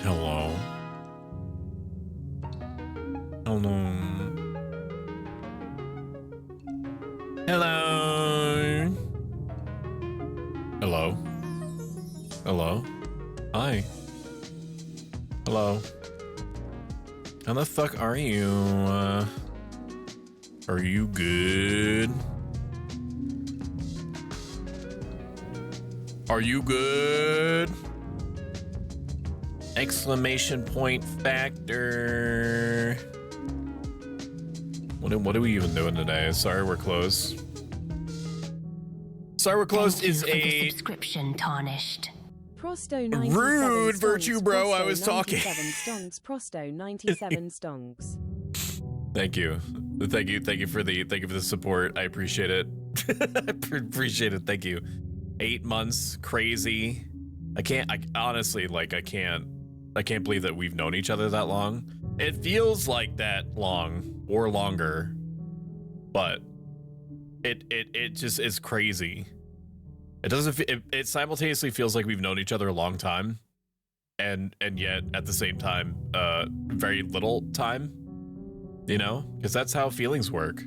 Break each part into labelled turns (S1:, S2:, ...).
S1: Hello. Hello. Hello. Hello. Hello. Hi. Hello. How the fuck are you? Are you good? Are you good? Exclamation point factor. What are we even doing today? Sorry, we're closed. Sorry, we're closed is a
S2: subscription tarnished.
S3: Prosto 97
S1: rude
S3: stongs,
S1: Virtue bro.
S3: Prosto
S1: I was talking.
S3: 97 stongs, Prosto 97 stongs.
S1: Thank you for the support. I appreciate it. I appreciate it. Thank you. 8 months, crazy. I can't believe that we've known each other that long. It feels like that long or longer, but it just is crazy. It doesn't. It simultaneously feels like we've known each other a long time, and yet at the same time, very little time. You know, because that's how feelings work.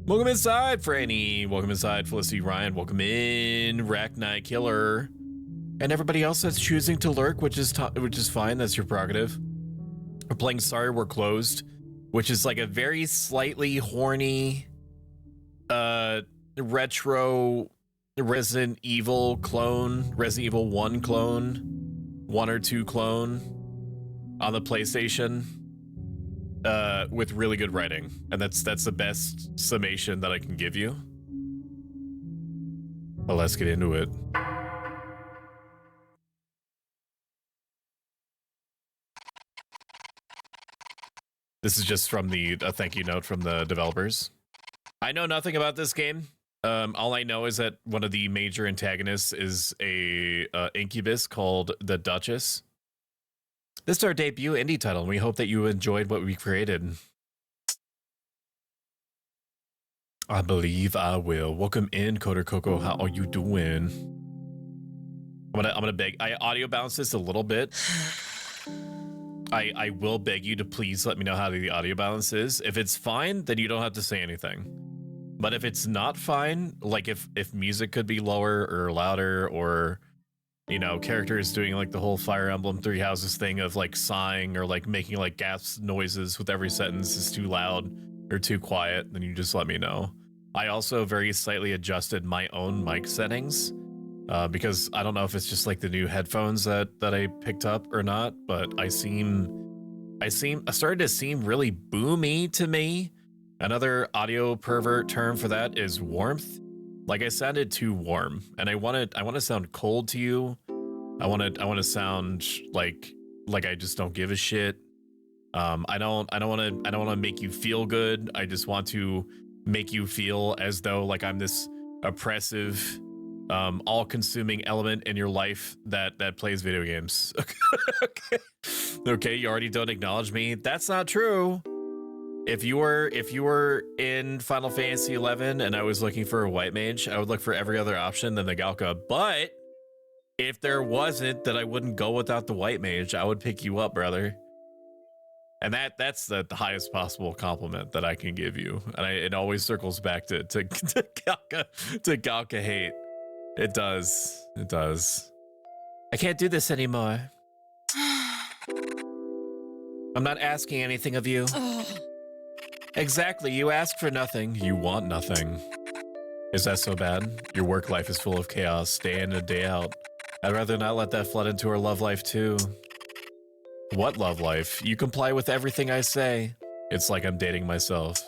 S1: Welcome inside, Franny. Welcome inside, Felicity Ryan. Welcome in, Rack Night Killer, and everybody else that's choosing to lurk, which is fine. That's your prerogative. We're playing Sorry We're Closed, which is like a very slightly horny, retro Resident Evil clone, Resident Evil 1 clone, 1 or 2 clone on the PlayStation, with really good writing, and that's the best summation that I can give you. Well, let's get into it. This is just from a thank you note from the developers. I know nothing about this game. All I know is that one of the major antagonists is a incubus called the Duchess. This is our debut indie title, and we hope that you enjoyed what we created. I believe I will. Welcome in, Coder Coco. How are you doing? I'm gonna beg. I audio bounce this a little bit. I will beg you to please let me know how the audio balance is. If it's fine, then you don't have to say anything. But if it's not fine, like if music could be lower or louder, or, you know, characters doing like the whole Fire Emblem Three Houses thing of like sighing or like making like gasp noises with every sentence is too loud or too quiet, then you just let me know. I also very slightly adjusted my own mic settings because I don't know if it's just like the new headphones that I picked up or not, but I started to seem really boomy to me. Another audio pervert term for that is warmth. Like I sounded too warm, and I want to sound cold to you. I want to sound like I just don't give a shit. I don't want to make you feel good. I just want to make you feel as though like I'm this oppressive, all-consuming element in your life that plays video games. Okay, you already don't acknowledge me. That's not true. If you were in Final Fantasy XI and I was looking for a white mage, I would look for every other option than the Galka. But if there wasn't, then I wouldn't go without the white mage. I would pick you up, brother. And that's the highest possible compliment that I can give you. And it always circles back to Galka hate. It does. It does. I can't do this anymore. I'm not asking anything of you. Exactly, you ask for nothing, you want nothing. Is that so bad? Your work life is full of chaos, day in and day out. I'd rather not let that flood into our love life too. What love life? You comply with everything I say. It's like I'm dating myself.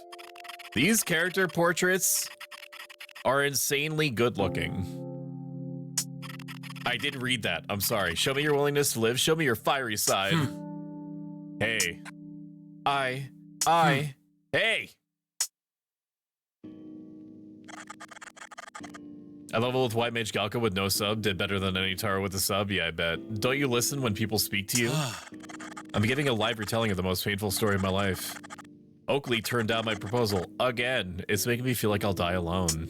S1: These character portraits are insanely good looking. I didn't read that, I'm sorry. Show me your willingness to live, show me your fiery side. Hey. Hey! I level with White Mage Galka with no sub, did better than any Taro with a sub, yeah I bet. Don't you listen when people speak to you? I'm giving a live retelling of the most painful story of my life. Oakley turned down my proposal again. It's making me feel like I'll die alone.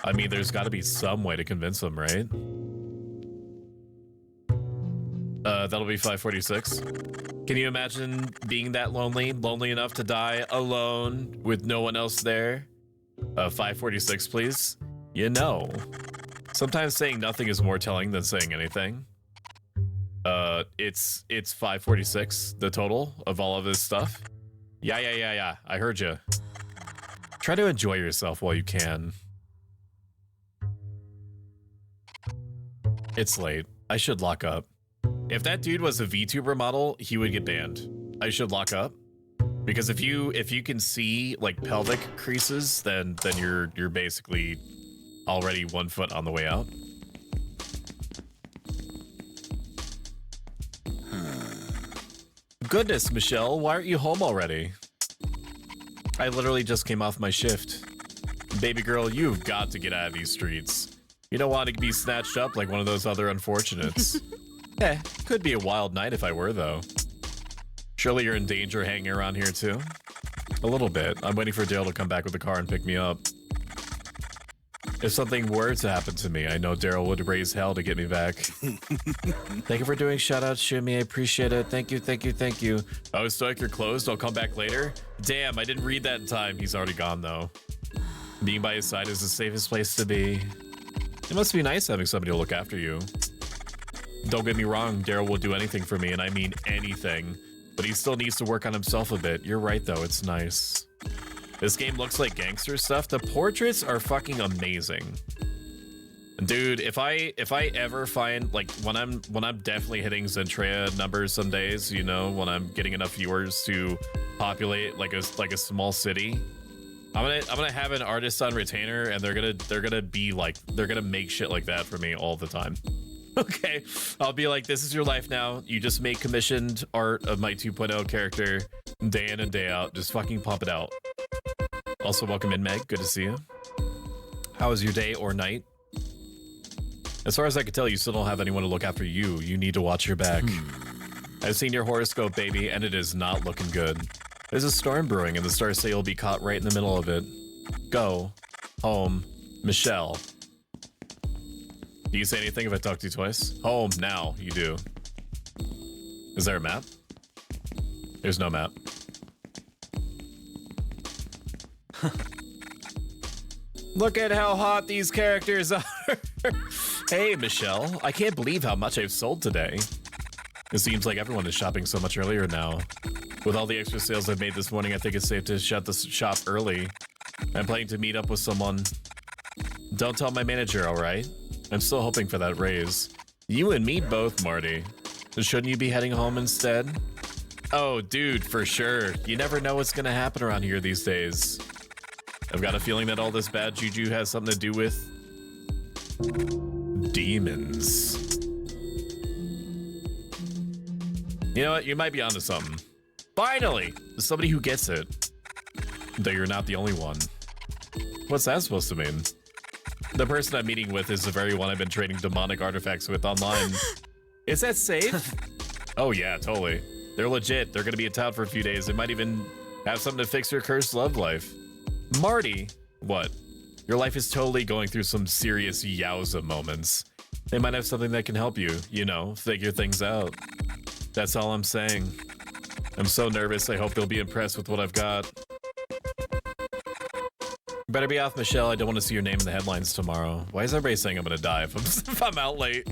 S1: I mean, there's gotta be some way to convince him, right? That'll be 546. Can you imagine being that lonely enough to die alone with no one else there? 546, please. You know, sometimes saying nothing is more telling than saying anything. It's 546, the total of all of this stuff. Yeah. I heard you. Try to enjoy yourself while you can. It's late. I should lock up. If that dude was a VTuber model, he would get banned. I should lock up. Because if you can see like pelvic creases, then you're basically already 1 foot on the way out. Goodness, Michelle, why aren't you home already? I literally just came off my shift. Baby girl, you've got to get out of these streets. You don't want to be snatched up like one of those other unfortunates. Could be a wild night if I were, though. Surely you're in danger hanging around here, too? A little bit. I'm waiting for Daryl to come back with the car and pick me up. If something were to happen to me, I know Daryl would raise hell to get me back. Thank you for doing shoutouts, Shumi. I appreciate it. Thank you. Oh, Stoic, you're closed? I'll come back later? Damn, I didn't read that in time. He's already gone, though. Being by his side is the safest place to be. It must be nice having somebody to look after you. Don't get me wrong, Daryl will do anything for me, and I mean anything. But he still needs to work on himself a bit. You're right, though. It's nice. This game looks like gangster stuff. The portraits are fucking amazing. Dude, if I ever find, like, when I'm definitely hitting Zentrea numbers some days, you know, when I'm getting enough viewers to populate like a small city, I'm gonna have an artist on retainer, and they're gonna make shit like that for me all the time. Okay, I'll be like, this is your life now. You just make commissioned art of my 2.0 character day in and day out. Just fucking pump it out. Also, welcome in, Meg. Good to see you. How was your day or night? As far as I can tell, you still don't have anyone to look after you. You need to watch your back. I've seen your horoscope, baby, and it is not looking good. There's a storm brewing, and the stars say you'll be caught right in the middle of it. Go. Home. Michelle. Do you say anything if I talk to you twice? Home, now. You do. Is there a map? There's no map. Look at how hot these characters are. Hey, Michelle. I can't believe how much I've sold today. It seems like everyone is shopping so much earlier now. With all the extra sales I've made this morning, I think it's safe to shut the shop early. I'm planning to meet up with someone. Don't tell my manager, all right? I'm still hoping for that raise. You and me both, Marty. Shouldn't you be heading home instead? Oh, dude, for sure. You never know what's gonna happen around here these days. I've got a feeling that all this bad juju has something to do with demons. You know what? You might be onto something. Finally! Somebody who gets it. Though you're not the only one. What's that supposed to mean? The person I'm meeting with is the very one I've been trading demonic artifacts with online. Is that safe? Oh yeah, totally. They're legit. They're gonna be in town for a few days. They might even have something to fix your cursed love life. Marty, what? Your life is totally going through some serious yowza moments. They might have something that can help you, you know, figure things out. That's all I'm saying. I'm so nervous. I hope they'll be impressed with what I've got. Better be off, Michelle. I don't want to see your name in the headlines tomorrow. Why is everybody saying I'm gonna die if I'm out late?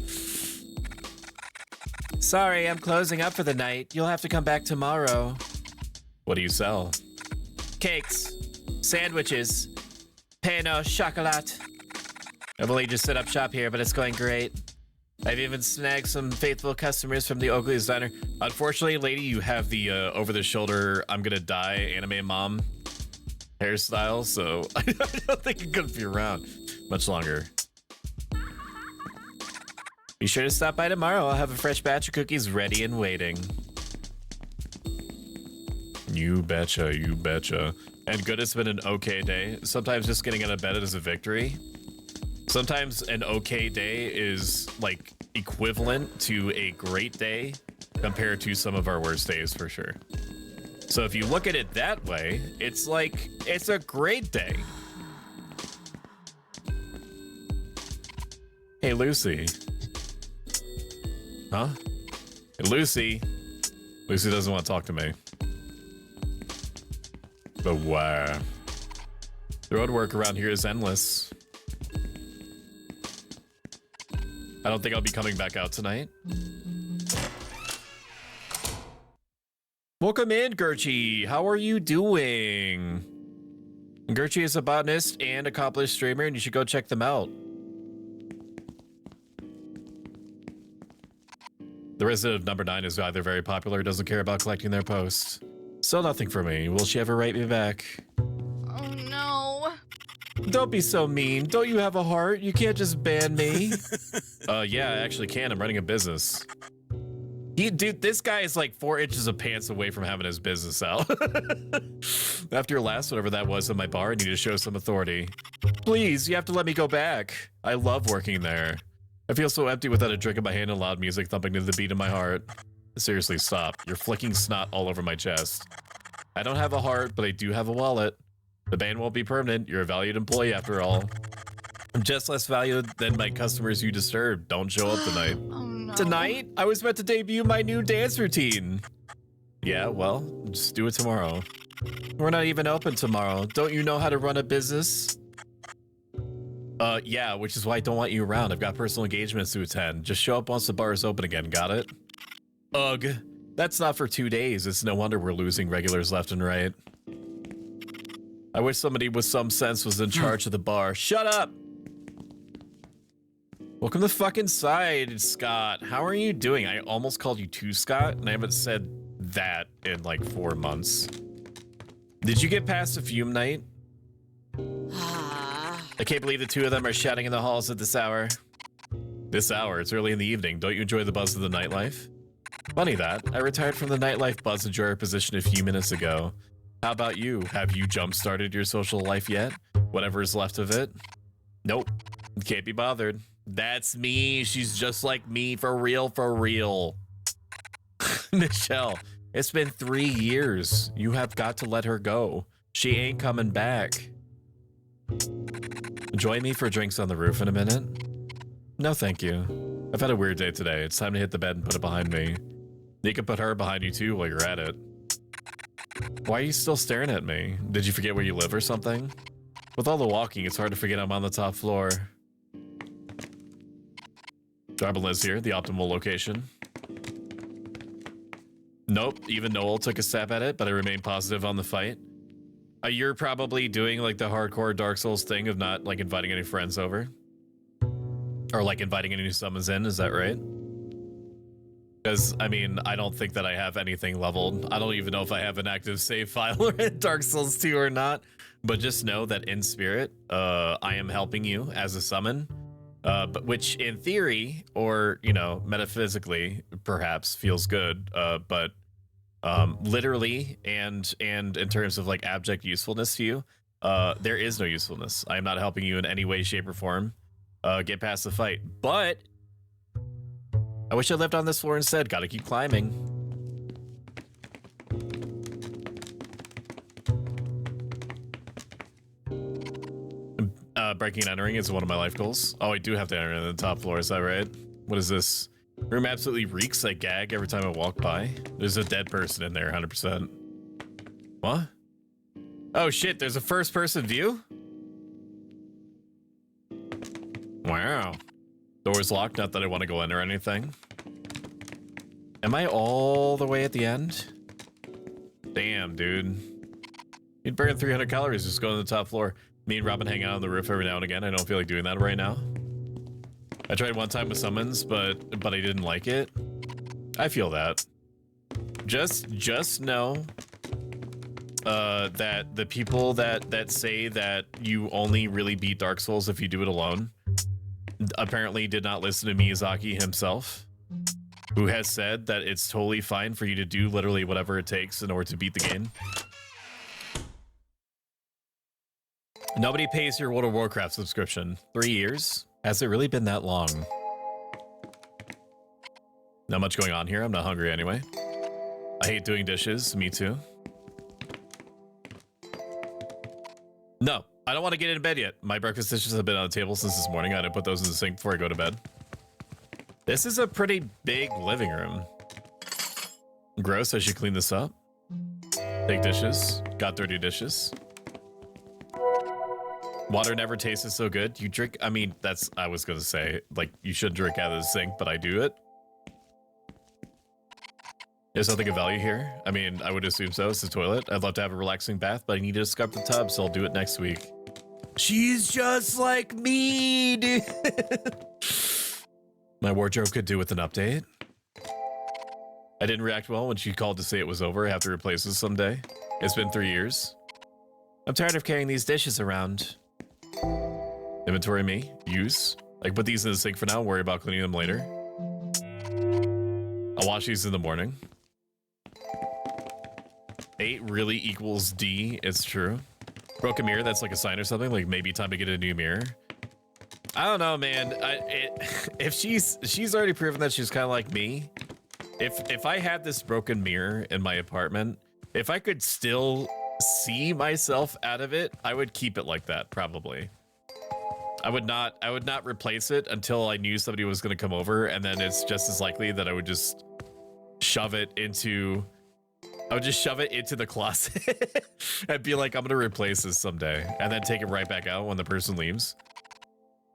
S1: Sorry, I'm closing up for the night. You'll have to come back tomorrow. What do you sell? Cakes, sandwiches, pain au chocolat. I've only just set up shop here, but it's going great. I've even snagged some faithful customers from the Oakley designer. Unfortunately, lady, you have the over-the-shoulder I'm gonna die anime mom hairstyle, so I don't think you're gonna be around much longer. Be sure to stop by tomorrow. I'll have a fresh batch of cookies ready and waiting. You betcha, you betcha. And good, it's been an okay day. Sometimes just getting out of bed is a victory. Sometimes an okay day is like equivalent to a great day compared to some of our worst days for sure. So if you look at it that way, it's like, it's a great day. Hey, Lucy. Huh? And Lucy doesn't want to talk to me. But wow. The road work around here is endless. I don't think I'll be coming back out tonight. Welcome in, Gerchie. How are you doing? Gerchie is a botanist and accomplished streamer, and you should go check them out. The resident of number 9 is either very popular or doesn't care about collecting their posts. Still nothing for me. Will she ever write me back?
S4: Oh no.
S1: Don't be so mean. Don't you have a heart? You can't just ban me. Yeah, I actually can. I'm running a business. Dude, this guy is like 4 inches of pants away from having his business out. After your last, whatever that was in my bar, I need to show some authority. Please, you have to let me go back. I love working there. I feel so empty without a drink in my hand and loud music thumping to the beat of my heart. Seriously, stop. You're flicking snot all over my chest. I don't have a heart, but I do have a wallet. The ban won't be permanent. You're a valued employee after all. I'm just less valued than my customers you disturb. Don't show up tonight.
S4: Oh no.
S1: Tonight? I was meant to debut my new dance routine. Yeah, well, just do it tomorrow. We're not even open tomorrow. Don't you know how to run a business? Yeah, which is why I don't want you around. I've got personal engagements to attend. Just show up once the bar is open again, got it? Ugh. That's not for 2 days. It's no wonder we're losing regulars left and right. I wish somebody with some sense was in charge of the bar. Shut up! Welcome to the fucking side, Scott. How are you doing? I almost called you too, Scott, and I haven't said that in like 4 months. Did you get past the fume night? I can't believe the two of them are shouting in the halls at this hour. This hour? It's early in the evening. Don't you enjoy the buzz of the nightlife? Funny that. I retired from the nightlife buzz enjoyer position a few minutes ago. How about you? Have you jump-started your social life yet? Whatever is left of it? Nope. Can't be bothered. That's me. She's just like me. For real, for real. Michelle, it's been 3 years. You have got to let her go. She ain't coming back. Join me for drinks on the roof in a minute? No, thank you. I've had a weird day today. It's time to hit the bed and put it behind me. You can put her behind you too while you're at it. Why are you still staring at me? Did you forget where you live or something? With all the walking, it's hard to forget I'm on the top floor. Jarba Liz here, the optimal location. Nope, even Noel took a stab at it, but I remain positive on the fight. You're probably doing like the hardcore Dark Souls thing of not like inviting any friends over. Or like inviting any new summons in, is that right? Because, I mean, I don't think that I have anything leveled. I don't even know if I have an active save file in Dark Souls 2 or not. But just know that in spirit, I am helping you as a summon. But which in theory, or, you know, metaphysically, perhaps feels good. But literally and in terms of like abject usefulness to you, there is no usefulness. I am not helping you in any way, shape, or form get past the fight. But I wish I lived on this floor instead. Gotta keep climbing. Breaking and entering is one of my life goals. Oh, I do have to enter in the top floor, is that right? What is this? Room absolutely reeks. I gag every time I walk by. There's a dead person in there, 100%. What? Oh shit, there's a first person view? Wow. Door's locked, not that I want to go in or anything. Am I all the way at the end? Damn, dude. You'd burn 300 calories just going to the top floor. Me and Robin hang out on the roof every now and again. I don't feel like doing that right now. I tried one time with summons, but I didn't like it. I feel that. Just know that the people that say that you only really beat Dark Souls if you do it alone apparently did not listen to Miyazaki himself, who has said that it's totally fine for you to do literally whatever it takes in order to beat the game. Nobody pays your World of Warcraft subscription. 3 years? Has it really been that long? Not much going on here. I'm not hungry anyway. I hate doing dishes. Me too. No, I don't want to get into bed yet. My breakfast dishes have been on the table since this morning. I had to put those in the sink before I go to bed. This is a pretty big living room. Gross, I should clean this up. Take dishes. Got dirty dishes. Water never tasted so good. You drink, I mean, I was gonna say, like, you should drink out of the sink, but I do it. There's something of value here. I mean, I would assume so. It's the toilet. I'd love to have a relaxing bath, but I need to scrub the tub, so I'll do it next week. She's just like me, dude. My wardrobe could do with an update. I didn't react well when she called to say it was over. I have to replace this someday. It's been 3 years. I'm tired of carrying these dishes around. Inventory me. Use. I can put these in the sink for now. Worry about cleaning them later. I'll wash these in the morning. 8 really equals D. It's true. Broken mirror, that's like a sign or something. Like maybe time to get a new mirror. I don't know, man. If she's already proven that she's kind of like me. If I had this broken mirror in my apartment, if I could still see myself out of it, I would keep it like that, probably. I would not replace it until I knew somebody was going to come over, and then it's just as likely that I would just shove it into the closet and be like, I'm going to replace this someday, and then take it right back out when the person leaves.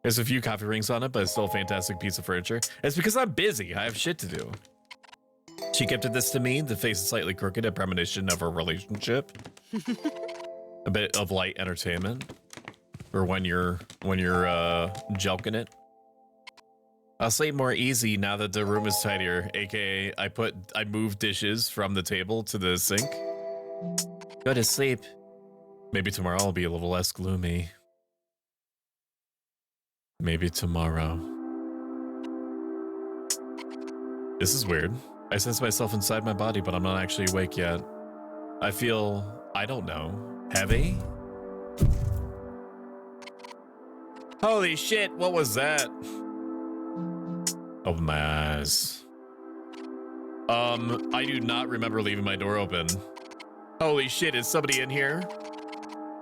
S1: There's a few coffee rings on it, but it's still a fantastic piece of furniture. It's because I'm busy. I have shit to do. She gifted this to me. The face is slightly crooked, a premonition of a relationship. A bit of light entertainment. Or when you're joking it. I'll sleep more easy now that the room is tidier, aka I moved dishes from the table to the sink. Go to sleep. Maybe tomorrow I'll be a little less gloomy. Maybe tomorrow. This is weird. I sense myself inside my body, but I'm not actually awake yet. I feel, I don't know, heavy? Holy shit, what was that? Open my eyes. I do not remember leaving my door open. Holy shit, is somebody in here?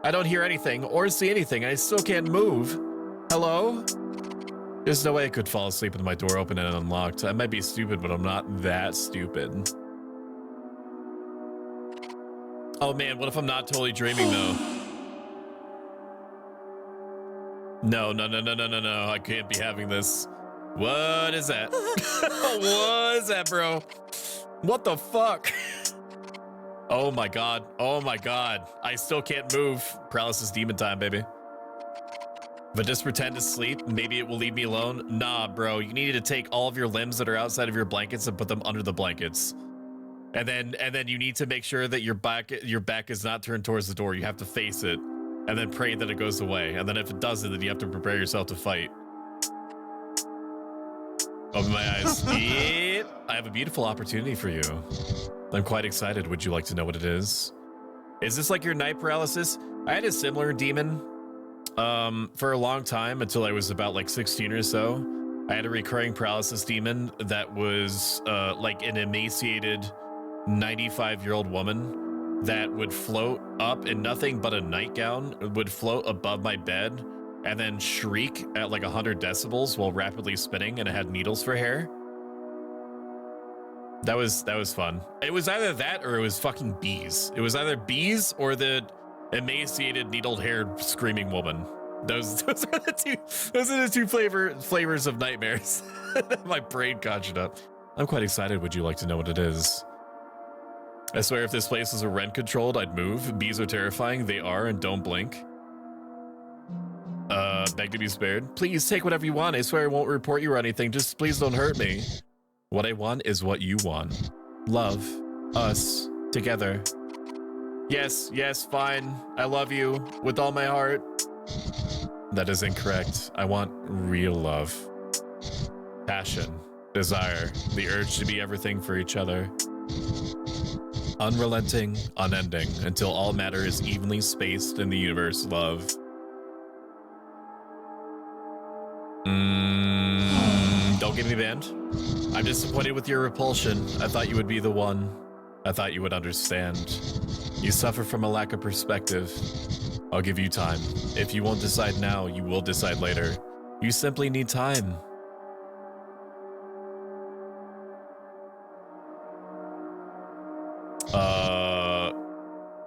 S1: I don't hear anything or see anything. I still can't move. Hello? There's no way I could fall asleep with my door open and unlocked. I might be stupid, but I'm not that stupid. Oh man, what if I'm not totally dreaming though? No, I can't be having this. What is that? What is that, bro? What the fuck? Oh my god. Oh my god. I still can't move. Paralysis demon time, baby. If I just pretend to sleep, maybe it will leave me alone. Nah, bro, you need to take all of your limbs that are outside of your blankets and put them under the blankets. And then you need to make sure that your back is not turned towards the door. You have to face it and then pray that it goes away. And then if it doesn't, then you have to prepare yourself to fight. Open my eyes. Yep. I have a beautiful opportunity for you. I'm quite excited. Would you like to know what it is? Is this like your night paralysis? I had a similar demon for a long time until I was about like 16 or so. I had a recurring paralysis demon that was like an emaciated 95-year-old woman that would float up in nothing but a nightgown, would float above my bed and then shriek at like 100 decibels while rapidly spinning, and it had needles for hair. That was fun. It was either that or it was fucking bees. It was either bees or the emaciated, needled-haired screaming woman. Those are the two flavors of nightmares. My brain conjured up. I'm quite excited. Would you like to know what it is? I swear if this place was rent controlled, I'd move. Bees are terrifying. They are, and don't blink. Beg to be spared. Please take whatever you want. I swear I won't report you or anything. Just please don't hurt me. What I want is what you want. Love. Us. Together. Yes, fine. I love you with all my heart. That is incorrect. I want real love. Passion. Desire. The urge to be everything for each other. Unrelenting, unending, until all matter is evenly spaced in the universe. Love. Don't get me banned. I'm disappointed with your repulsion. I thought you would be the one. I thought you would understand. You suffer from a lack of perspective. I'll give you time. If you won't decide now, you will decide later. You simply need time.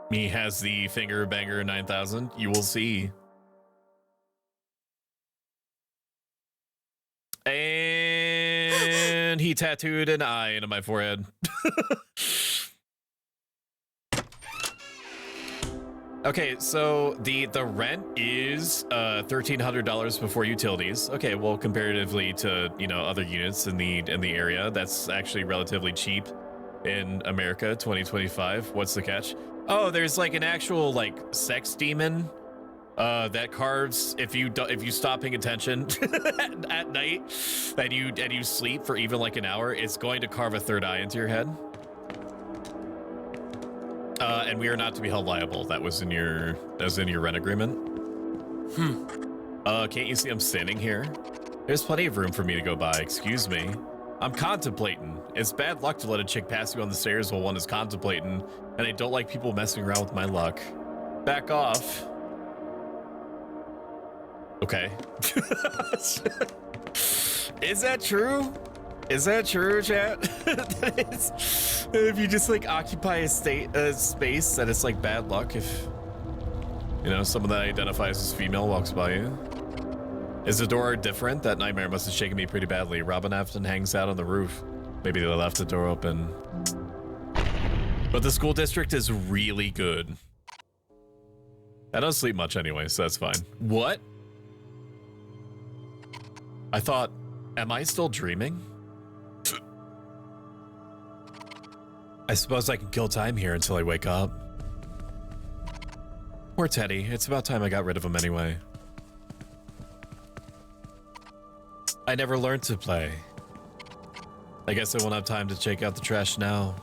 S1: Me has the finger banger 9000. You will see. And he tattooed an eye into my forehead. Okay, so the rent is $1,300 before utilities. Okay, well, comparatively to, you know, other units in the area, that's actually relatively cheap in America 2025. What's the catch? Oh, there's like an actual like sex demon that carves if you stop paying attention at night and you sleep for even like an hour, it's going to carve a third eye into your head. And we are not to be held liable. That was in your rent agreement. Can't you see I'm standing here? There's plenty of room for me to go by. Excuse me. I'm contemplating. It's bad luck to let a chick pass you on the stairs while one is contemplating, and I don't like people messing around with my luck. Back off. Okay. Is that true? Is that true, chat? If you just like occupy a space, that it's like bad luck if, you know, someone that identifies as female walks by you. Is the door different? That nightmare must have shaken me pretty badly. Robin often hangs out on the roof. Maybe they left the door open. But the school district is really good. I don't sleep much anyway, so that's fine. What? I thought, am I still dreaming? I suppose I can kill time here until I wake up. Poor Teddy. It's about time I got rid of him anyway. I never learned to play. I guess I won't have time to check out the trash now.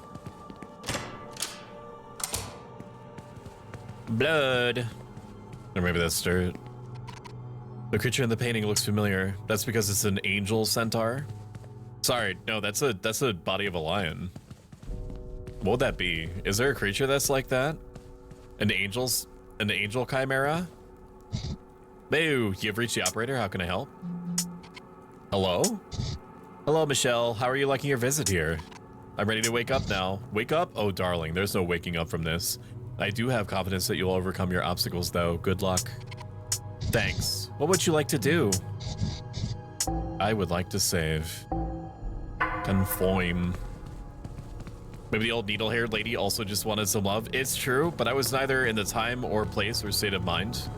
S1: Blood. Or maybe that's dirt. The creature in the painting looks familiar. That's because it's an angel centaur. Sorry, no, that's a body of a lion. What would that be? Is there a creature that's like that? An angel chimera? Boo, you've reached the operator. How can I help? Hello? Hello, Michelle. How are you liking your visit here? I'm ready to wake up now. Wake up? Oh, darling, there's no waking up from this. I do have confidence that you'll overcome your obstacles, though. Good luck. Thanks. What would you like to do? I would like to save. Conform. Maybe the old needle-haired lady also just wanted some love. It's true, but I was neither in the time or place or state of mind.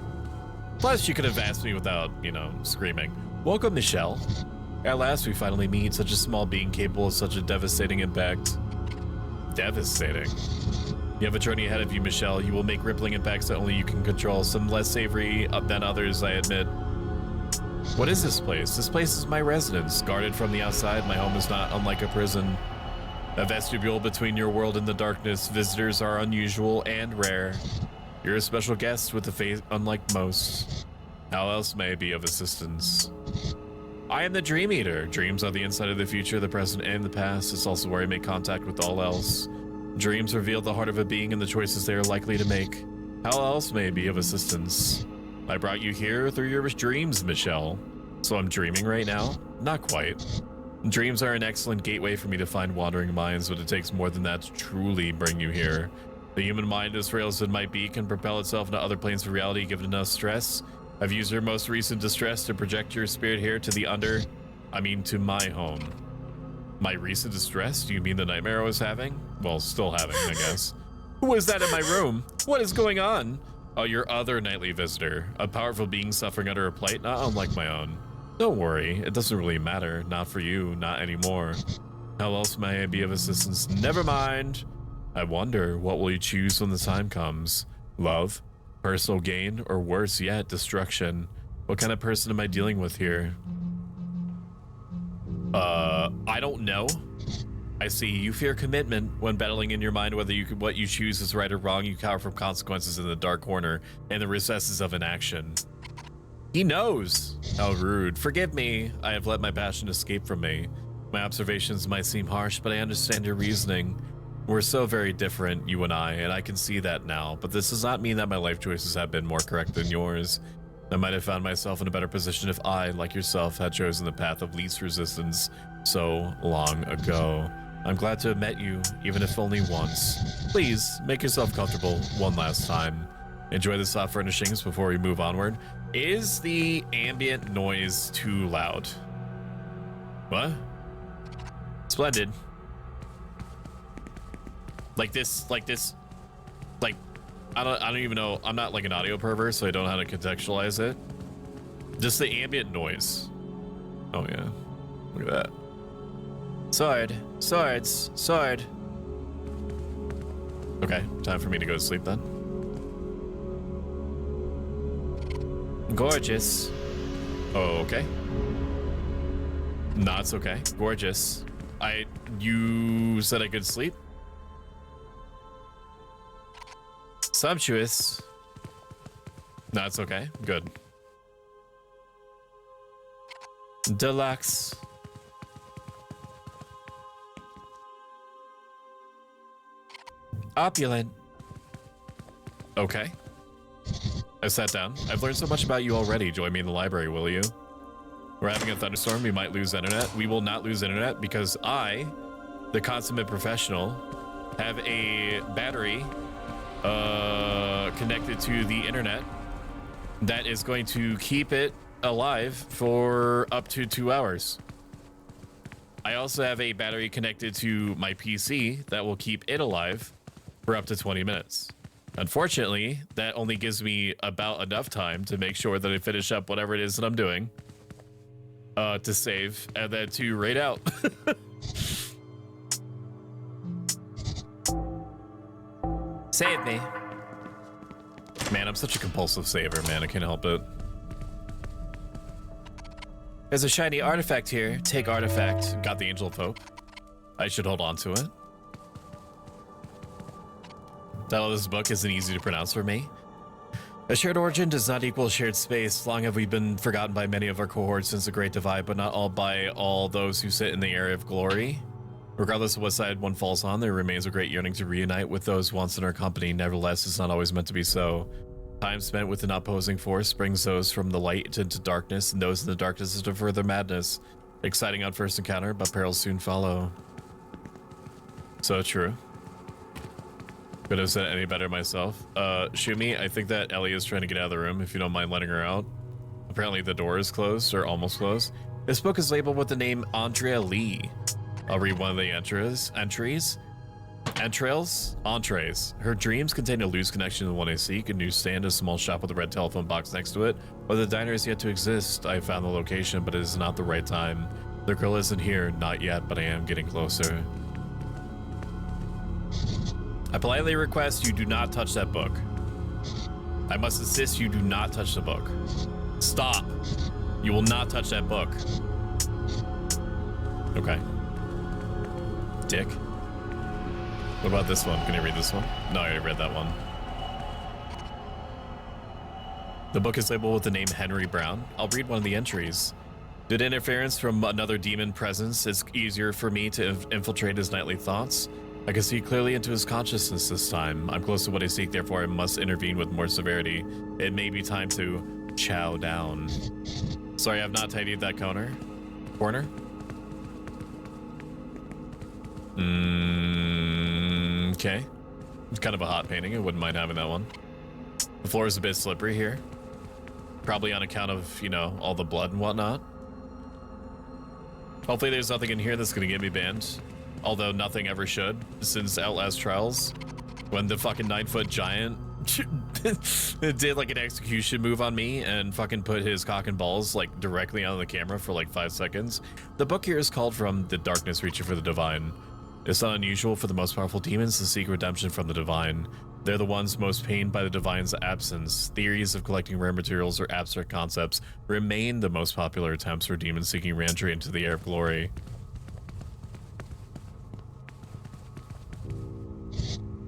S1: Plus, you could have asked me without, you know, screaming. Welcome, Michelle. At last, we finally meet. Such a small being capable of such a devastating impact. Devastating. You have a journey ahead of you, Michelle. You will make rippling impacts that only you can control. Some less savory than others, I admit. What is this place? This place is my residence. Guarded from the outside, my home is not unlike a prison. A vestibule between your world and the darkness. Visitors are unusual and rare. You're a special guest with a faith unlike most. How else may I be of assistance? I am the Dream Eater. Dreams are the inside of the future, the present, and the past. It's also where I make contact with all else. Dreams reveal the heart of a being and the choices they are likely to make. How else may I be of assistance? I brought you here through your dreams, Michelle. So I'm dreaming right now? Not quite. Dreams are an excellent gateway for me to find wandering minds, but it takes more than that to truly bring you here. The human mind, as frail as it might be, can propel itself into other planes of reality given enough stress. I've used your most recent distress to project your spirit here to to my home. My recent distress? Do you mean the nightmare I was having? Well, still having, I guess. Who is that in my room? What is going on? Oh, your other nightly visitor. A powerful being suffering under a plight not unlike my own. Don't worry, it doesn't really matter. Not for you, not anymore. How else may I be of assistance? Never mind. I wonder, what will you choose when the time comes? Love? Personal gain? Or worse yet, destruction? What kind of person am I dealing with here? I don't know. I see. You fear commitment. When battling in your mind whether what you choose is right or wrong, you cower from consequences in the dark corner and the recesses of inaction. He knows. How rude. Forgive me. I have let my passion escape from me. My observations might seem harsh, but I understand your reasoning. We're so very different, you and I can see that now, but this does not mean that my life choices have been more correct than yours. I might have found myself in a better position if I, like yourself, had chosen the path of least resistance so long ago. I'm glad to have met you, even if only once. Please, make yourself comfortable one last time. Enjoy the soft furnishings before we move onward. Is the ambient noise too loud? What? Splendid. Like this, like, I don't even know. I'm not like an audio pervert, so I don't know how to contextualize it. Just the ambient noise. Oh yeah, look at that. Sword, swords, sword. Okay, time for me to go to sleep then. Gorgeous. Oh, okay. No, it's okay. Gorgeous. You said I could sleep? Sumptuous. No, it's okay. Good. Deluxe. Opulent. Okay. I sat down. I've learned so much about you already. Join me in the library, will you? We're having a thunderstorm. We might lose internet. We will not lose internet because I, the consummate professional, have a battery connected to the internet that is going to keep it alive for up to 2 hours. I also have a battery connected to my PC that will keep it alive for up to 20 minutes. Unfortunately, that only gives me about enough time to make sure that I finish up whatever it is that I'm doing, to save and then to raid out. Save me. Man, I'm such a compulsive saver, man. I can't help it. There's a shiny artifact here. Take artifact. Got the Angel of Hope. I should hold on to it. Title of this book isn't easy to pronounce for me. A shared origin does not equal shared space. Long have we been forgotten by many of our cohorts since the Great Divide, but not all by all those who sit in the area of glory. Regardless of what side one falls on, there remains a great yearning to reunite with those once in our company. Nevertheless, it's not always meant to be so. Time spent with an opposing force brings those from the light into darkness, and those in the darkness into further madness. Exciting on first encounter, but perils soon follow. So true. Could have said any better myself. Shumi, I think that Ellie is trying to get out of the room, if you don't mind letting her out. Apparently the door is closed, or almost closed. This book is labeled with the name Andrea Lee. I'll read one of the entries. Entrails? Entrees. Her dreams contain a loose connection to the one I seek, a newsstand, a small shop with a red telephone box next to it. But the diner is yet to exist. I found the location, but it is not the right time. The girl isn't here, not yet, but I am getting closer. I politely request you do not touch that book. I must insist you do not touch the book. Stop. You will not touch that book. Okay. Dick. What about this one? Can you read this one? No, I already read that one. The book is labeled with the name Henry Brown. I'll read one of the entries. Due to interference from another demon presence, it's easier for me to infiltrate his nightly thoughts. I can see clearly into his consciousness this time. I'm close to what I seek, therefore I must intervene with more severity. It may be time to chow down. Sorry, I've not tidied that corner. Okay. It's kind of a hot painting. I wouldn't mind having that one. The floor is a bit slippery here. Probably on account of, you know, all the blood and whatnot. Hopefully there's nothing in here that's going to get me banned. Although nothing ever should, since Outlast Trials, when the fucking 9-foot giant did like an execution move on me and fucking put his cock and balls like directly on the camera for like 5 seconds. The book here is called From the Darkness Reaching for the Divine. It's not unusual for the most powerful demons to seek redemption from the divine. They're the ones most pained by the divine's absence. Theories of collecting rare materials or abstract concepts remain the most popular attempts for demons seeking re-entry into the air of glory.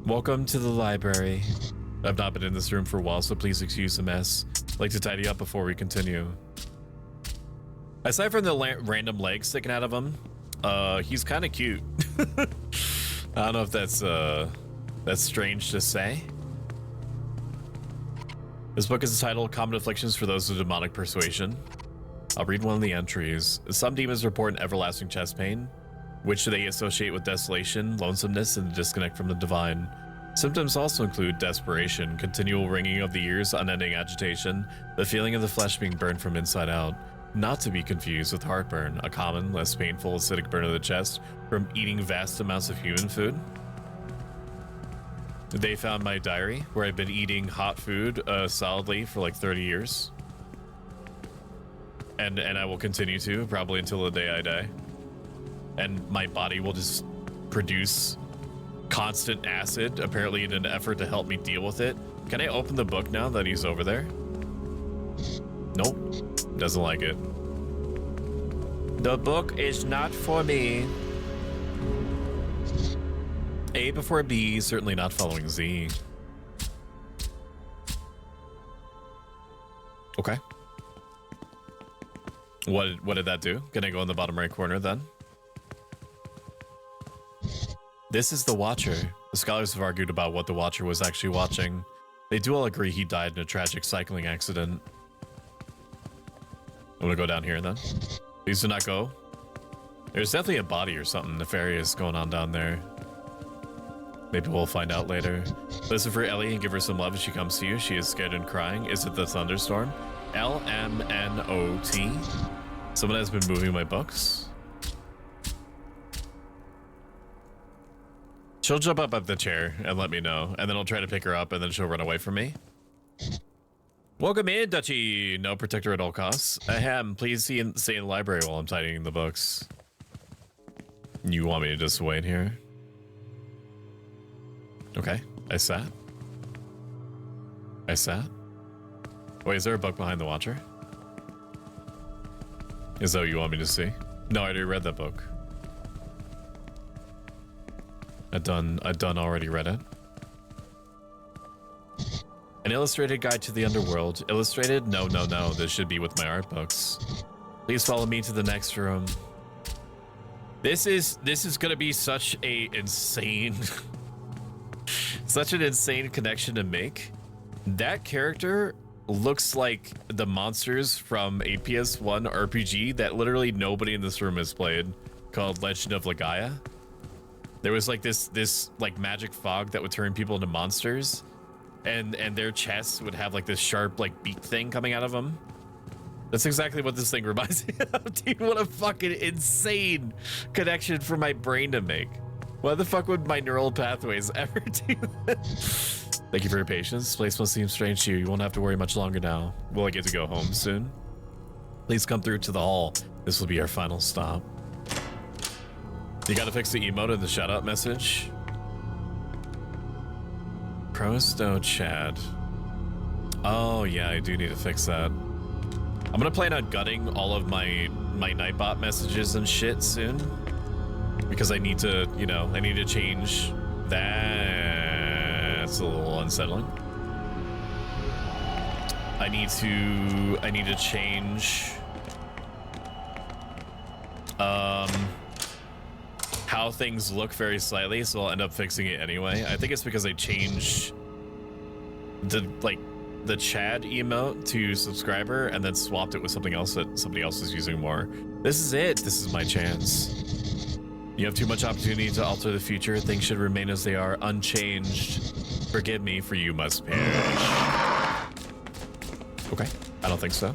S1: Welcome to the library. I've not been in this room for a while, so please excuse the mess. I'd like to tidy up before we continue. Aside from the random legs sticking out of him, he's kind of cute. I don't know if that's strange to say. This book is entitled Common Afflictions for Those with Demonic Persuasion. I'll read one of the entries. Some demons report an everlasting chest pain. which they associate with desolation, lonesomeness, and disconnect from the divine. Symptoms also include desperation, continual wringing of the ears, unending agitation, the feeling of the flesh being burned from inside out, not to be confused with heartburn, a common, less painful acidic burn of the chest from eating vast amounts of human food. They found my diary, where I've been eating hot food solidly for like 30 years. And I will continue to, probably until the day I die. And my body will just produce constant acid, apparently in an effort to help me deal with it. Can I open the book now that he's over there? Nope. Doesn't like it. The book is not for me. A before B, certainly not following Z. Okay. What did that do? Can I go in the bottom right corner then? This is the Watcher. The scholars have argued about what the Watcher was actually watching. They do all agree he died in a tragic cycling accident. I'm gonna go down here then. Please do not go. There's definitely a body or something nefarious going on down there. Maybe we'll find out later. Listen for Ellie and give her some love if she comes to you. She is scared and crying. Is it the thunderstorm? LMNOT. Someone has been moving my books. She'll jump up at the chair and let me know, and then I'll try to pick her up, and then she'll run away from me. Welcome in, Dutchie. No protector at all costs. Ahem, please stay in the library while I'm tidying the books. You want me to just wait here? Okay, I sat. Wait, is there a book behind the Watcher? Is that what you want me to see? No, I already read that book. I done already read it. An illustrated guide to the underworld. Illustrated? No. This should be with my art books. Please follow me to the next room. This is gonna be such a insane, such an insane connection to make. That character looks like the monsters from a PS1 RPG that literally nobody in this room has played, called Legend of Legaia. There was like this like magic fog that would turn people into monsters, and their chests would have like this sharp like beak thing coming out of them. That's exactly what this thing reminds me of. Dude, what a fucking insane connection for my brain to make. Why the fuck would my neural pathways ever do that? Thank you for your patience. This place must seem strange to you. You won't have to worry much longer now. Will I get to go home soon? Please come through to the hall. This will be our final stop. You gotta fix the emote in the shout out message. Prosto Chad. Oh yeah, I do need to fix that. I'm gonna plan on gutting all of my Nightbot messages and shit soon, because I need to, you know, I need to change that. It's a little unsettling. I need to change how things look very slightly, so I'll end up fixing it anyway. I think it's because I changed the Chad emote to subscriber and then swapped it with something else that somebody else is using more. This is it. This is my chance. You have too much opportunity to alter the future. Things should remain as they are, unchanged. Forgive me, for you must perish. Okay, I don't think so.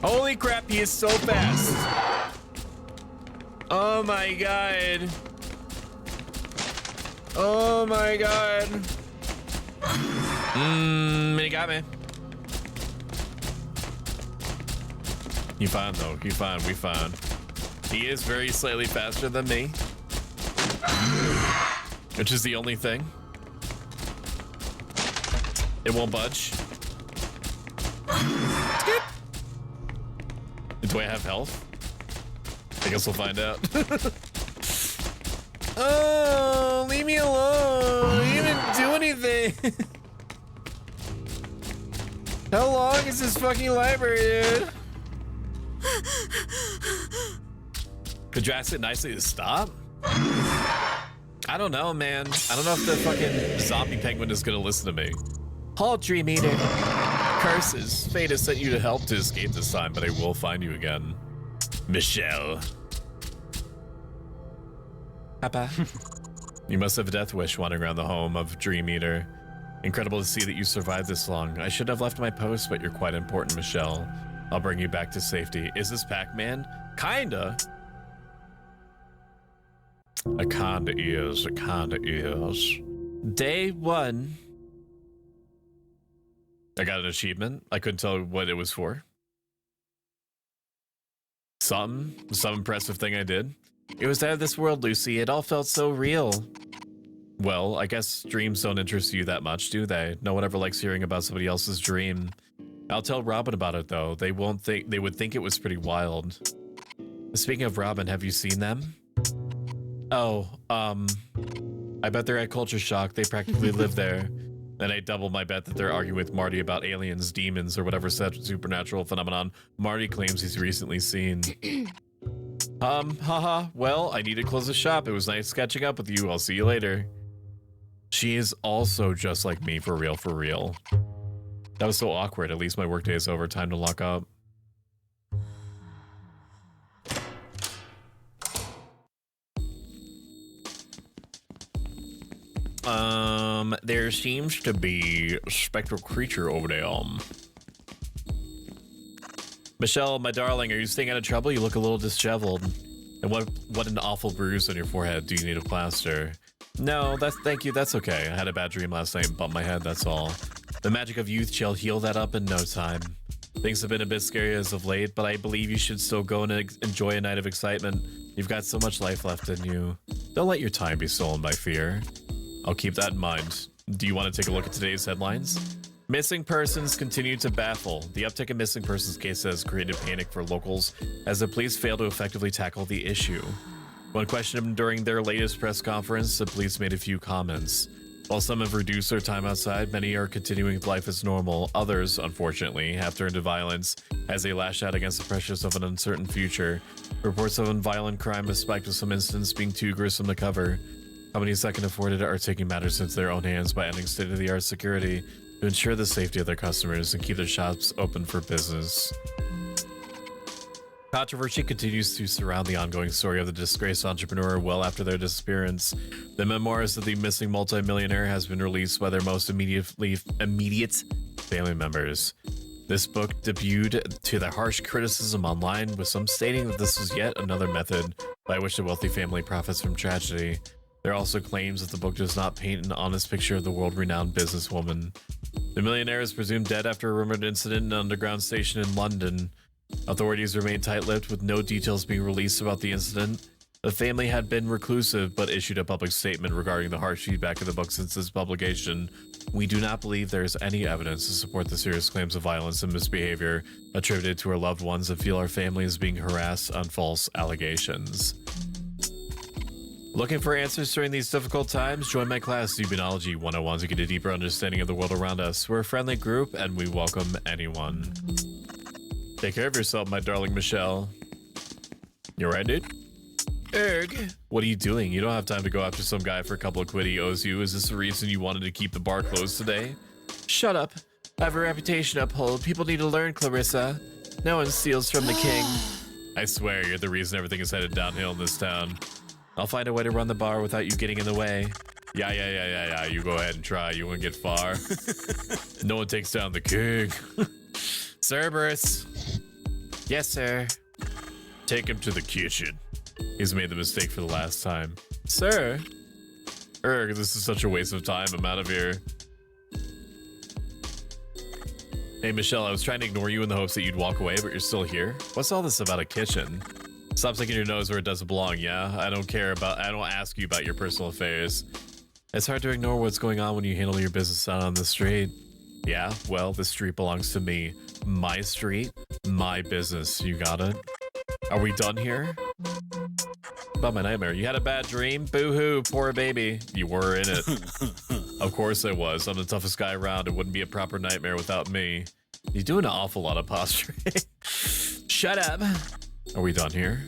S1: Holy crap, he is so fast. Oh my god. Oh my god. He got me. You fine though, you fine, we fine. He is very slightly faster than me, which is the only thing. It won't budge. Do I have health? I guess we'll find out. Oh, leave me alone. You didn't do anything. How long is this fucking library, dude? Could you ask it nicely to stop? I don't know, man. I don't know if the fucking zombie penguin is gonna listen to me. Halt, Dream Eater. Curses. Fate has sent you to help to escape this time, but I will find you again. Michelle. Papa. You must have a death wish wandering around the home of Dream Eater. Incredible to see that you survived this long. I should have left my post, but you're quite important, Michelle. I'll bring you back to safety. Is this Pac-Man? Kinda. It kinda is. It kinda is. Day 1. I got an achievement. I couldn't tell what it was for. Some impressive thing I did. It was out of this world, Lucy. It all felt so real. Well, I guess dreams don't interest you that much, do they? No one ever likes hearing about somebody else's dream. I'll tell Robin about it, though. They would think it was pretty wild. Speaking of Robin, have you seen them? Oh, I bet they're at Culture Shock. They practically live there. And I double my bet that they're arguing with Marty about aliens, demons, or whatever supernatural phenomenon Marty claims he's recently seen. Haha, well, I need to close the shop. It was nice catching up with you. I'll see you later. She is also just like me, for real, for real. That was so awkward. At least my workday is over. Time to lock up. There seems to be a spectral creature over there. Michelle, my darling, are you staying out of trouble? You look a little disheveled. And what an awful bruise on your forehead. Do you need a plaster? No, thank you, that's okay. I had a bad dream last night and bumped my head, that's all. The magic of youth shall heal that up in no time. Things have been a bit scary as of late, but I believe you should still go and enjoy a night of excitement. You've got so much life left in you. Don't let your time be stolen by fear. I'll keep that in mind. Do you want to take a look at today's headlines? Missing persons continue to baffle. The uptick in missing persons cases has created panic for locals as the police fail to effectively tackle the issue. When questioned during their latest press conference, the police made a few comments. While some have reduced their time outside, many are continuing with life as normal. Others, unfortunately, have turned to violence as they lash out against the pressures of an uncertain future. Reports of violent crime have spiked, with some incidents being too gruesome to cover. Companies that can afford it are taking matters into their own hands by adding state-of-the-art security to ensure the safety of their customers and keep their shops open for business. Controversy continues to surround the ongoing story of the disgraced entrepreneur well after their disappearance. The memoirs of the missing multimillionaire has been released by their most immediate family members. This book debuted to the harsh criticism online, with some stating that this was yet another method by which the wealthy family profits from tragedy. There are also claims that the book does not paint an honest picture of the world-renowned businesswoman. The millionaire is presumed dead after a rumored incident in an underground station in London. Authorities remain tight-lipped, with no details being released about the incident. The family had been reclusive, but issued a public statement regarding the harsh feedback of the book since its publication. We do not believe there is any evidence to support the serious claims of violence and misbehavior attributed to our loved ones, and feel our family is being harassed on false allegations. Looking for answers during these difficult times? Join my class, Demonology 101, to get a deeper understanding of the world around us. We're a friendly group, and we welcome anyone. Take care of yourself, my darling Michelle. You alright, dude? Erg. What are you doing? You don't have time to go after some guy for a couple of quid he owes you. Is this the reason you wanted to keep the bar closed today? Shut up. I have a reputation to uphold. People need to learn, Clarissa. No one steals from the king. I swear, you're the reason everything is headed downhill in this town. I'll find a way to run the bar without you getting in the way. Yeah. You go ahead and try. You won't get far. No one takes down the king. Cerberus. Yes, sir. Take him to the kitchen. He's made the mistake for the last time. Sir? Erg, this is such a waste of time. I'm out of here. Hey, Michelle, I was trying to ignore you in the hopes that you'd walk away, but you're still here. What's all this about a kitchen? Stop sticking your nose where it doesn't belong, yeah? I don't ask you about your personal affairs. It's hard to ignore what's going on when you handle your business out on the street. Yeah, well, the street belongs to me. My street, my business. You got it? Are we done here? About my nightmare. You had a bad dream? Boo-hoo, poor baby. You were in it. Of course I was. I'm the toughest guy around. It wouldn't be a proper nightmare without me. You do an awful lot of posturing. Shut up. Are we done here?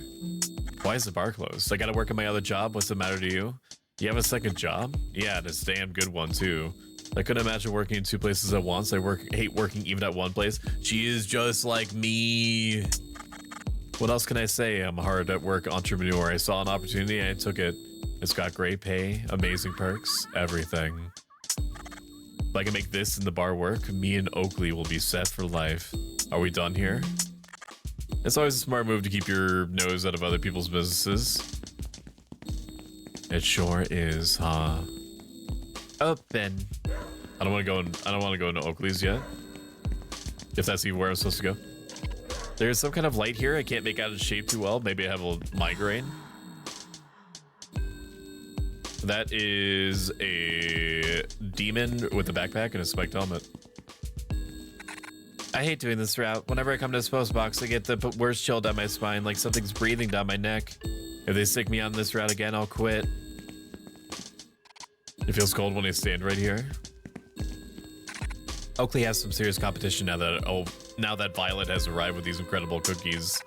S1: Why is the bar closed? I gotta work at my other job. What's the matter to you? You have a second job? Yeah, and it's a damn good one too. I couldn't imagine working in two places at once. I hate working even at one place. She is just like me. What else can I say? I'm a hard at work entrepreneur. I saw an opportunity and I took it. It's got great pay, amazing perks, everything. If I can make this in the bar work, me and Oakley will be set for life. Are we done here? It's always a smart move to keep your nose out of other people's businesses. It sure is, huh? Open. I don't want to go into Oakley's yet. If that's even where I'm supposed to go. There's some kind of light here. I can't make out its shape too well. Maybe I have a migraine. That is a demon with a backpack and a spiked helmet. I hate doing this route. Whenever I come to this post box, I get the worst chill down my spine, like something's breathing down my neck. If they stick me on this route again, I'll quit. It feels cold when I stand right here. Oakley has some serious competition now that Violet has arrived with these incredible cookies.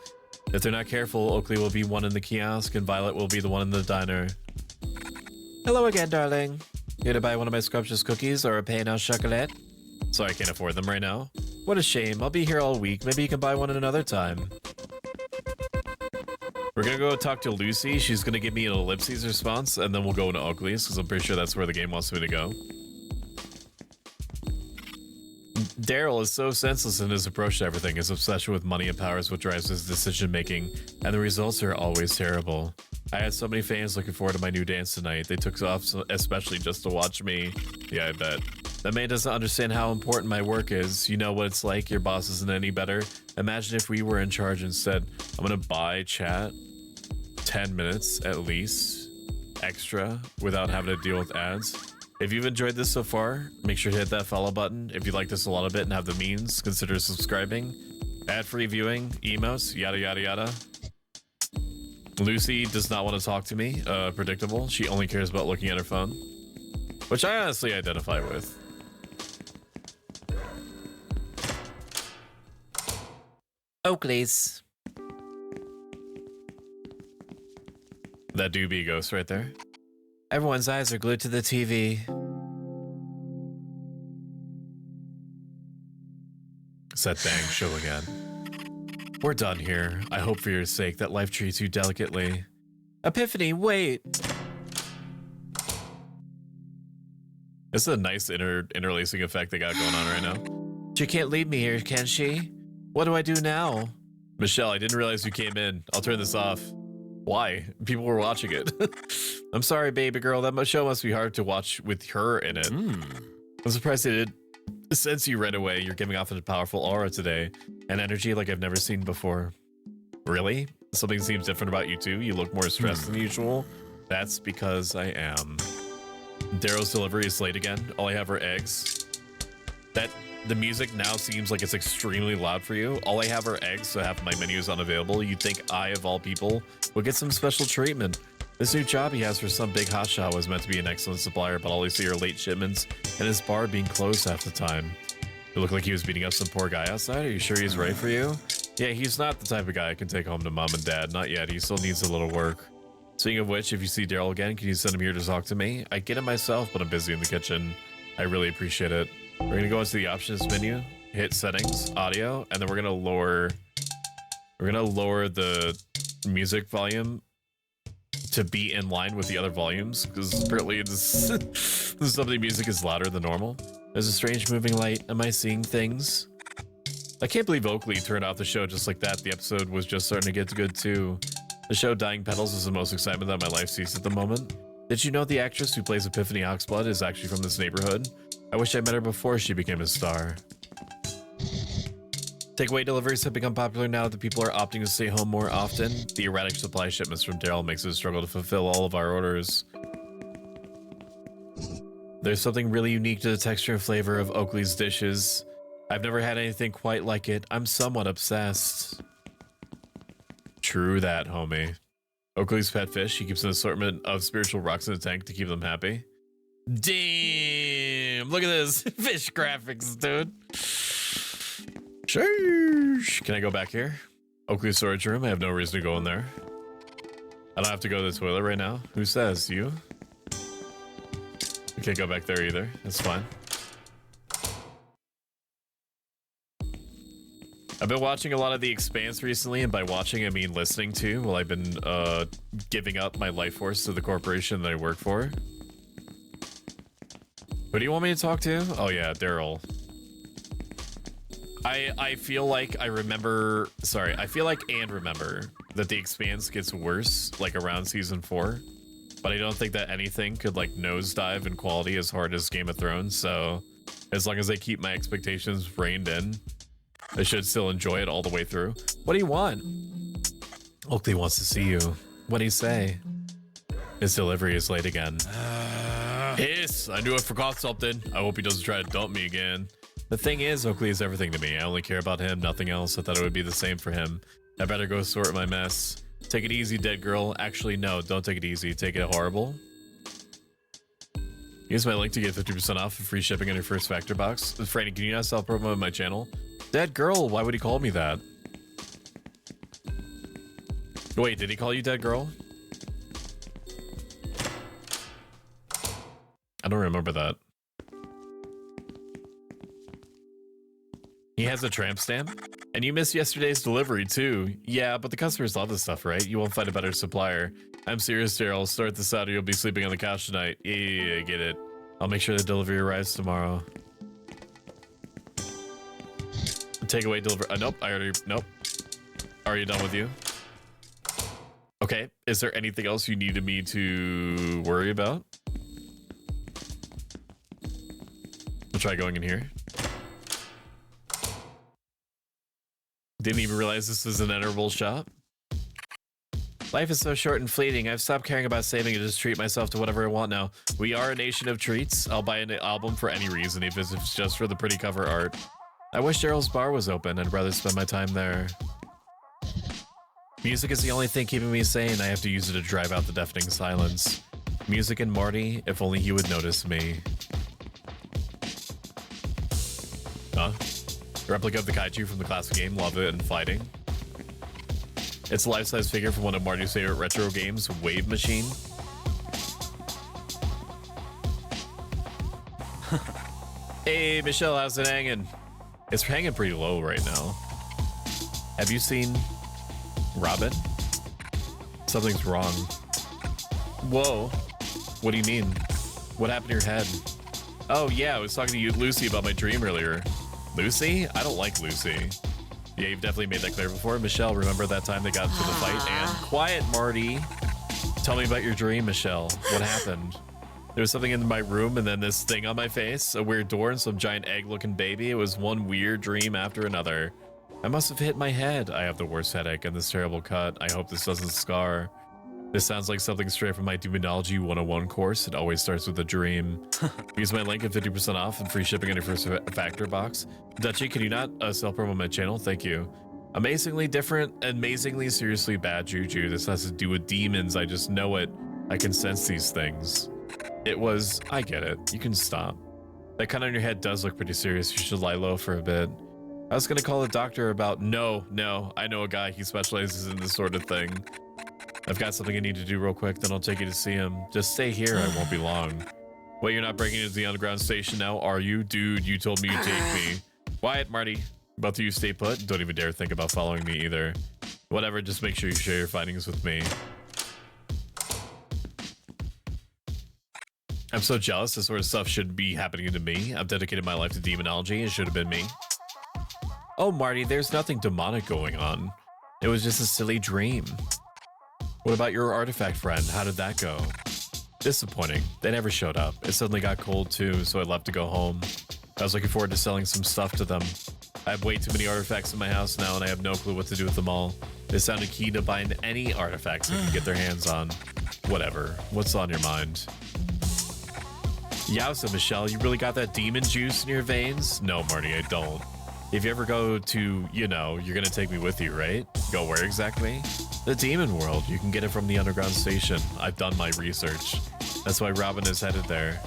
S1: If they're not careful, Oakley will be one in the kiosk and Violet will be the one in the diner. Hello again, darling. Here to buy one of my scrumptious cookies or a pain au chocolat? Sorry, I can't afford them right now. What a shame. I'll be here all week. Maybe you can buy one at another time. We're gonna go talk to Lucy. She's gonna give me an ellipses response, and then we'll go into Oakley's, because I'm pretty sure that's where the game wants me to go. Daryl is so senseless in his approach to everything. His obsession with money and power is what drives his decision making, and the results are always terrible. I had so many fans looking forward to my new dance tonight. They took off especially just to watch me. Yeah, I bet. That man doesn't understand how important my work is. You know what it's like. Your boss isn't any better. Imagine if we were in charge instead. I'm gonna buy chat 10 minutes at least extra without having to deal with ads. If you've enjoyed this so far, make sure to hit that follow button. If you like this a lot of it and have the means, consider subscribing. Ad-free viewing, emotes, yada yada yada. Lucy does not want to talk to me. Predictable. She only cares about looking at her phone, which I honestly identify with. Oakley's. That do be ghost right there. Everyone's eyes are glued to the TV. It's that dang show again. We're done here. I hope for your sake that life treats you delicately. Epiphany, wait! This is a nice interlacing effect they got going on right now. She can't leave me here, can she? What do I do now? Michelle, I didn't realize you came in. I'll turn this off. Why? People were watching it. I'm sorry, baby girl. That show must be hard to watch with her in it. I'm surprised they did. Since you ran away, you're giving off a powerful aura today. An energy like I've never seen before. Really? Something seems different about you too? You look more stressed than usual? That's because I am. Darrow's delivery is late again. All I have are eggs. The music now seems like it's extremely loud for you. All I have are eggs, so half my menu is unavailable. You'd think I, of all people, would get some special treatment. This new job he has for some big hotshot was meant to be an excellent supplier, but all I see are late shipments and his bar being closed half the time. It looked like he was beating up some poor guy outside. Are you sure he's right for you? Yeah, he's not the type of guy I can take home to mom and dad. Not yet. He still needs a little work. Speaking of which, if you see Daryl again, can you send him here to talk to me? I get it myself, but I'm busy in the kitchen. I really appreciate it. We're gonna go into the options menu, hit settings, audio, and then we're gonna lower the music volume to be in line with the other volumes, because apparently some of the music is louder than normal. There's a strange moving light. Am I seeing things? I can't believe Oakley turned off the show just like that. The episode was just starting to get good too. The show Dying Petals is the most excitement that my life sees at the moment. Did you know the actress who plays Epiphany Oxblood is actually from this neighborhood? I wish I met her before she became a star. Takeaway deliveries have become popular now that people are opting to stay home more often. The erratic supply shipments from Daryl makes it a struggle to fulfill all of our orders. There's something really unique to the texture and flavor of Oakley's dishes. I've never had anything quite like it. I'm somewhat obsessed. True that, homie. Oakley's pet fish. He keeps an assortment of spiritual rocks in a tank to keep them happy. Damn! Look at this fish graphics, dude. Sheesh. Can I go back here? Oakley's storage room. I have no reason to go in there. I don't have to go to the toilet right now. Who says? You? I can't go back there either. That's fine. I've been watching a lot of The Expanse recently, and by watching I mean listening to, while I've been giving up my life force to the corporation that I work for. Who do you want me to talk to? Oh yeah, Daryl. I feel like I remember, sorry, I feel like and remember that The Expanse gets worse like around season 4, but I don't think that anything could like nosedive in quality as hard as Game of Thrones, so as long as I keep my expectations reined in, I should still enjoy it all the way through. What do you want? Oakley wants to see you. What do you say? His delivery is late again. Hiss! I knew I forgot something. I hope he doesn't try to dump me again. The thing is, Oakley is everything to me. I only care about him, nothing else. I thought it would be the same for him. I better go sort my mess. Take it easy, dead girl. Actually, no, don't take it easy. Take it horrible. Use my link to get 50% off and free shipping on your first factor box. Franny, can you not self-promote my channel? Dead girl, why would he call me that? Wait, did he call you dead girl? I don't remember that. He has a tramp stamp? And you missed yesterday's delivery too. Yeah, but the customers love this stuff, right? You won't find a better supplier. I'm serious, Daryl. Start this out or you'll be sleeping on the couch tonight. Yeah, I get it. I'll make sure the delivery arrives tomorrow. Takeaway delivery. Nope, I already, nope. Already done with you. Okay, is there anything else you needed me to worry about? I'll try going in here. Didn't even realize this was an enterable shop. Life is so short and fleeting. I've stopped caring about saving and just treat myself to whatever I want now. We are a nation of treats. I'll buy an album for any reason, even if it's just for the pretty cover art. I wish Daryl's bar was open. I'd rather spend my time there. Music is the only thing keeping me sane. I have to use it to drive out the deafening silence. Music and Marty, if only he would notice me. Huh? Replica of the kaiju from the classic game, love it and fighting. It's a life-size figure from one of Marty's favorite retro games, Wave Machine. Hey, Michelle, how's it hanging? It's hanging pretty low right now. Have you seen Robin? Something's wrong. Whoa. What do you mean? What happened to your head? Oh yeah, I was talking to you, Lucy, about my dream earlier. Lucy? I don't like Lucy. Yeah, you've definitely made that clear before. Michelle, remember that time they got into the fight? And quiet, Marty. Tell me about your dream, Michelle. What happened? There was something in my room and then this thing on my face, a weird door and some giant egg-looking baby. It was one weird dream after another. I must have hit my head. I have the worst headache and this terrible cut. I hope this doesn't scar. This sounds like something straight from my Demonology 101 course. It always starts with a dream. Use my link at 50% off and free shipping on your first factor box. Dutchie, can you not self-promo my channel? Thank you. Amazingly different, amazingly seriously bad juju. This has to do with demons. I just know it. I can sense these things. It was, I get it. You can stop. That cut on your head does look pretty serious. You should lie low for a bit. I was gonna call the doctor about, no, I know a guy. He specializes in this sort of thing. I've got something I need to do real quick, then I'll take you to see him. Just stay here, I won't be long. Wait, you're not breaking into the underground station now, are you? Dude, you told me you'd take me. Quiet, Marty. Both of you stay put. Don't even dare think about following me either. Whatever, just make sure you share your findings with me. I'm so jealous. This sort of stuff should be happening to me. I've dedicated my life to demonology. It should have been me. Oh, Marty, there's nothing demonic going on. It was just a silly dream. What about your artifact friend? How did that go? Disappointing. They never showed up. It suddenly got cold too, so I left to go home. I was looking forward to selling some stuff to them. I have way too many artifacts in my house now and I have no clue what to do with them all. They sounded keen to buying any artifacts they can get their hands on. Whatever. What's on your mind? Yowza, Michelle, you really got that demon juice in your veins? No, Marty, I don't. If you ever go to, you know, you're gonna take me with you, right? Go where exactly? The demon world. You can get it from the underground station. I've done my research. That's why Robin is headed there.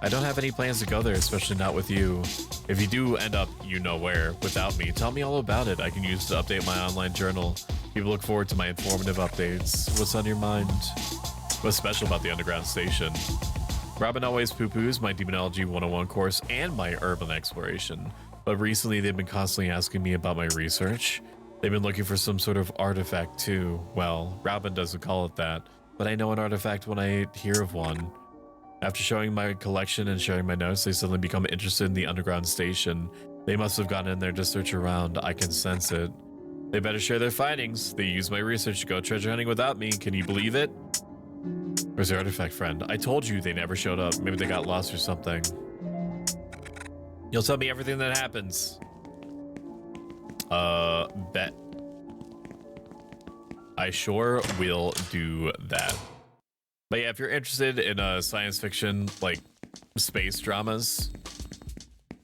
S1: I don't have any plans to go there, especially not with you. If you do end up, you know where, without me, tell me all about it. I can use it to update my online journal. People look forward to my informative updates. What's on your mind? What's special about the underground station? Robin always poo-poos my Demonology 101 course and my urban exploration. but recently they've been constantly asking me about my research. They've been looking for some sort of artifact too. Well, Robin doesn't call it that, but I know an artifact when I hear of one. After showing my collection and sharing my notes, they suddenly become interested in the underground station. They must have gone in there to search around. I can sense it. They better share their findings. They used my research to go treasure hunting without me. Can you believe it? Where's their artifact friend? I told you they never showed up. Maybe they got lost or something. You'll tell me everything that happens. Bet. I sure will do that. But yeah, if you're interested in science fiction, like space dramas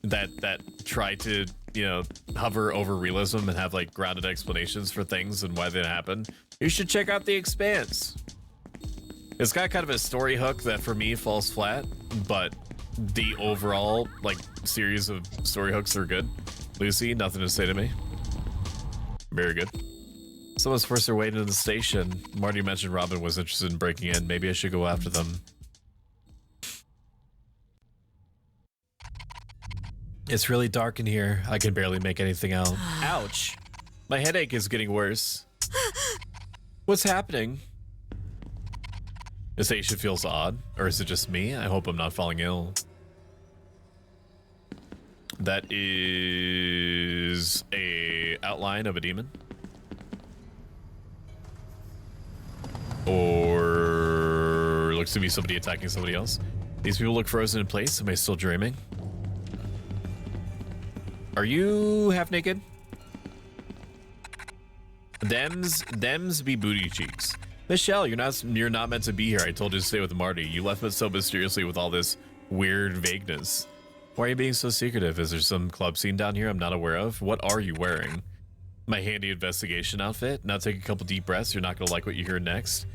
S1: that try to, you know, hover over realism and have like grounded explanations for things and why they happen, you should check out The Expanse. It's got kind of a story hook that for me falls flat, but the overall like series of story hooks are good. Lucy, nothing to say to me. Very good. Someone's forced their way into the station. Marty mentioned Robin was interested in breaking in. Maybe I should go after them. It's really dark in here. I can barely make anything out. Ouch. My headache is getting worse. What's happening? This Aisha feels odd. Or is it just me? I hope I'm not falling ill. That is a outline of a demon. Or looks to be somebody attacking somebody else. These people look frozen in place. Am I still dreaming? Are you half naked? Them's be booty cheeks. Michelle, you're not meant to be here. I told you to stay with Marty. You left us so mysteriously with all this weird vagueness. Why are you being so secretive? Is there some club scene down here I'm not aware of? What are you wearing? My handy investigation outfit? Now take a couple deep breaths. You're not gonna like what you hear next.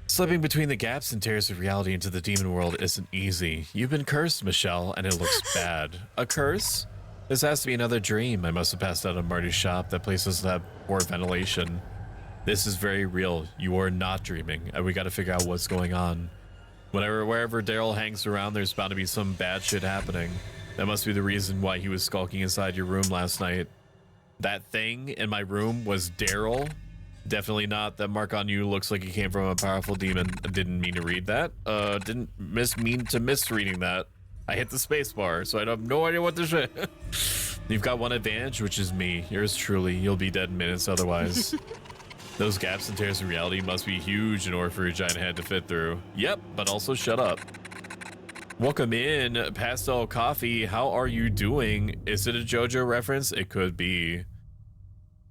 S1: Slipping between the gaps and tears of reality into the demon world isn't easy. You've been cursed, Michelle, and it looks bad. A curse? This has to be another dream. I must have passed out of Marty's shop. That place doesn't have poor ventilation. This is very real. You are not dreaming, and we gotta figure out what's going on. Wherever Daryl hangs around, there's bound to be some bad shit happening. That must be the reason why he was skulking inside your room last night. That thing in my room was Daryl. Definitely not. That mark on you looks like it came from a powerful demon. I didn't mean to read that. Didn't mean to misreading that. I hit the space bar, so I have no idea what to say. You've got one advantage, which is me. Yours truly. You'll be dead in minutes otherwise. Those gaps and tears in reality must be huge in order for your giant head to fit through. Yep, but also shut up. Welcome in, Pastel Coffee. How are you doing? Is it a JoJo reference? It could be.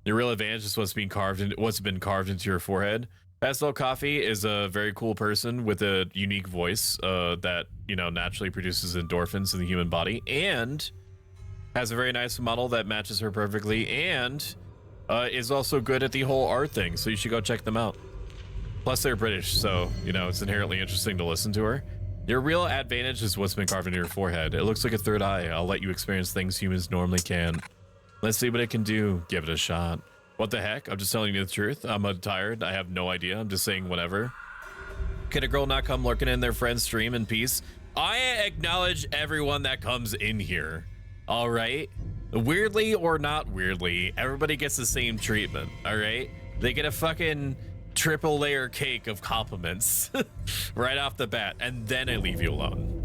S1: Your real advantage is what's been carved into your forehead. Pastel Coffee is a very cool person with a unique voice that, you know, naturally produces endorphins in the human body, and has a very nice model that matches her perfectly, and is also good at the whole art thing, so you should go check them out. Plus, they're British, so, you know, it's inherently interesting to listen to her. Your real advantage is what's been carved into your forehead. It looks like a third eye. I'll let you experience things humans normally can't. Let's see what it can do. Give it a shot. What the heck? I'm just telling you the truth. I'm tired. I have no idea. I'm just saying whatever. Can a girl not come lurking in their friend's stream in peace? I acknowledge everyone that comes in here. All right? Weirdly or not weirdly, everybody gets the same treatment. All right? They get a fucking triple layer cake of compliments right off the bat, and then I leave you alone.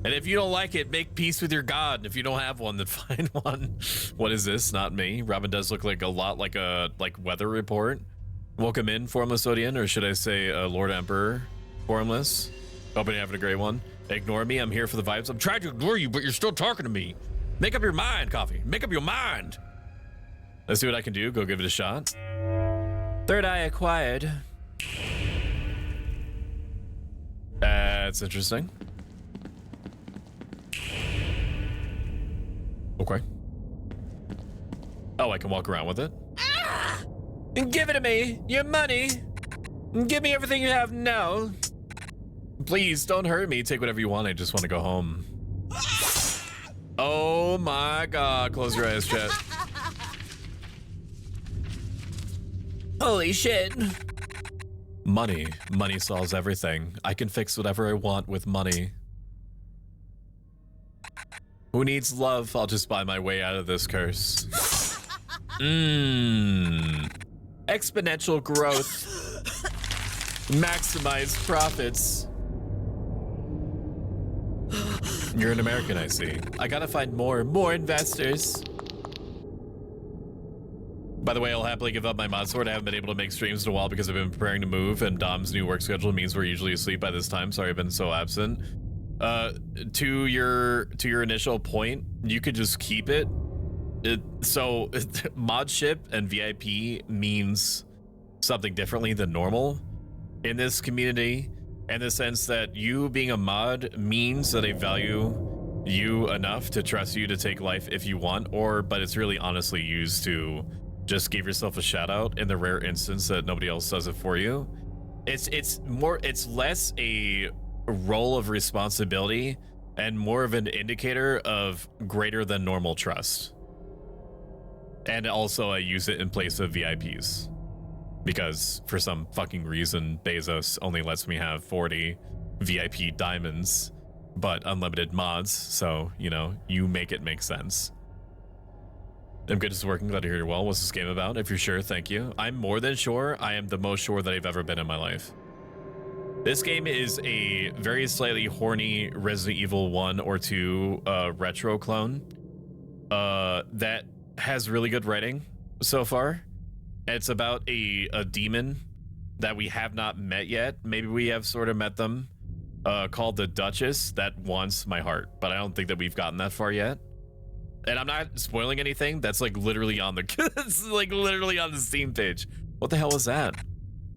S1: And if you don't like it, make peace with your god. If you don't have one, then find one. What is this? Not me. Robin does look like a lot like a weather report. Welcome in, Formless Odian, or should I say Lord Emperor Formless. Hoping you're having a great one. Ignore me. I'm here for the vibes. I'm trying to ignore you, but you're still talking to me. Make up your mind, Coffee. Make up your mind. Let's see what I can do. Go give it a shot. Third eye acquired. That's interesting. Okay. Oh, I can walk around with it. Ah! Give it to me. Your money. Give me everything you have now. Please don't hurt me. Take whatever you want. I just want to go home. Oh my god. Close your eyes, chat. Holy shit. Money. Money solves everything. I can fix whatever I want with money. Who needs love? I'll just buy my way out of this curse. Exponential growth. Maximize profits. You're an American, I see. I gotta find more investors. By the way, I'll happily give up my mod sword. I haven't been able to make streams in a while because I've been preparing to move, and Dom's new work schedule means we're usually asleep by this time. Sorry I've been so absent. To your initial point, you could just keep it. So mod ship and VIP means something differently than normal in this community, in the sense that you being a mod means that I value you enough to trust you to take life if you want, but it's really honestly used to just give yourself a shout out in the rare instance that nobody else does it for you. It's less a role of responsibility and more of an indicator of greater than normal trust. And also I use it in place of VIPs because for some fucking reason Bezos only lets me have 40 VIP diamonds but unlimited mods, so you know, you make it make sense. I'm good, it's working. Glad to hear you're well. What's this game about? If you're sure, thank you. I'm more than sure. I am the most sure that I've ever been in my life. This game is a very slightly horny Resident Evil 1 or 2 retro clone that has really good writing so far. It's about a demon that we have not met yet. Maybe we have sort of met them, called the Duchess, that wants my heart, but I don't think that we've gotten that far yet. And I'm not spoiling anything. That's like literally on the it's like literally on the Steam page. What the hell was that?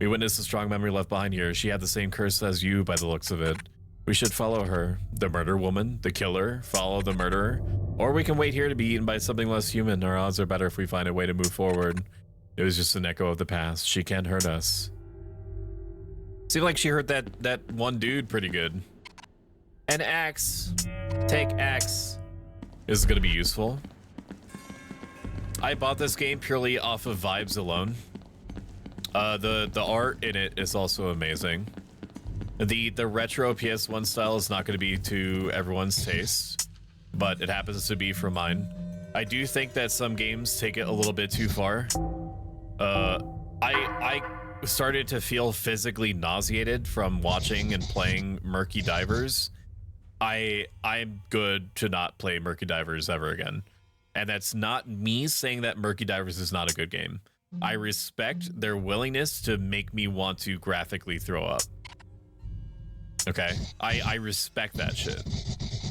S1: We witnessed a strong memory left behind here. She had the same curse as you by the looks of it. We should follow her. The murder woman, the killer, follow the murderer. Or we can wait here to be eaten by something less human. Our odds are better if we find a way to move forward. It was just an echo of the past. She can't hurt us. Seemed like she hurt that one dude pretty good. An axe. Take axe. This is going to be useful. I bought this game purely off of vibes alone. The art in it is also amazing. The retro PS1 style is not going to be to everyone's taste, but it happens to be for mine. I do think that some games take it a little bit too far. I started to feel physically nauseated from watching and playing Murky Divers. I'm good to not play Murky Divers ever again. And that's not me saying that Murky Divers is not a good game. I respect their willingness to make me want to graphically throw up. Okay? I respect that shit.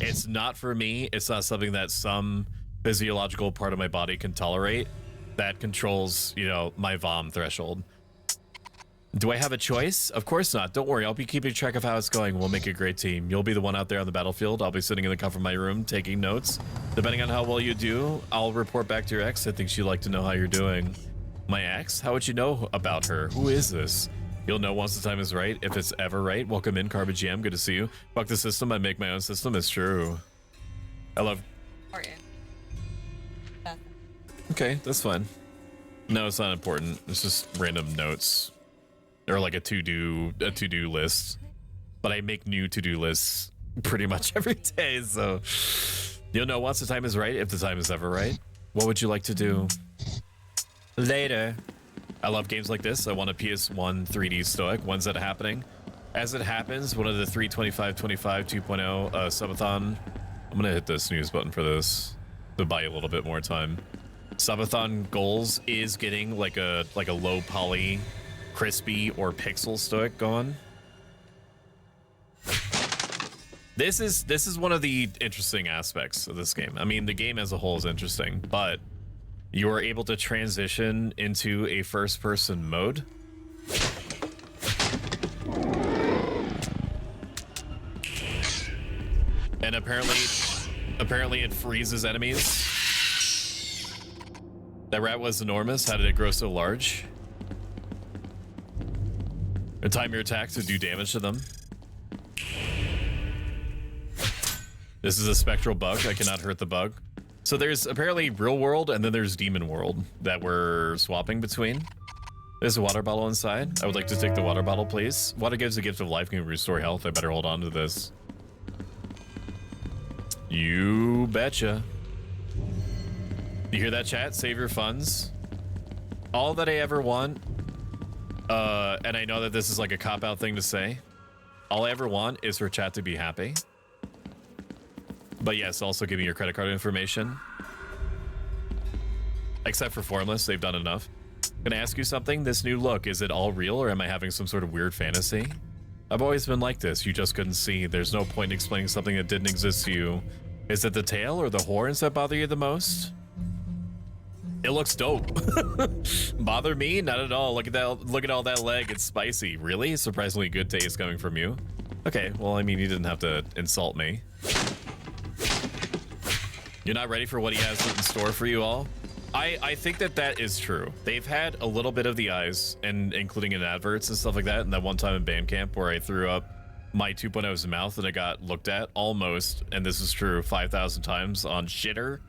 S1: It's not for me. It's not something that some physiological part of my body can tolerate that controls, you know, my vom threshold. Do I have a choice? Of course not. Don't worry. I'll be keeping track of how it's going. We'll make a great team. You'll be the one out there on the battlefield. I'll be sitting in the comfort of my room taking notes. Depending on how well you do, I'll report back to your ex. I think she'd like to know how you're doing. My ex? How would you know about her? Who is this? You'll know once the time is right, if it's ever right. Welcome in, Carbon GM. Good to see you. Fuck the system. I make my own system. It's true. I love... Okay, that's fine. No, it's not important. It's just random notes. Or like a to-do list. But I make new to-do lists pretty much every day, so you'll know once the time is right, if the time is ever right. What would you like to do later? I love games like this. I want a PS1 3D Stoic. When's that happening? As it happens, one of the 32525 2.0 subathon. I'm gonna hit the snooze button for this to buy you a little bit more time. Subathon goals is getting like a low poly crispy or pixel Stoic going. This is one of the interesting aspects of this game. I mean, the game as a whole is interesting, but you are able to transition into a first-person mode. And apparently it freezes enemies. That rat was enormous. How did it grow so large? Or time your attack to do damage to them. This is a spectral bug. I cannot hurt the bug. So there's apparently real world and then there's demon world that we're swapping between. There's a water bottle inside. I would like to take the water bottle, please. Water gives a gift of life, can restore health. I better hold on to this. You betcha. You hear that, chat? Save your funds. All that I ever want, and I know that this is like a cop-out thing to say, all I ever want is for chat to be happy. But yes, also give me your credit card information. Except for Formless, they've done enough. Can I ask you something? This new look, is it all real or am I having some sort of weird fantasy? I've always been like this, you just couldn't see. There's no point in explaining something that didn't exist to you. Is it the tail or the horns that bother you the most? It looks dope. Bother me? Not at all. Look at that. Look at all that leg. It's spicy. Really? Surprisingly good taste coming from you. Okay, well, I mean, you didn't have to insult me. You're not ready for what he has in store for you all? I think that that is true. They've had a little bit of the eyes, and including in adverts and stuff like that. And that one time in Bandcamp where I threw up my 2.0's mouth and it got looked at almost, and this is true, 5,000 times on Shitter.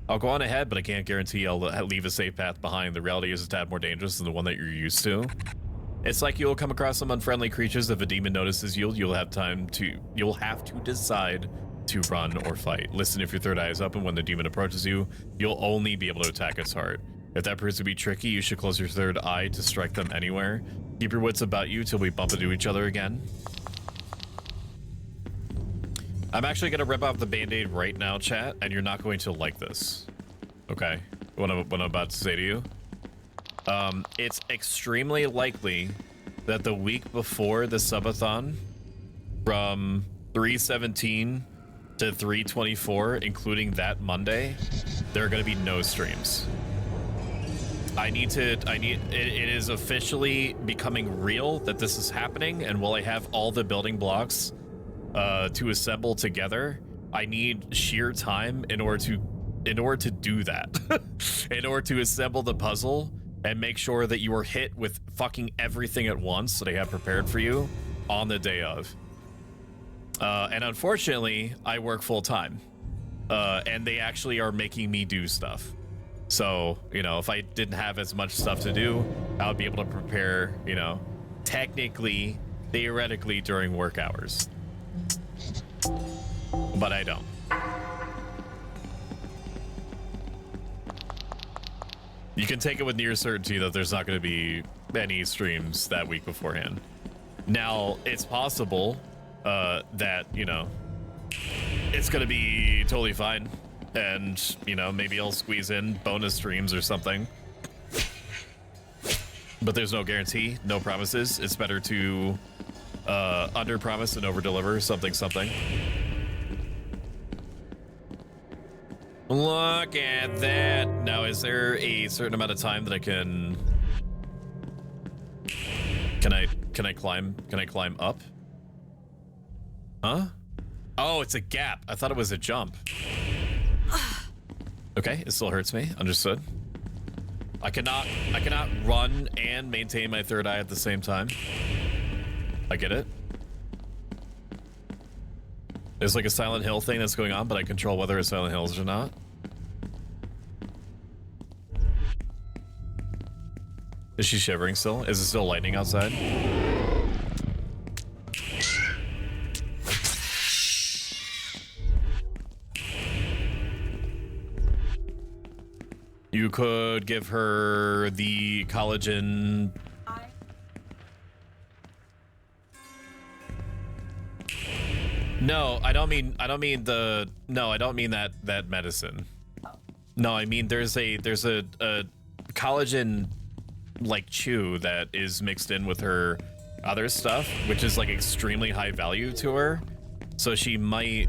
S1: I'll go on ahead, but I can't guarantee I'll leave a safe path behind. The reality is a tad more dangerous than the one that you're used to. It's like you'll come across some unfriendly creatures. If a demon notices you, you'll have to decide to run or fight. Listen if your third eye is open when the demon approaches you, you'll only be able to attack its heart. If that proves to be tricky, you should close your third eye to strike them anywhere. Keep your wits about you till we bump into each other again. I'm actually gonna rip off the band-aid right now, chat, and you're not going to like this. Okay, what I'm about to say to you. It's extremely likely that the week before the subathon, from 3/17 to 3/24, including that Monday, there are gonna be no streams. It is officially becoming real that this is happening, and while I have all the building blocks to assemble together, I need sheer time in order to do that. In order to assemble the puzzle and make sure that you are hit with fucking everything at once that I have prepared for you on the day of. And unfortunately, I work full time, and they actually are making me do stuff. So, you know, if I didn't have as much stuff to do, I would be able to prepare, you know, technically, theoretically during work hours. But I don't. You can take it with near certainty that there's not going to be any streams that week beforehand. Now, it's possible that, you know, it's going to be totally fine. And, you know, maybe I'll squeeze in bonus streams or something. But there's no guarantee, no promises. It's better to under-promise and over-deliver something. Look at that. Now, is there a certain amount of time that I can... Can I climb up? Huh? Oh, it's a gap. I thought it was a jump. Okay, it still hurts me. Understood. I cannot run and maintain my third eye at the same time. I get it. There's like a Silent Hill thing that's going on, but I control whether it's Silent Hills or not. Is she shivering still? Is it still lightning outside? You could give her the collagen. No, I don't mean that medicine. No, I mean there's a collagen like chew that is mixed in with her other stuff, which is like extremely high value to her. So she might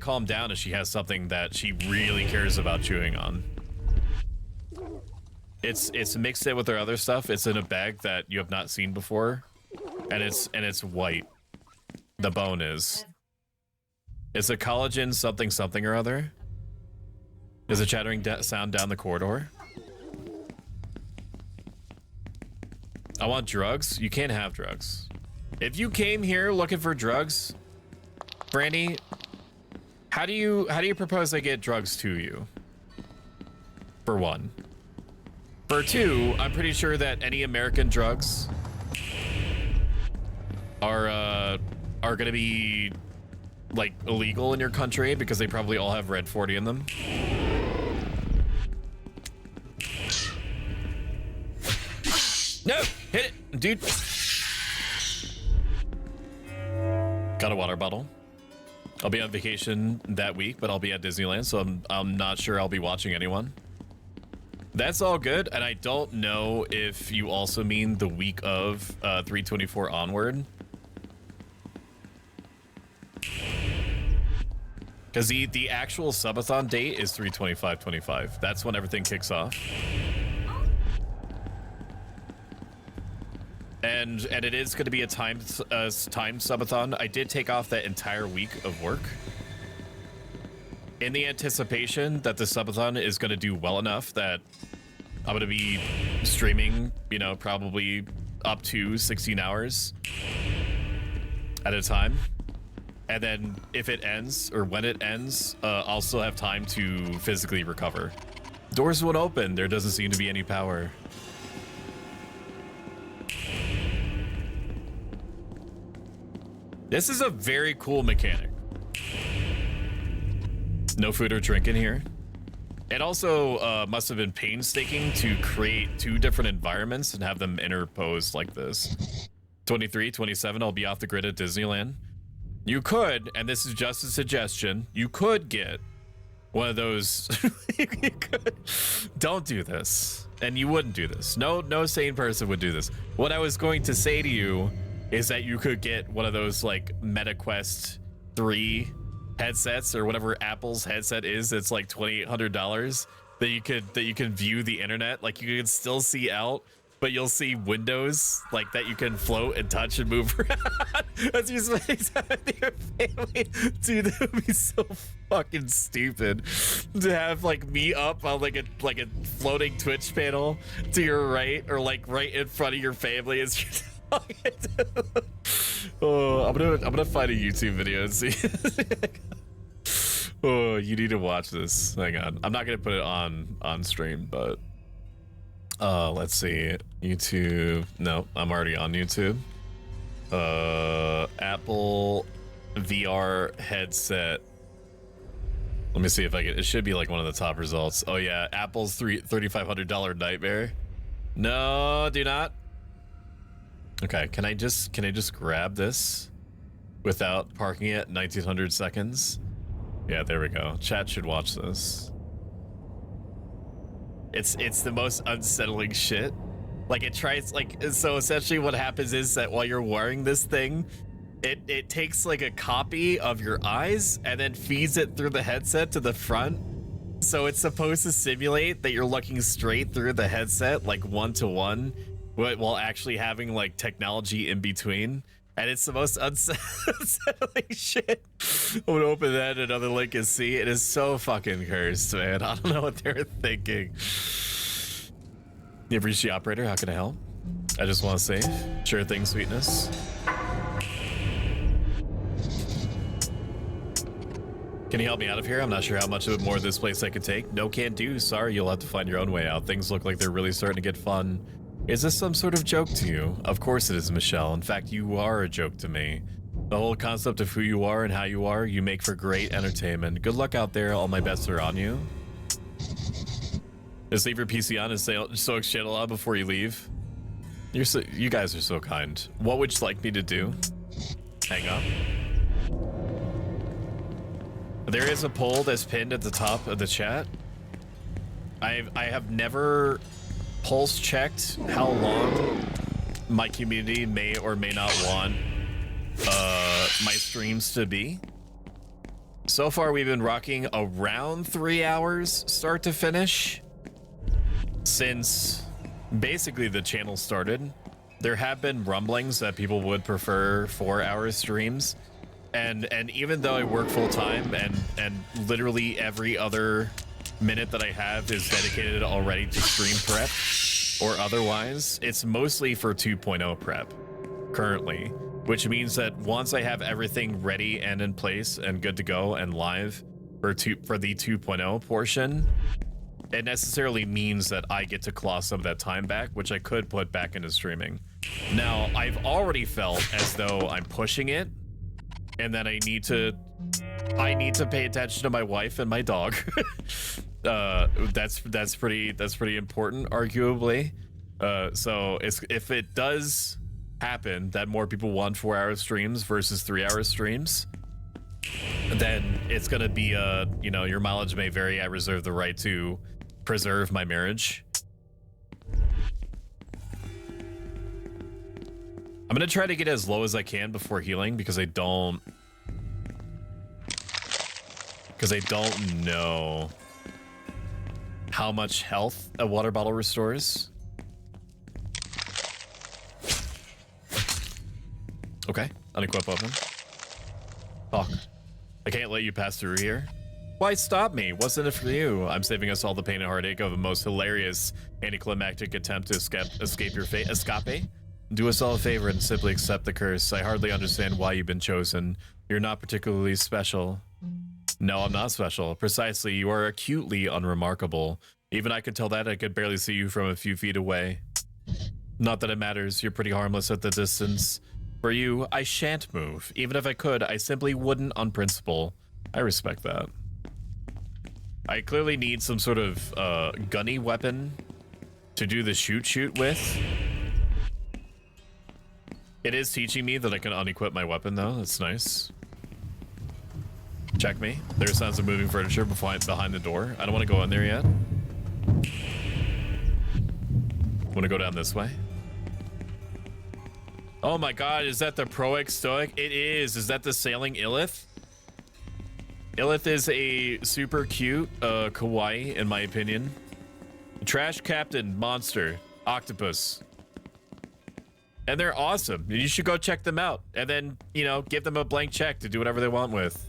S1: calm down if she has something that she really cares about chewing on. It's mixed in with her other stuff. It's in a bag that you have not seen before, and it's white. The bone is. It's a collagen something or other. There's a chattering sound down the corridor. I want drugs. You can't have drugs. If you came here looking for drugs, Brandy, how do you propose I get drugs to you? For one. For two, I'm pretty sure that any American drugs are gonna be like illegal in your country because they probably all have red 40 in them. No, hit it, dude. Got a water bottle. I'll be on vacation that week, but I'll be at Disneyland, so I'm not sure I'll be watching anyone. That's all good, and I don't know if you also mean the week of 3/24 onward. Because the actual subathon date is 3/25/25. That's when everything kicks off. And it is going to be a timed subathon. I did take off that entire week of work in the anticipation that the subathon is going to do well enough that I'm going to be streaming, you know, probably up to 16 hours at a time. And then if it ends, or when it ends, I'll still have time to physically recover. Doors won't open. There doesn't seem to be any power. This is a very cool mechanic. No food or drink in here. It also must have been painstaking to create 2 different environments and have them interposed like this. 23, 27, I'll be off the grid at Disneyland. You could, and this is just a suggestion, you could get one of those. You could. Don't do this. And you wouldn't do this. No sane person would do this. What I was going to say to you is that you could get one of those like MetaQuest 3 headsets or whatever Apple's headset is. It's like $2,800 that you can view the internet. Like you can still see out, but you'll see windows like that you can float and touch and move around as you spend time with your family. Dude, that would be so fucking stupid to have like me up on like a floating Twitch panel to your right, or like right in front of your family as you're talking. Oh, I'm gonna find a YouTube video and see. Oh, you need to watch this. Hang on, I'm not gonna put it on stream, but let's see. YouTube. No, I'm already on YouTube. Apple VR headset. Let me see if I get. It should be like one of the top results. Oh yeah, Apple's $3,500 nightmare. No, do not. Okay, can I just grab this without parking it 1900 seconds? Yeah, there we go. Chat should watch this. It's the most unsettling shit. Like it tries like, so essentially what happens is that while you're wearing this thing, it takes like a copy of your eyes and then feeds it through the headset to the front. So it's supposed to simulate that you're looking straight through the headset, like 1-to-1, while actually having like technology in between. And it's the most unsettling shit. I'm gonna open that, another link, and see. It is so fucking cursed, man. I don't know what they're thinking. You've reached the operator. How can I help? I just want to save. Sure thing, sweetness. Can you help me out of here? I'm not sure how much more of this place I could take. No, can't do. Sorry, you'll have to find your own way out. Things look like they're really starting to get fun. Is this some sort of joke to you? Of course it is, Michelle. In fact, you are a joke to me. The whole concept of who you are and how you are, you make for great entertainment. Good luck out there. All my best are on you. Just leave your PC on and Stoic's channel on before you leave. You guys are so kind. What would you like me to do? Hang up. There is a poll that's pinned at the top of the chat. I have never pulse checked how long my community may or may not want my streams to be. So far we've been rocking around 3 hours start to finish since basically the channel started. There have been rumblings that people would prefer 4-hour streams, and even though I work full-time and literally every other minute that I have is dedicated already to stream prep or otherwise, it's mostly for 2.0 prep currently, which means that once I have everything ready and in place and good to go and live for the 2.0 portion, it necessarily means that I get to claw some of that time back, which I could put back into streaming. Now, I've already felt as though I'm pushing it and then I need to pay attention to my wife and my dog. That's pretty important, arguably. So if it does happen that more people want 4-hour streams versus 3-hour streams, then it's gonna be you know, your mileage may vary. I reserve the right to preserve my marriage. I'm gonna try to get as low as I can before healing because I don't know how much health a water bottle restores. Okay, unequip open. Fuck. I can't let you pass through here. Why stop me? What's in it for you? I'm saving us all the pain and heartache of a most hilarious anticlimactic attempt to escape your fate. Escape? Do us all a favor and simply accept the curse. I hardly understand why you've been chosen. You're not particularly special. No, I'm not special. Precisely, you are acutely unremarkable. Even I could tell that. I could barely see you from a few feet away. Not that it matters. You're pretty harmless at the distance. For you, I shan't move. Even if I could, I simply wouldn't on principle. I respect that. I clearly need some sort of gunny weapon to do the shoot with. It is teaching me that I can unequip my weapon, though. That's nice. Check me. There's sounds of moving furniture behind the door. I don't want to go in there yet. Want to go down this way? Oh my god, is that the Proic Stoic? It is. Is that the Sailing Illith? Illith is a super cute kawaii, in my opinion. Trash Captain, Monster, Octopus. And they're awesome. You should go check them out. And then, you know, give them a blank check to do whatever they want with.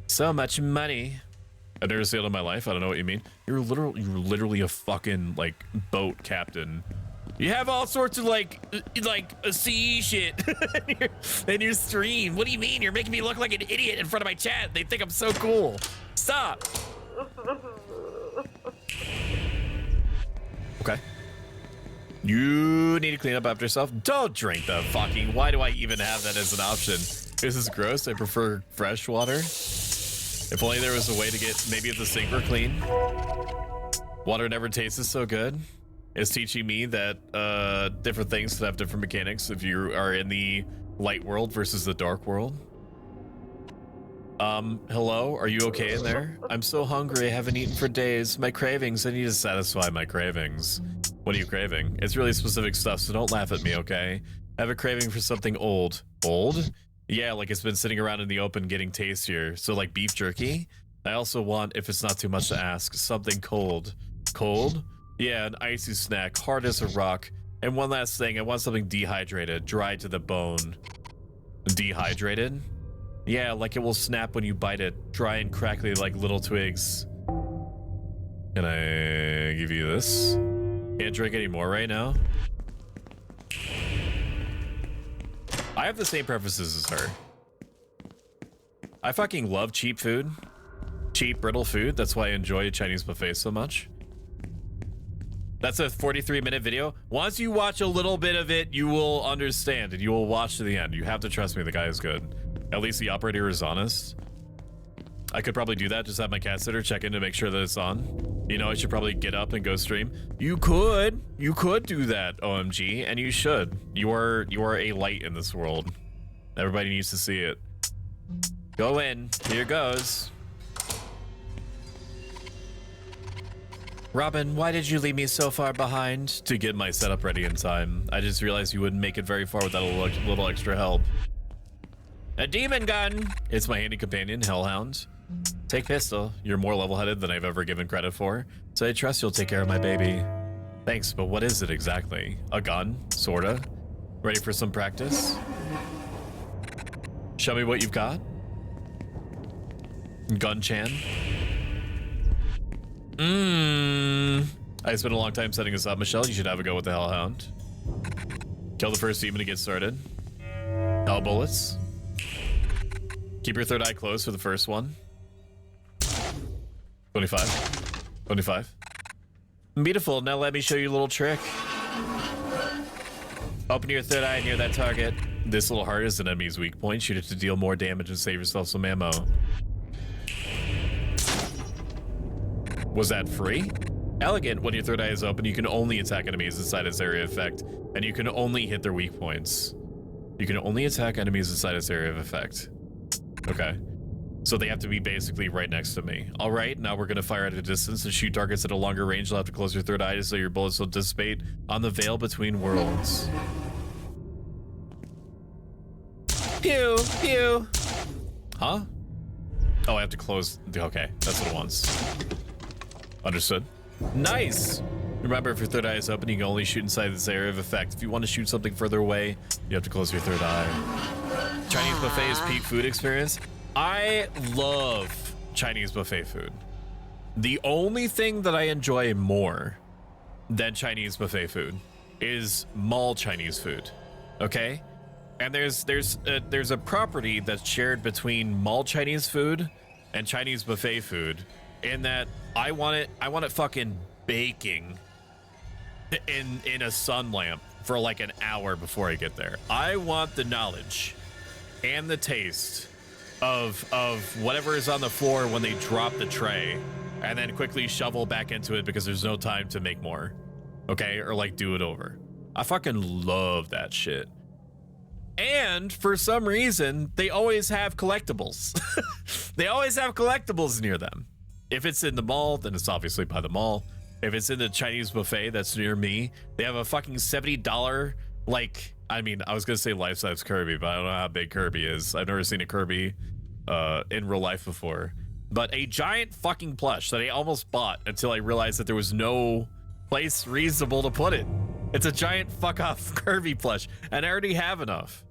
S1: So much money. I've never sailed in my life. I don't know what you mean. You're literally a fucking, like, boat captain. You have all sorts of, like a sea shit in your stream. What do you mean? You're making me look like an idiot in front of my chat. They think I'm so cool. Stop. Okay. You need to clean up after yourself. Don't drink the fucking... Why do I even have that as an option? This is gross. I prefer fresh water. If only there was a way to get... Maybe if the sink were clean. Water never tasted so good. It's teaching me that different things can have different mechanics if you are in the light world versus the dark world. Hello? Are you okay in there? I'm so hungry. I haven't eaten for days. My cravings. I need to satisfy my cravings. What are you craving? It's really specific stuff, so don't laugh at me, okay? I have a craving for something old. Old? Yeah, like it's been sitting around in the open getting tastier. So like beef jerky? I also want, if it's not too much to ask, something cold. Cold? Yeah, an icy snack, hard as a rock. And one last thing, I want something dehydrated, dried to the bone. Dehydrated? Yeah, like it will snap when you bite it, dry and crackly like little twigs. Can I give you this? Can't drink any more right now. I have the same preferences as her. I fucking love cheap food. Cheap, brittle food. That's why I enjoy a Chinese buffet so much. That's a 43-minute video. Once you watch a little bit of it, you will understand and you will watch to the end. You have to trust me, the guy is good. At least the operator is honest. I could probably do that, just have my cat sitter check in to make sure that it's on. You know, I should probably get up and go stream. You could do that, OMG, and you should. You are a light in this world. Everybody needs to see it. Go in, here goes. Robin, why did you leave me so far behind? To get my setup ready in time. I just realized you wouldn't make it very far without a little extra help. A demon gun! It's my handy companion, Hellhound. Take pistol. You're more level-headed than I've ever given credit for, so I trust you'll take care of my baby. Thanks, but what is it exactly? A gun? Sorta? Ready for some practice? Show me what you've got. Gun-chan. I spent a long time setting this up. Michelle, you should have a go with the Hellhound. Kill the first demon to get started. Hell bullets. Keep your third eye closed for the first one. 25. 25. Beautiful. Now let me show you a little trick. Open your third eye near that target. This little heart is an enemy's weak point. Shoot it to deal more damage and save yourself some ammo. Was that free? Elegant. When your third eye is open, you can only attack enemies inside its area of effect, and you can only hit their weak points. You can only attack enemies inside its area of effect. Okay. So they have to be basically right next to me. All right, now we're gonna fire at a distance and shoot targets at a longer range. You'll have to close your third eye so your bullets will dissipate on the veil between worlds. Pew, pew. Huh? Oh, I have to close. Okay, that's what it wants. Understood. Nice. Remember, if your third eye is open, you can only shoot inside this area of effect. If you want to shoot something further away, you have to close your third eye. Chinese buffet is peak food experience. I love Chinese buffet food. The only thing that I enjoy more than Chinese buffet food is mall Chinese food. Okay? And there's a property that's shared between mall Chinese food and Chinese buffet food, in that I want it fucking baking in a sun lamp for like an hour before I get there. I want the knowledge and the taste of whatever is on the floor when they drop the tray, and then quickly shovel back into it because there's no time to make more. Okay? Or like do it over. I fucking love that shit. And for some reason, they always have collectibles. They always have collectibles near them. If it's in the mall, then it's obviously by the mall. If it's in the Chinese buffet that's near me, they have a fucking $70, like, I mean, I was gonna say life-size Kirby, but I don't know how big Kirby is. I've never seen a Kirby in real life before. But a giant fucking plush that I almost bought until I realized that there was no place reasonable to put it. It's a giant fuck-off Kirby plush, and I already have enough.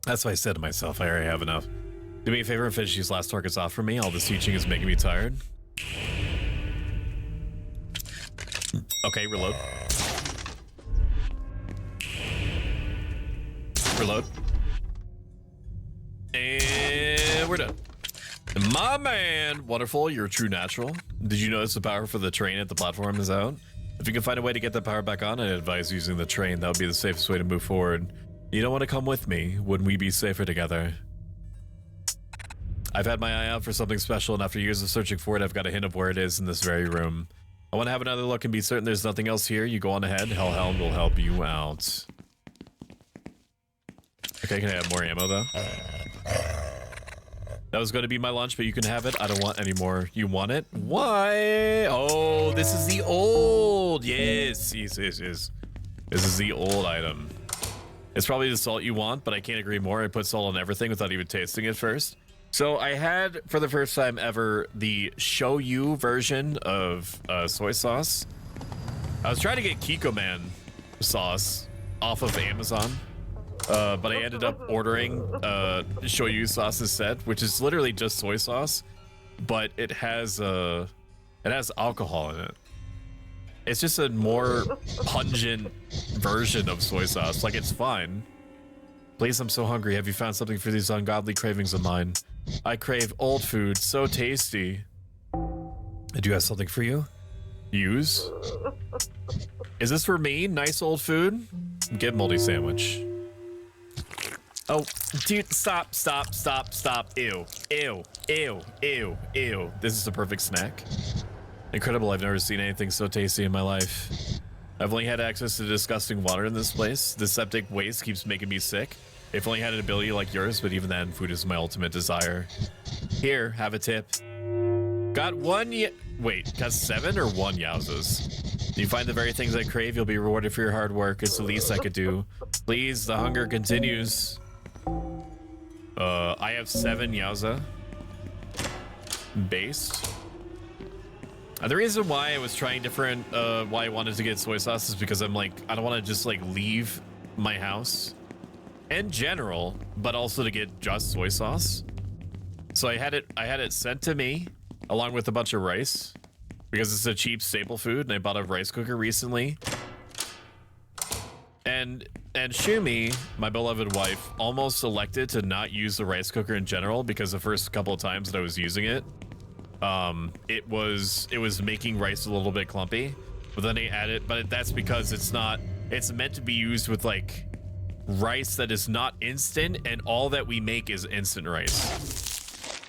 S1: That's what I said to myself. I already have enough. Do me a favor and finish these last targets off for me. All this teaching is making me tired. Okay, reload. Reload. And we're done. My man, wonderful. You're a true natural. Did you notice the power for the train at the platform is out? If you can find a way to get the power back on, I'd advise using the train. That would be the safest way to move forward. You don't want to come with me? Wouldn't we be safer together? I've had my eye out for something special, and after years of searching for it, I've got a hint of where it is in this very room. I want to have another look and be certain there's nothing else here. You go on ahead. Hellhound will help you out. Okay, can I have more ammo, though? That was going to be my lunch, but you can have it. I don't want any more. You want it? Why? Oh, this is the old. Yes. This is the old item. It's probably the salt you want, but I can't agree more. I put salt on everything without even tasting it first. So I had, for the first time ever, the shoyu version of soy sauce. I was trying to get Kiko Man sauce off of Amazon. But I ended up ordering shoyu sauce instead, which is literally just soy sauce, but it has alcohol in it. It's just a more pungent version of soy sauce. Like, it's fine. Please, I'm so hungry. Have you found something for these ungodly cravings of mine? I crave old food, so tasty. I do have something for you. Use. Is this for me? Nice old food? Get moldy sandwich. Oh, dude, stop. Ew. This is the perfect snack. Incredible, I've never seen anything so tasty in my life. I've only had access to disgusting water in this place. The septic waste keeps making me sick. If only had an ability like yours, but even then, food is my ultimate desire. Here, have a tip. Got got 7 or 1 Yowzas? You find the very things I crave, you'll be rewarded for your hard work. It's the least I could do. Please, the hunger continues. I have 7 Yowza. Based. The reason why I was trying different, why I wanted to get soy sauce is because I'm like, I don't want to just like leave my house in general, but also to get just soy sauce. So I had it sent to me along with a bunch of rice because it's a cheap staple food, and I bought a rice cooker recently. And Shumi, my beloved wife, almost elected to not use the rice cooker in general because the first couple of times that I was using it, it was making rice a little bit clumpy. But then they added, but that's because it's meant to be used with like rice that is not instant, and all that we make is instant rice.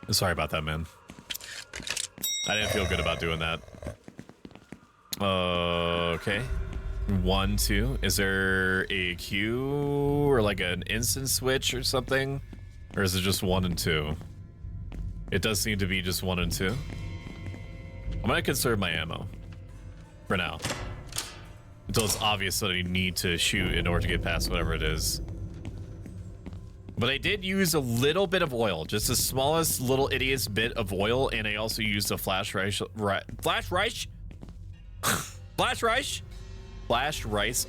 S1: Sorry about that, man. I didn't feel good about doing that. Okay. 1, 2. Is there a queue or like an instant switch or something? Or is it just 1 and 2? It does seem to be just 1 and 2. I'm gonna conserve my ammo for now. Until it's obvious that I need to shoot in order to get past whatever it is. But I did use a little bit of oil, just the smallest little idiot's bit of oil, and I also used a flash rice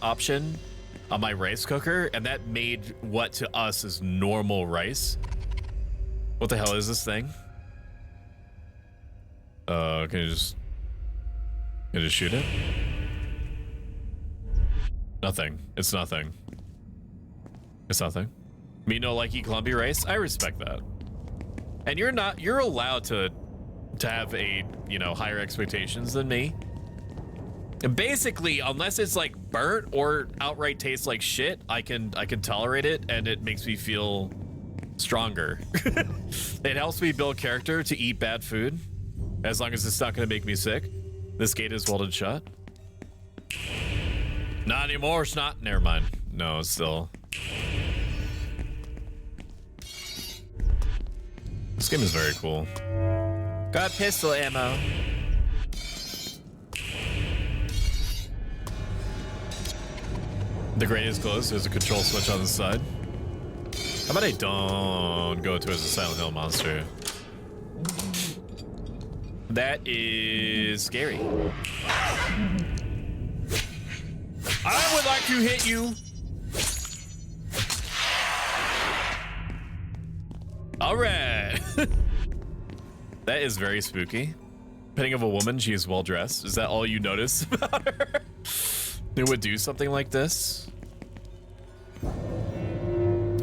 S1: option on my rice cooker, and that made what to us is normal rice. What the hell is this thing? Can you just shoot it? Nothing. It's nothing. It's nothing. Me no like eat Columbia rice. I respect that. And you're allowed to have a, you know, higher expectations than me. And basically, unless it's like burnt or outright tastes like shit, I can tolerate it, and it makes me feel stronger. It helps me build character to eat bad food, as long as it's not gonna make me sick. This gate is welded shut. Not anymore, it's not. Never mind. No, it's still. This game is very cool. Got pistol ammo. The grate is closed. There's a control switch on the side. How about I don't go to as a Silent Hill monster? That is scary. I would like to hit you. All right. That is very spooky. Depending of a woman, she is well dressed. Is that all you notice about her? It would do something like this.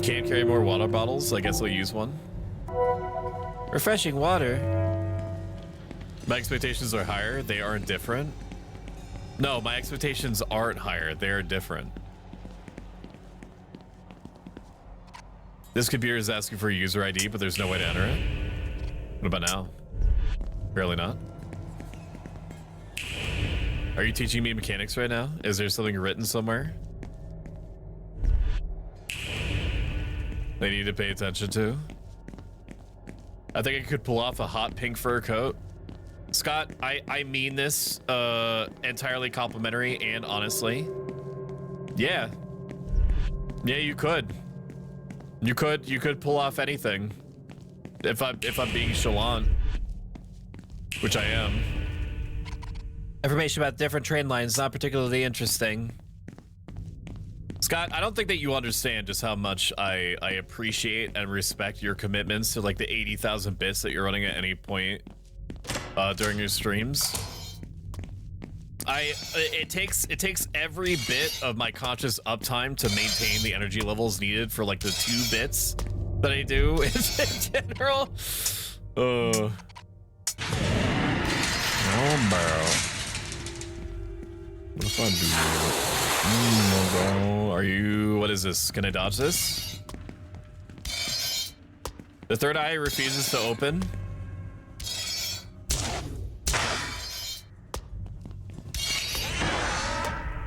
S1: Can't carry more water bottles. I guess I'll use one. Refreshing water. My expectations are higher. They aren't different. No, my expectations aren't higher. They are different. This computer is asking for a user ID, but there's no way to enter it. What about now? Apparently not. Are you teaching me mechanics right now? Is there something written somewhere they need to pay attention to? I think I could pull off a hot pink fur coat. Scott, I mean this entirely complimentary and honestly. Yeah. Yeah, you could. You could pull off anything. If I'm being chalant, which I am. Information about different train lines, not particularly interesting. Scott, I don't think that you understand just how much I appreciate and respect your commitments to like the 80,000 bits that you're running at any point during your streams. It takes every bit of my conscious uptime to maintain the energy levels needed for like the 2 bits that I do in general. Oh, bro. What if I do? Are you? What is this? Can I dodge this? The third eye refuses to open.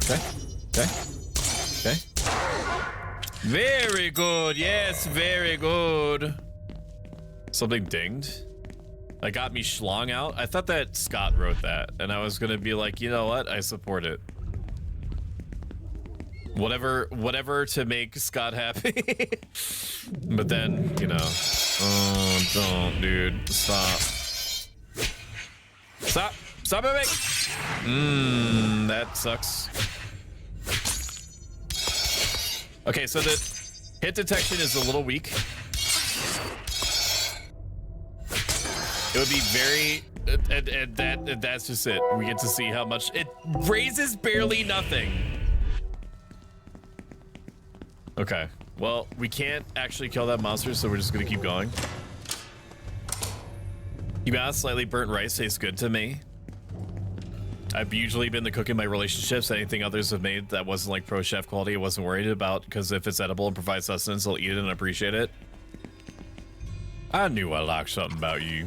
S1: Okay. Okay. Okay. Very good. Yes, very good. Something dinged. That got me schlong out. I thought that Scott wrote that, and I was gonna be like, you know what? I support it. Whatever to make Scott happy. But then, you know, oh, don't, dude, stop. Stop moving. That sucks. Okay, so the hit detection is a little weak. It would be very, and that's just it. We get to see how much it raises barely nothing. Okay, well, we can't actually kill that monster, so we're just gonna keep going. You got slightly burnt rice tastes good to me. I've usually been the cook in my relationships. Anything others have made that wasn't like pro chef quality, I wasn't worried about, because if it's edible and provides sustenance, I'll eat it and appreciate it. I knew I liked something about you.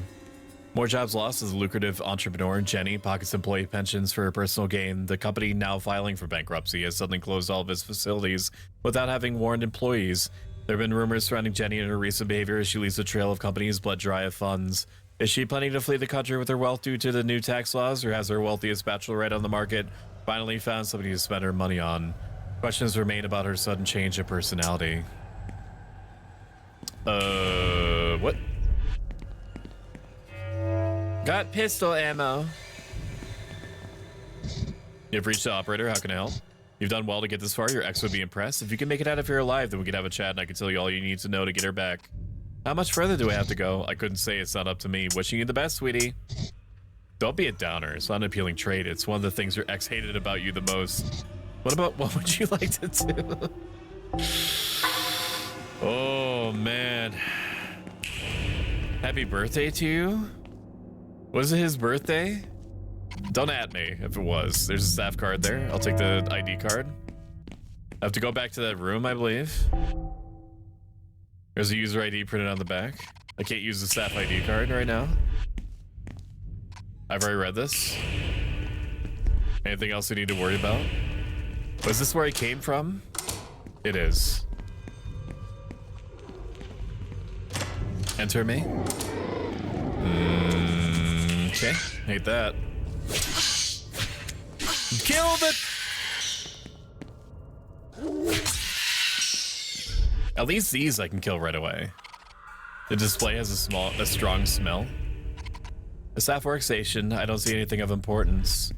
S1: More jobs lost as a lucrative entrepreneur. Jenny pockets employee pensions for her personal gain. The company, now filing for bankruptcy, has suddenly closed all of its facilities without having warned employees. There have been rumors surrounding Jenny and her recent behavior as she leaves a trail of companies bled dry of funds. Is she planning to flee the country with her wealth due to the new tax laws, or has her wealthiest bachelorette on the market finally found somebody to spend her money on? Questions remain about her sudden change of personality. What? Got pistol ammo. You've reached the operator. How can I help? You've done well to get this far. Your ex would be impressed. If you can make it out if you're alive, then we could have a chat and I can tell you all you need to know to get her back. How much further do I have to go? I couldn't say. It's not up to me. Wishing you the best, sweetie. Don't be a downer. It's not an appealing trait. It's one of the things your ex hated about you the most. What would you like to do? Oh, man. Happy birthday to you? Was it his birthday? Don't at me if it was. There's a staff card there. I'll take the ID card. I have to go back to that room, I believe. There's a user ID printed on the back. I can't use the staff ID card right now. I've already read this. Anything else I need to worry about? Was this where I came from? It is. Enter me. Okay, hate that. Kill the... At least these I can kill right away. The display has a strong smell. A staff workstation. I don't see anything of importance.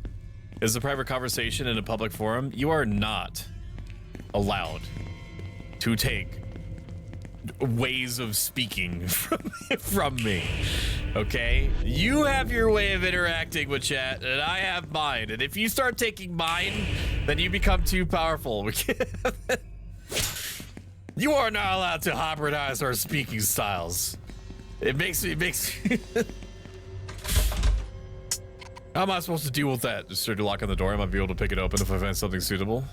S1: Is a private conversation in a public forum? You are not allowed to take ways of speaking from me. Okay? You have your way of interacting with chat, and I have mine. And if you start taking mine, then you become too powerful. You are not allowed to hybridize our speaking styles. It makes me. How am I supposed to deal with that? Just start to lock on the door. I might be able to pick it open if I find something suitable.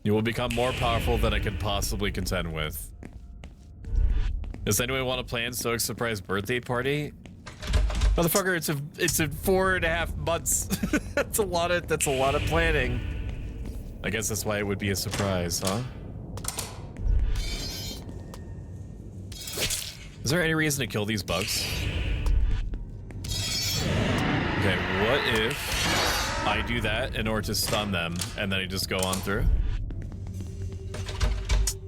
S1: You will become more powerful than I could possibly contend with. Does anyone want to plan Stoic's surprise birthday party? Motherfucker, it's in 4.5 months. That's a lot of planning. I guess that's why it would be a surprise, huh? Is there any reason to kill these bugs? Okay, what if I do that in order to stun them and then I just go on through?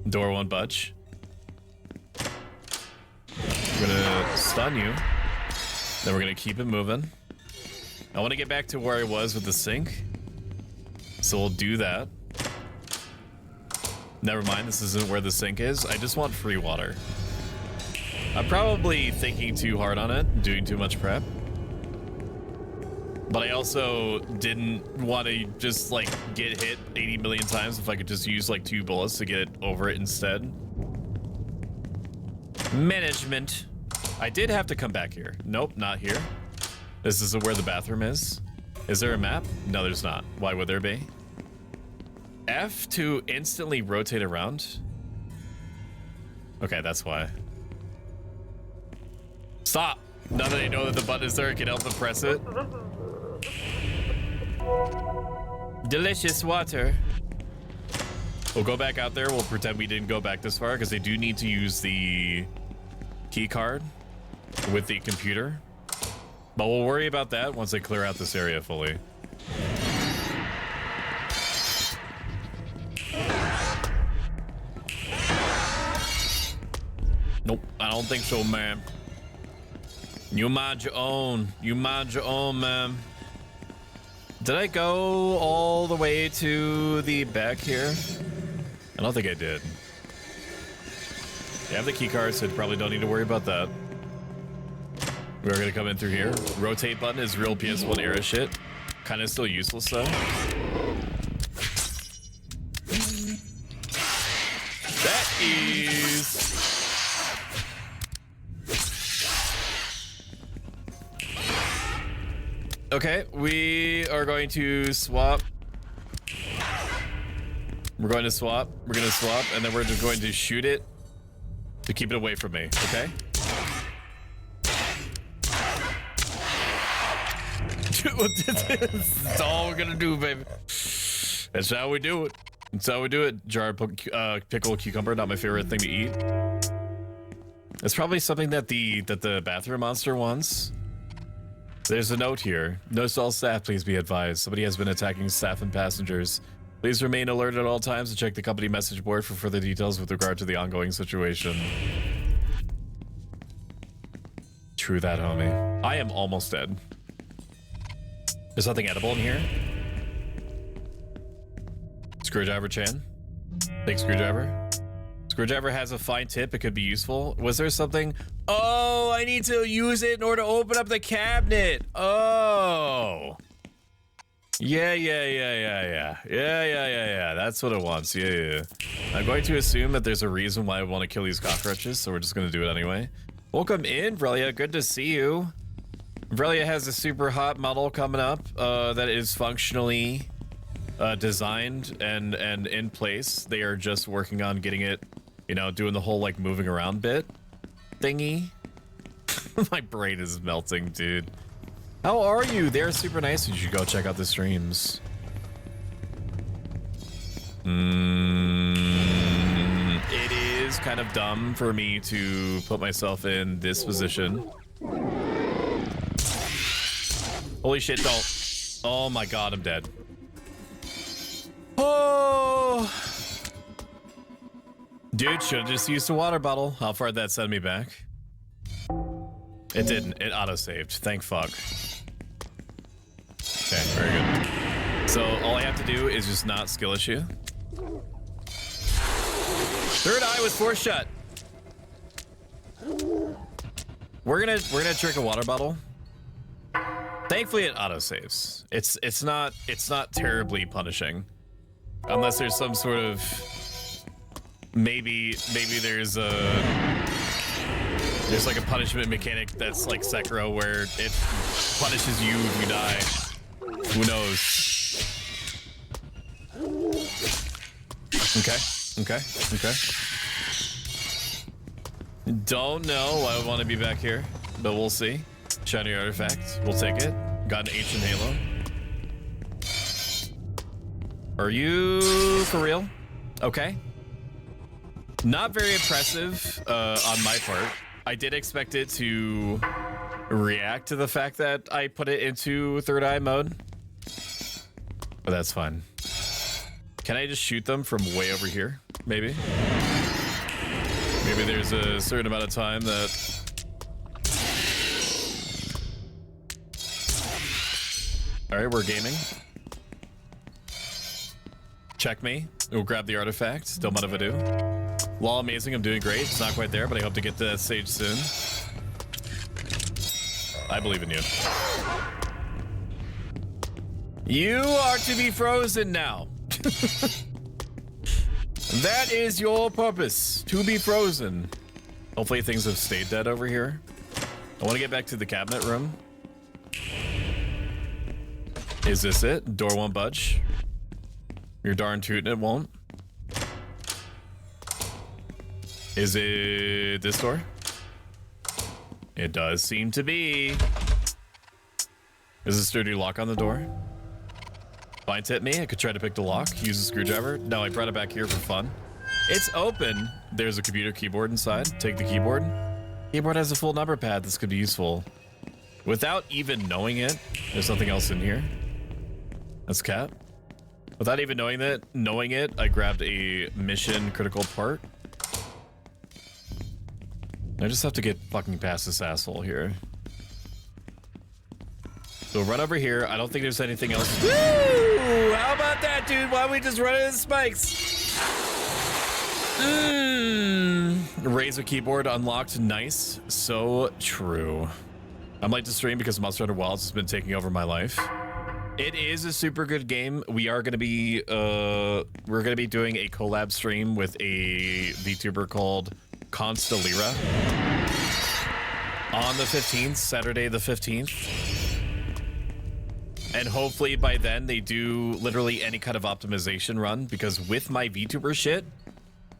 S1: Door won't budge. I'm gonna stun you. Then we're gonna keep it moving. I want to get back to where I was with the sink. So we'll do that. Never mind, this isn't where the sink is. I just want free water. I'm probably thinking too hard on it, doing too much prep. But I also didn't want to just like get hit 80 million times if I could just use like 2 bullets to get over it instead. Management. I did have to come back here. Nope, not here. This isn't where the bathroom is. Is there a map? No, there's not. Why would there be? F to instantly rotate around? Okay, that's why. Stop! Now that I know that the button is there, I can help them press it. Delicious water. We'll go back out there. We'll pretend we didn't go back this far because they do need to use the key card with the computer. But we'll worry about that once I clear out this area fully. Nope, I don't think so, man. You mind your own. You mind your own, man. Did I go all the way to the back here? I don't think I did. You have the key card, so you probably don't need to worry about that. We're gonna come in through here. Rotate button is real PS1 era shit. Kind of still useless though. That is... Okay, we are going to swap. We're going to swap. We're going to swap, and then we're just going to shoot it to keep it away from me, okay? That's all we're gonna do, baby. That's how we do it. That's how we do it. Jar pickle cucumber, not my favorite thing to eat. It's probably something that the bathroom monster wants. There's a note here. Note to all staff, please be advised. Somebody has been attacking staff and passengers. Please remain alert at all times and check the company message board for further details with regard to the ongoing situation. True that, homie. I am almost dead. There's nothing edible in here. Screwdriver Chan. Take screwdriver. Screwdriver has a fine tip. It could be useful. Was there something? Oh, I need to use it in order to open up the cabinet. Oh. Yeah. That's what it wants. Yeah. I'm going to assume that there's a reason why I want to kill these cockroaches, so we're just going to do it anyway. Welcome in, Vrelia. Good to see you. Vrelia has a super hot model coming up that is functionally designed and in place. They are just working on getting it, you know, doing the whole like moving around bit thingy. My brain is melting, dude. How are you? They're super nice. You should go check out the streams. It is kind of dumb for me to put myself in this position. Holy shit, don't. Oh my god, I'm dead. Oh. Dude, should have just used a water bottle. How far did that send me back? It didn't. It auto-saved. Thank fuck. Okay, very good. So all I have to do is just not skill issue. Third eye was force shut. We're gonna drink a water bottle. Thankfully, it autosaves. It's not terribly punishing, unless there's some sort of maybe there's like a punishment mechanic that's like Sekiro where it punishes you if you die. Who knows? Okay. Don't know why I want to be back here, but we'll see. Shiny artifact. We'll take it. Got an ancient halo. Are you for real? Okay. Not very impressive on my part. I did expect it to react to the fact that I put it into third eye mode. But that's fine. Can I just shoot them from way over here? Maybe. Maybe there's a certain amount of time that... Alright, we're gaming. Check me. We'll grab the artifact. Still not of ado. Law amazing, I'm doing great. It's not quite there, but I hope to get to that stage soon. I believe in you. You are to be frozen now. That is your purpose, to be frozen. Hopefully things have stayed dead over here. I want to get back to the cabinet room. Is this it? Door won't budge. You're darn tootin' it won't. Is it this door? It does seem to be. Is a sturdy lock on the door? Fine tip me. I could try to pick the lock. Use a screwdriver. No, I brought it back here for fun. It's open. There's a computer keyboard inside. Take the keyboard. Keyboard has a full number pad. This could be useful. Without even knowing it, there's something else in here. That's cat. Without even knowing it, I grabbed a mission critical part. I just have to get fucking past this asshole here. So run over here. I don't think there's anything else. Woo! How about that, dude? Why don't we just run into the spikes? Razor keyboard unlocked. Nice. So true. I'm late to stream because Monster Hunter Wilds has been taking over my life. It is a super good game. We are going to be doing a collab stream with a VTuber called Constellira on the 15th, Saturday the 15th. And hopefully by then they do literally any kind of optimization run, because with my VTuber shit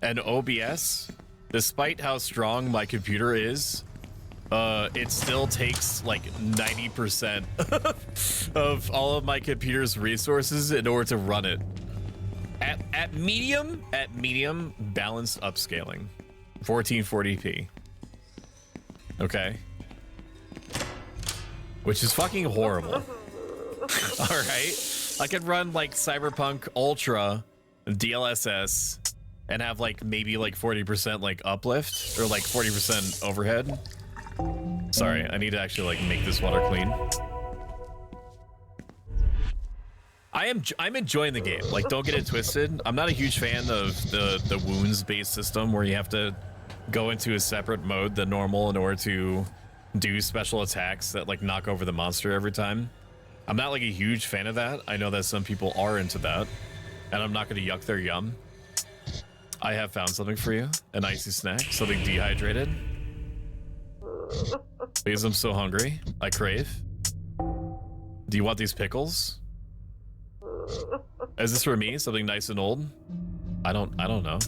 S1: and OBS, despite how strong my computer is, it still takes like 90% of all of my computer's resources in order to run it. At medium balanced upscaling, 1440p. Okay. Which is fucking horrible. All right, I could run like Cyberpunk Ultra DLSS and have like maybe like 40% like uplift or like 40% overhead. Sorry, I need to actually like make this water clean. I'm enjoying the game. Like, don't get it twisted. I'm not a huge fan of the wounds based system where you have to go into a separate mode than normal in order to do special attacks that like knock over the monster every time. I'm not like a huge fan of that. I know that some people are into that, and I'm not going to yuck their yum. I have found something for you, an icy snack, something dehydrated. Because I'm so hungry, I crave. Do you want these pickles? Is this for me? Something nice and old? I don't know.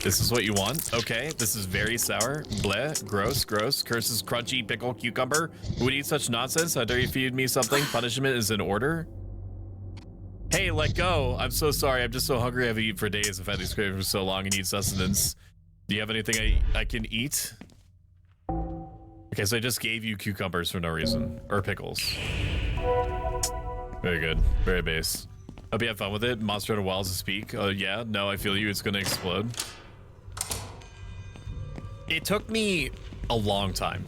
S1: This is what you want? Okay, this is very sour. Bleh, gross, gross. Curses, crunchy, pickle, cucumber. Who would eat such nonsense? How dare you feed me something? Punishment is in order. Hey, let go. I'm so sorry. I'm just so hungry. I haven't eaten for days. I've had these cravings for so long and need sustenance. Do you have anything I can eat? Okay, so I just gave you cucumbers for no reason. Or pickles. Very good. Very base. Hope you have fun with it. Monster Hunter Wilds to speak. Yeah, no, I feel you. It's gonna explode. It took me a long time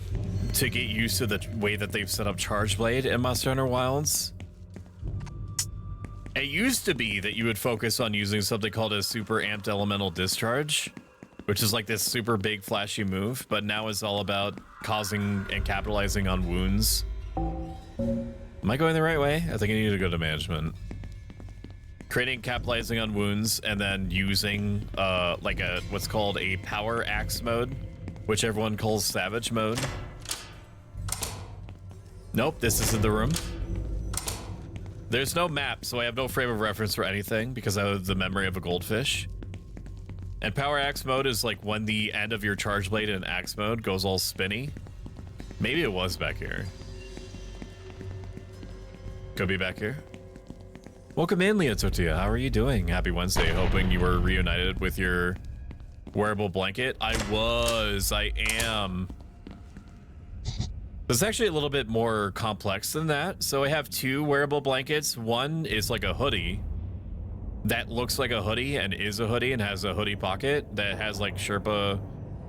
S1: to get used to the way that they've set up Charge Blade in Monster Hunter Wilds. It used to be that you would focus on using something called a Super Amped Elemental Discharge, which is like this super big flashy move, but now it's all about causing and capitalizing on wounds. Am I going the right way? I think I need to go to management. Creating, capitalizing on wounds, and then using like a what's called a power axe mode, which everyone calls savage mode. Nope, this isn't the room. There's no map, so I have no frame of reference for anything because I have the memory of a goldfish. And power axe mode is like when the end of your charge blade in axe mode goes all spinny. Maybe it was back here. Could be back here. Welcome in, Leah Tortilla. How are you doing? Happy Wednesday. Hoping you were reunited with your wearable blanket. I am. It's actually a little bit more complex than that. So I have two wearable blankets. One is like a hoodie that looks like a hoodie and is a hoodie and has a hoodie pocket that has like Sherpa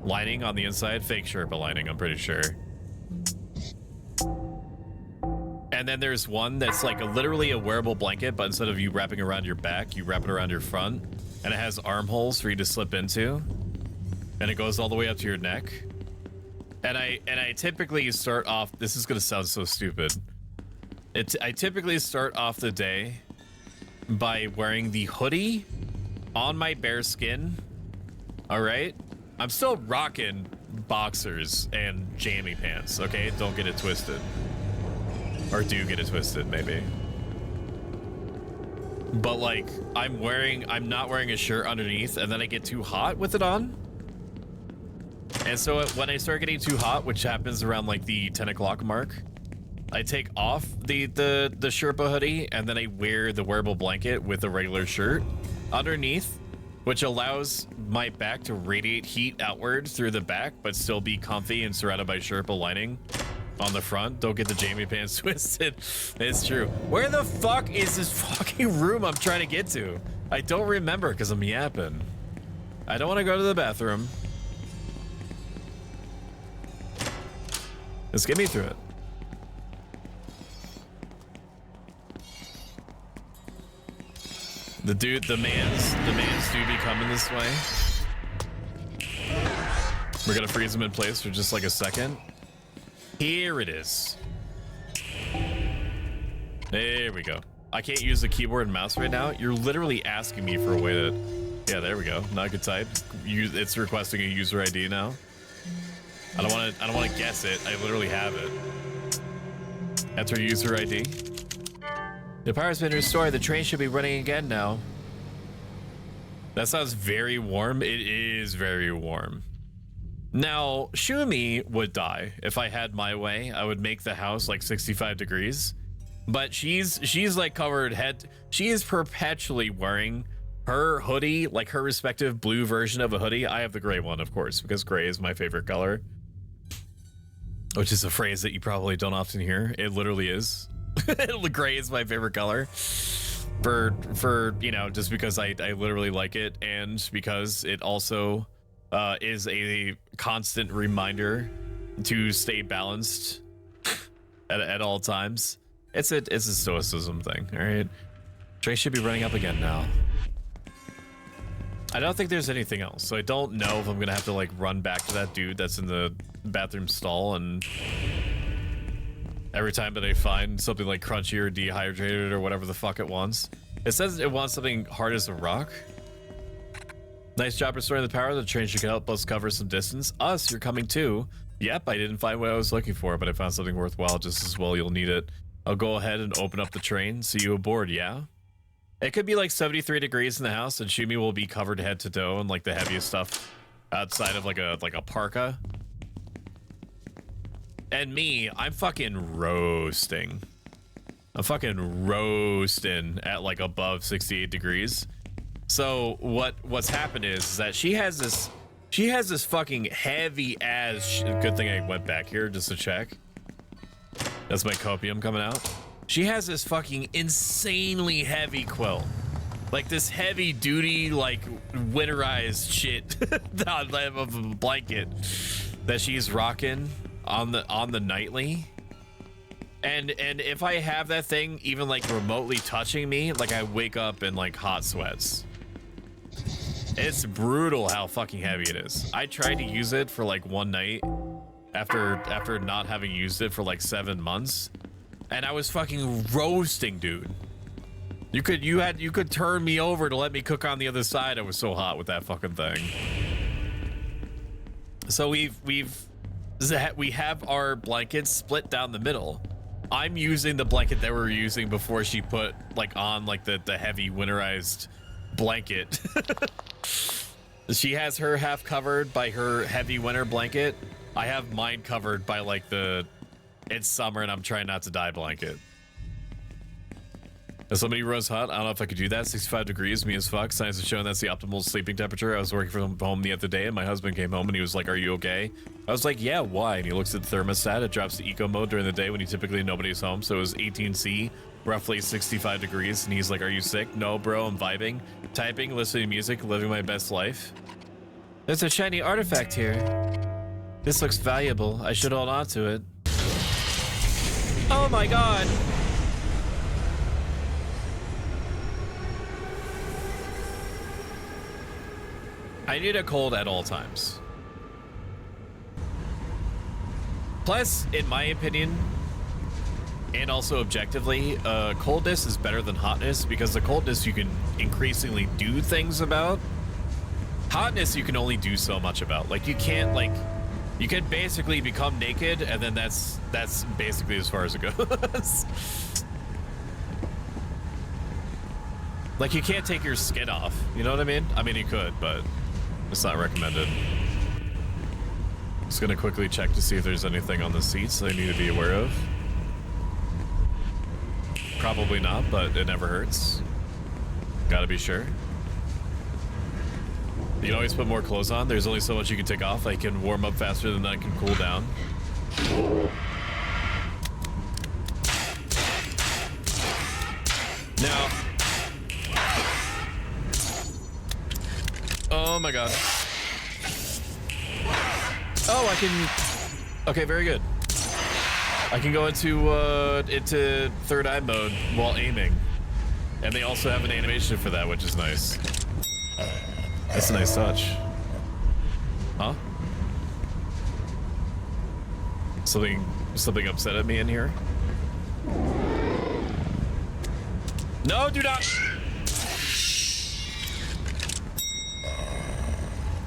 S1: lining on the inside. Fake Sherpa lining, I'm pretty sure. And then there's one that's like literally a wearable blanket, but instead of you wrapping around your back, you wrap it around your front, and it has armholes for you to slip into, and it goes all the way up to your neck. And I typically start off. This is gonna sound so stupid. I typically start off the day by wearing the hoodie on my bare skin. All right, I'm still rocking boxers and jammy pants. Okay, don't get it twisted. Or do get it twisted, maybe. But like, I'm not wearing a shirt underneath, and then I get too hot with it on. And so when I start getting too hot, which happens around like the 10 o'clock mark, I take off the Sherpa hoodie, and then I wear the wearable blanket with a regular shirt underneath, which allows my back to radiate heat outward through the back, but still be comfy and surrounded by Sherpa lining on the front. Don't get the jammy pants twisted. It's true. Where the fuck is this fucking room I'm trying to get to? I don't remember because I'm yapping. I don't want to go to the bathroom. Let's get me through it. The mans do be coming this way. We're gonna freeze them in place for just like a second. Here it is. There we go. I can't use the keyboard and mouse right now. You're literally asking me for a way to... Yeah, there we go. Now I could type. It's requesting a user ID now. I don't want to guess it. I literally have it. Enter user ID. The power's been restored. The train should be running again now. That sounds very warm. It is very warm. Now, Shumi would die if I had my way. I would make the house like 65 degrees. But she's like covered head. She is perpetually wearing her hoodie, like her respective blue version of a hoodie. I have the gray one, of course, because gray is my favorite color. Which is a phrase that you probably don't often hear. It literally is. Gray is my favorite color. For you know, just because I literally like it, and because it also is a constant reminder to stay balanced at all times. It's a stoicism thing. All right, train should be running up again now. I don't think there's anything else, so I don't know if I'm gonna have to like run back to that dude that's in the bathroom stall, and every time that I find something like crunchy or dehydrated or whatever the fuck it wants. It says it wants something hard as a rock. Nice job restoring the power. The train should help us cover some distance. Us, you're coming too. Yep, I didn't find what I was looking for, but I found something worthwhile just as well. You'll need it. I'll go ahead and open up the train. See you aboard, yeah? It could be like 73 degrees in the house, and Shumi will be covered head to toe in like the heaviest stuff outside of like a parka. And me, I'm fucking roasting. I'm fucking roasting at like above 68 degrees. So what's happened is that she has this fucking heavy ass good thing I went back here just to check. That's my copium coming out. She has this fucking insanely heavy quilt. Like this heavy duty, like winterized shit of a blanket that she's rocking on the nightly. And if I have that thing even like remotely touching me, like I wake up in like hot sweats. It's brutal how fucking heavy it is. I tried to use it for like one night after not having used it for like 7 months, and I was fucking roasting, dude. You could turn me over to let me cook on the other side. I was so hot with that fucking thing. So we have our blankets split down the middle. I'm using the blanket that we were using before she put like on like the heavy winterized blanket. She has her half covered by her heavy winter blanket. I have mine covered by like it's summer and I'm trying not to die blanket. If somebody rose hot, I don't know if I could do that. 65 degrees, me as fuck. Science is showing that's the optimal sleeping temperature. I was working from home the other day and my husband came home and he was like, "Are you okay?" I was like, "Yeah, why?" And he looks at the thermostat. It drops to eco mode during the day when typically nobody's home. So it was 18C, roughly 65 degrees. And he's like, "Are you sick?" "No, bro, I'm vibing, typing, listening to music, living my best life." There's a shiny artifact here. This looks valuable. I should hold on to it. Oh my god. I need a cold at all times. Plus, in my opinion, and also objectively, coldness is better than hotness because the coldness you can increasingly do things about. Hotness you can only do so much about. Like you can't you can basically become naked and then that's basically as far as it goes. Like you can't take your skin off, you know what I mean? I mean you could, but it's not recommended. Just gonna quickly check to see if there's anything on the seats that I need to be aware of. Probably not, but it never hurts. Gotta be sure. You can always put more clothes on. There's only so much you can take off. I can warm up faster than I can cool down. Now. Oh my god. Oh, I can. Okay, very good. I can go into third eye mode while aiming, and they also have an animation for that, which is nice. That's a nice touch. Huh? Something upset at me in here? No, do not!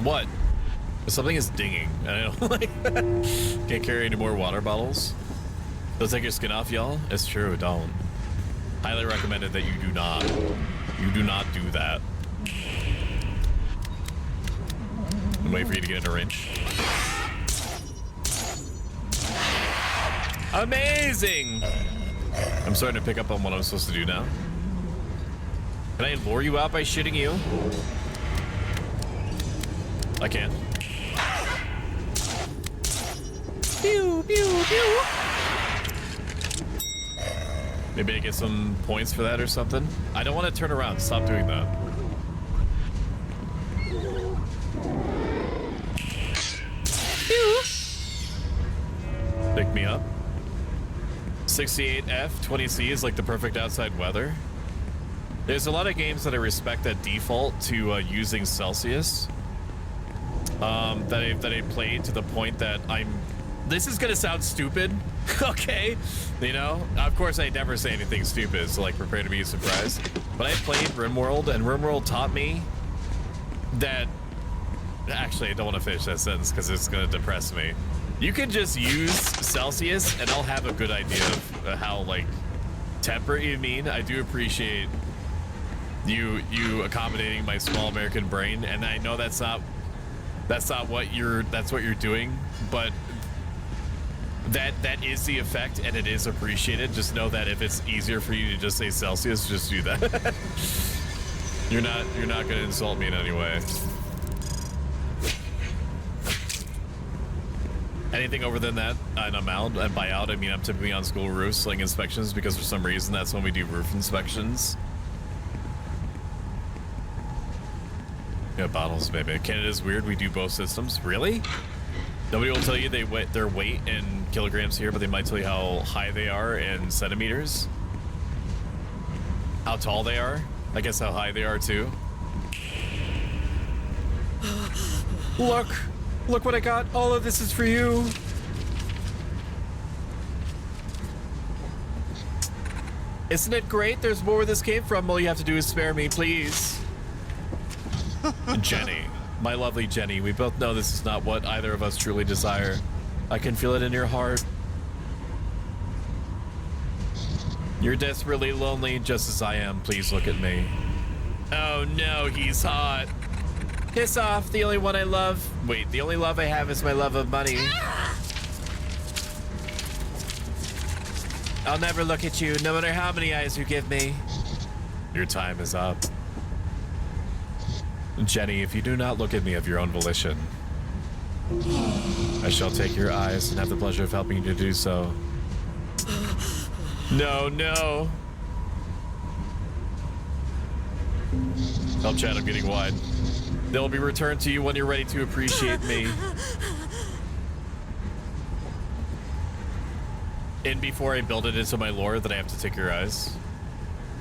S1: What? Something is dinging. I don't like that. Can't carry any more water bottles. They'll take your skin off, y'all? It's true, don't. Highly recommended that you do not. You do not do that. I'm waiting for you to get in a range. Amazing! I'm starting to pick up on what I'm supposed to do now. Can I lure you out by shooting you? I can. Pew, pew, pew. Maybe I get some points for that or something. I don't want to turn around. Stop doing that. Pew. Pick me up. 68F, 20C is like the perfect outside weather. There's a lot of games that I respect that default to using Celsius. That I played to the point that this is gonna sound stupid, okay? You know, of course I never say anything stupid, so like prepare to be surprised. But I played RimWorld, and RimWorld taught me that, actually I don't want to finish that sentence because it's gonna depress me. You can just use Celsius and I'll have a good idea of how like temperate you mean. I do appreciate you accommodating my small American brain, and I know that's not what you're doing, but that is the effect, and it is appreciated. Just know that if it's easier for you to just say Celsius, just do that. You're not gonna insult me in any way. Anything over than that, and I'm out. And by out, I mean I'm typically on school roofs doing inspections, because for some reason that's when we do roof inspections. Yeah, bottles, baby. Canada's weird. We do both systems. Really? Nobody will tell you their weight in kilograms here, but they might tell you how high they are in centimeters. How tall they are. I guess how high they are too. Look what I got. All of this is for you. Isn't it great? There's more where this came from. All you have to do is spare me, please. Jenny, my lovely Jenny, we both know this is not what either of us truly desire. I can feel it in your heart. You're desperately lonely, just as I am. Please look at me. Oh no, he's hot. Piss off, the only one I love. Wait, the only love I have is my love of money. I'll never look at you, no matter how many eyes you give me. Your time is up. Jenny, if you do not look at me of your own volition, I shall take your eyes and have the pleasure of helping you to do so. No, no. Help chat, I'm getting wide. They'll be returned to you when you're ready to appreciate me. And before I build it into my lore that I have to take your eyes.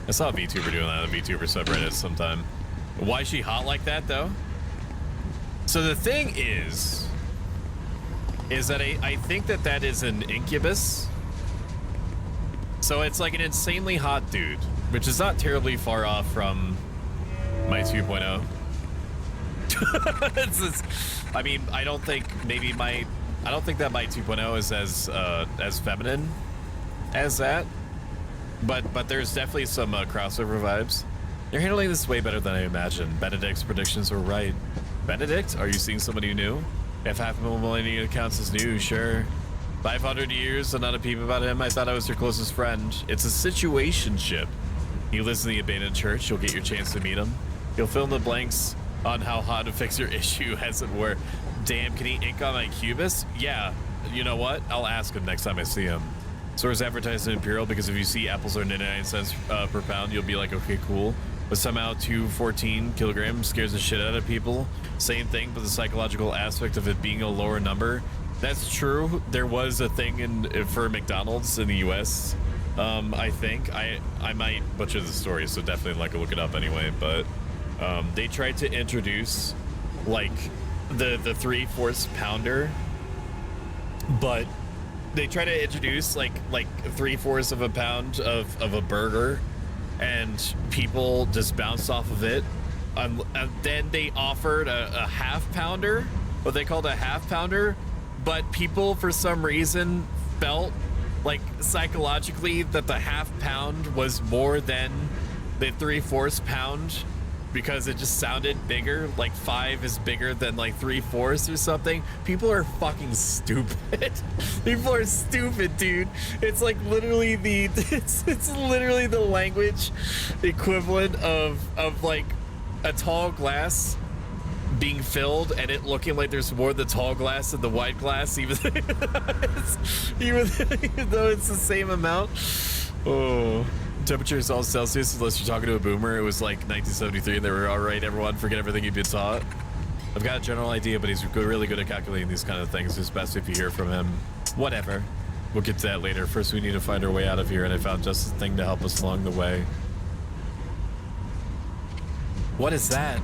S1: I saw a VTuber doing that on the VTuber subreddit sometime. Why is she hot like that, though? So the thing is that I think that is an incubus. So it's like an insanely hot dude, which is not terribly far off from my 2.0. I mean, I don't think that my 2.0 is as feminine as that, but there's definitely some crossover vibes. You're handling this way better than I imagined. Benedict's predictions were right. Benedict, are you seeing somebody new? If half of a millennium counts as new, sure. 500 years and not a peep about him. I thought I was your closest friend. It's a situationship. He lives in the abandoned church. You'll get your chance to meet him. You'll fill in the blanks on how to fix your issue, as it were. Damn, can he ink on my cubis? Yeah, you know what? I'll ask him next time I see him. Source advertised in Imperial, because if you see apples are 99 cents per pound, you'll be like, okay, cool. But somehow 214 kilograms scares the shit out of people. Same thing, but the psychological aspect of it being a lower number. That's true. There was a thing for McDonald's in the US. I think I might butcher the story, so definitely like look it up anyway. But they tried to introduce like the 3/4 pounder, but they try to introduce like 3/4 of a pound of a burger, and people just bounced off of it. And then they offered a half pounder, what they called a half pounder, but people for some reason felt like psychologically that the half pound was more than the 3/4 pound because it just sounded bigger. Like 5 is bigger than like 3/4 or something. People are fucking stupid. People are stupid, dude. It's like literally the it's literally the language equivalent of like a tall glass being filled and it looking like there's more of the tall glass than the wide glass, even even though it's the same amount. Oh, temperature is all Celsius unless you're talking to a boomer. It was like 1973 and they were all right, everyone, forget everything you've been taught. I've got a general idea, but he's really good at calculating these kind of things. It's best if you hear from him. Whatever, we'll get to that later. First we need to find our way out of here, and I found just the thing to help us along the way. What is that?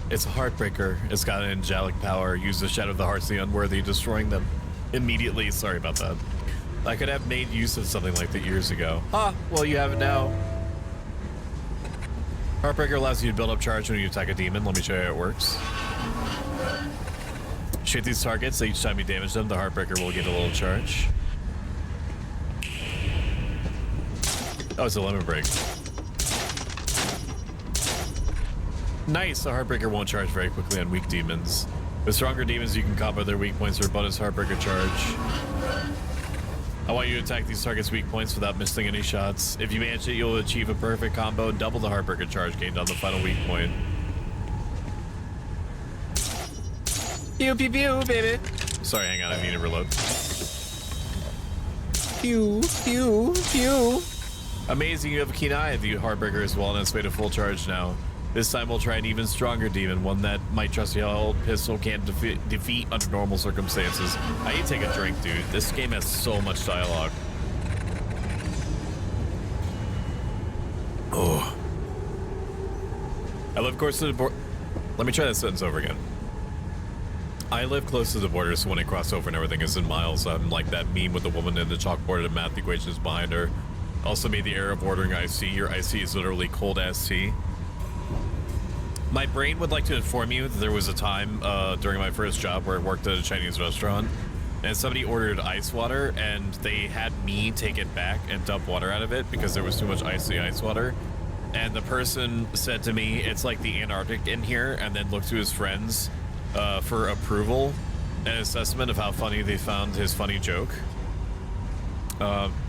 S1: It's a heartbreaker. It's got an angelic power. Use the shadow of the hearts of the unworthy, destroying them immediately. Sorry about that. I could have made use of something like that years ago. Ah, well, you have it now. Heartbreaker allows you to build up charge when you attack a demon. Let me show you how it works. Shoot these targets. Each time you damage them, the Heartbreaker will get a little charge. Oh, it's a limit break. Nice, the Heartbreaker won't charge very quickly on weak demons. With stronger demons, you can combo their weak points for a bonus Heartbreaker charge. I want you to attack these targets' weak points without missing any shots. If you manage it, you'll achieve a perfect combo and double the Heartbreaker charge gained on the final weak point. Pew pew pew, baby. Sorry, hang on, I need to reload. Pew pew pew. Amazing, you have a keen eye. The Heartbreaker is well on its way to full charge now. This time we'll try an even stronger demon, one that my trusty old pistol can't defeat under normal circumstances. I need to take a drink, dude. This game has so much dialogue. Oh. I live close to the border. Let me try that sentence over again. I live close to the border, so when I cross over and everything is in miles, I'm like that meme with the woman in the chalkboard and math equations behind her. Also made the error of ordering iced tea. Your iced tea is literally cold-ass tea. My brain would like to inform you that there was a time during my first job where I worked at a Chinese restaurant and somebody ordered ice water and they had me take it back and dump water out of it because there was too much icy ice water. And the person said to me, it's like the Antarctic in here, and then looked to his friends for approval and assessment of how funny they found his funny joke.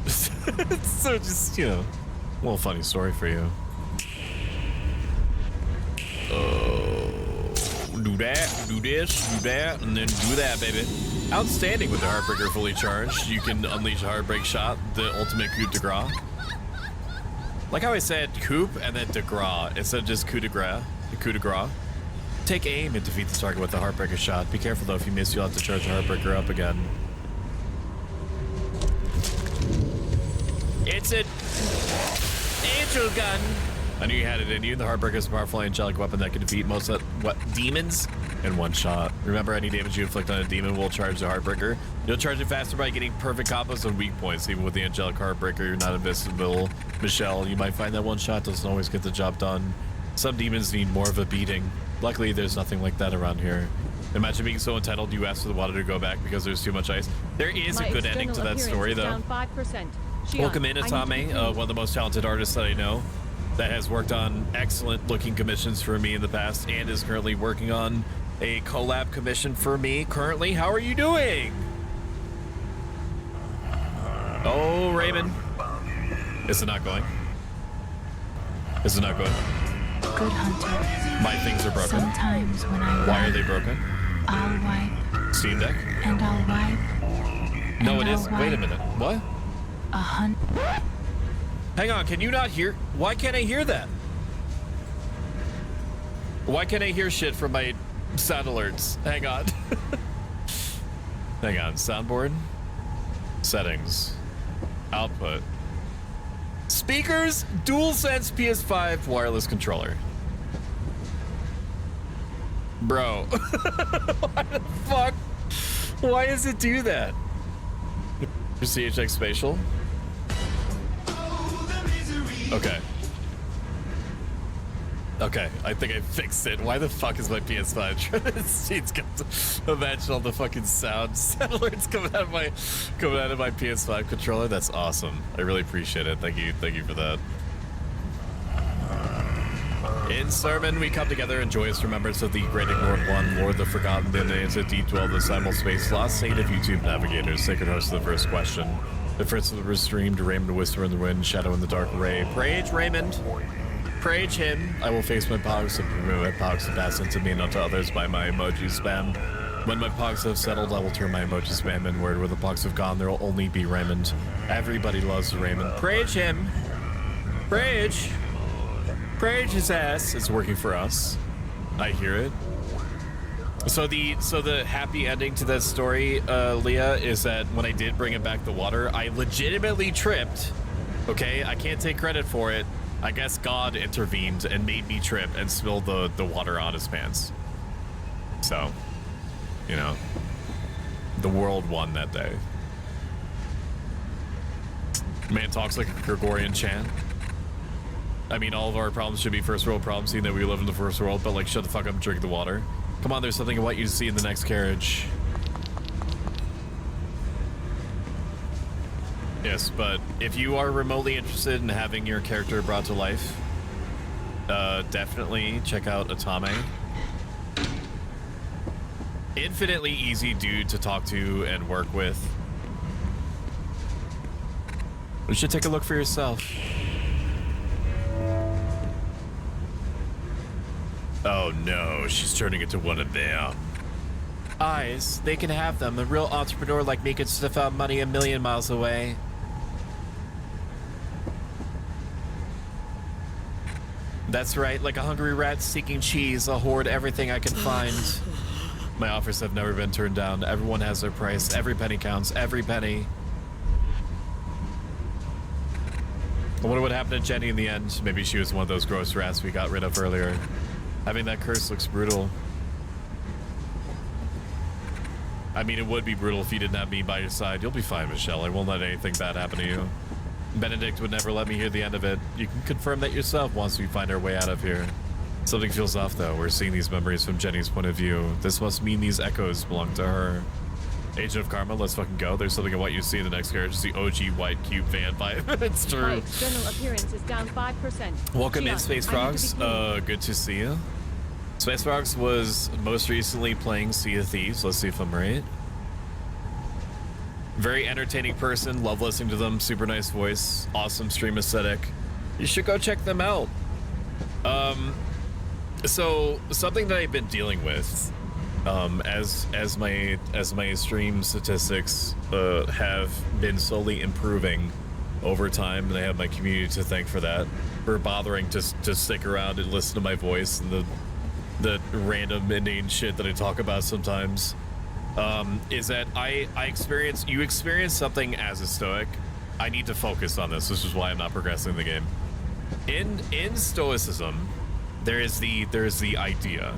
S1: So just, you know, a little funny story for you. Do that, do this, do that, and then do that, baby. Outstanding with the Heartbreaker fully charged. You can unleash a Heartbreak shot, the ultimate coup de grace. Like how I said coup and then de grace instead of just coup de grace. The coup de grace. Take aim and defeat the target with the Heartbreaker shot. Be careful though, if you miss, you'll have to charge the Heartbreaker up again. It's an angel gun. I knew you had it in you. The Heartbreaker is a powerful angelic weapon that can defeat most of demons in one shot. Remember, any damage you inflict on a demon will charge the Heartbreaker. You'll charge it faster by getting perfect combos on weak points. Even with the angelic Heartbreaker, you're not invincible. Michelle, you might find that one shot doesn't always get the job done. Some demons need more of a beating. Luckily, there's nothing like that around here. Imagine being so entitled you ask for the water to go back because there's too much ice. There is a good ending to that story, though.
S5: Down 5%.
S1: Welcome in, Atame, one of the most talented artists that I know, that has worked on excellent looking commissions for me in the past and is currently working on a collab commission for me currently. How are you doing? Oh, Raymond. Is it not going? Is it not going?
S6: Good hunter.
S1: My things are broken.
S6: Sometimes when I
S1: Why are they broken?
S6: I'll wipe
S1: Steam Deck?
S6: and I'll wipe.
S1: No,
S6: and
S1: it
S6: I'll
S1: is. Wait a
S6: wipe.
S1: minute. What?
S6: A hunt.
S1: Hang on, can you not hear? Why can't I hear that? Why can't I hear shit from my sound alerts? Hang on. Hang on, soundboard. Settings. Output. Speakers, DualSense PS5 wireless controller. Bro. Why the fuck? Why does it do that? CHX spatial? Okay. Okay, I think I fixed it. Why the fuck is my PS5 trying to imagine all the fucking sound alerts coming out of my PS5 controller? That's awesome. I really appreciate it. Thank you for that. In sermon, we come together in joyous remembrance of the great ignored one, Lord the Forgotten, the Innate, Deep Dwell, the Simul Space, Lost Saint of YouTube Navigators, Sacred Host of the First Question, the Fritz of the Streamed, Raymond, Whisper in the Wind, Shadow in the Dark Ray. Praise Raymond. Praise him. I will face my pogs and remove my pogs to pass into me and unto others by my emoji spam. When my pogs have settled, I will turn my emoji spam inward. Where the pogs have gone, there will only be Raymond. Everybody loves Raymond. Praise him. Praise. Praise his ass. It's working for us. I hear it. So the happy ending to that story, Leah, is that when I did bring him back the water, I legitimately tripped. Okay, I can't take credit for it. I guess God intervened and made me trip and spilled the water on his pants. So, you know, the world won that day. Man talks like a Gregorian chant. I mean, all of our problems should be first world problems, seeing that we live in the first world, but like, shut the fuck up and drink the water. Come on, there's something I want you to see in the next carriage. Yes, but if you are remotely interested in having your character brought to life, definitely check out Atame. Infinitely easy dude to talk to and work with. You should take a look for yourself. Oh no, she's turning into one of their eyes. They can have them. A real entrepreneur like me could sniff out money a million miles away. That's right, like a hungry rat seeking cheese, I'll hoard everything I can find. My offers have never been turned down. Everyone has their price. Every penny counts. Every penny. I wonder what happened to Jenny in the end. Maybe she was one of those gross rats we got rid of earlier. Having that curse looks brutal. I mean, it would be brutal if you didn't have me by your side. You'll be fine, Michelle. I won't let anything bad happen to you. Benedict would never let me hear the end of it. You can confirm that yourself once we find our way out of here. Something feels off, though. We're seeing these memories from Jenny's point of view. This must mean these echoes belong to her. Agent of Karma, let's fucking go. There's something I want you to see in the next carriage. It's the OG white cube van vibe. It's true.
S3: My external appearance is down 5%.
S1: Welcome in,
S3: Shion,
S1: Space
S3: I
S1: Frogs.
S3: need to be
S1: Good to see you. Space Frogs was most recently playing Sea of Thieves. Let's see if I'm right. Very entertaining person. Love listening to them. Super nice voice. Awesome stream aesthetic. You should go check them out. So something that I've been dealing with, as my stream statistics have been slowly improving over time, and I have my community to thank for that, for bothering to stick around and listen to my voice and the random inane shit that I talk about sometimes. Is that you experience something as a Stoic. I need to focus on this. This is why I'm not progressing the game. In Stoicism, there is the idea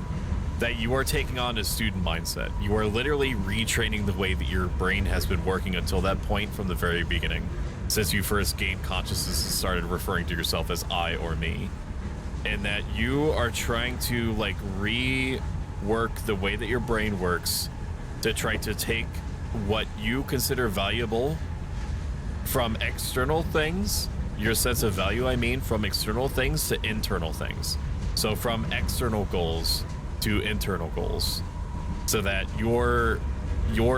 S1: that you are taking on a student mindset. You are literally retraining the way that your brain has been working until that point from the very beginning, since you first gained consciousness and started referring to yourself as I or me. And that you are trying to like rework the way that your brain works to try to take what you consider valuable from external things, your sense of value, I mean, from external things to internal things. So from external goals to internal goals, so that your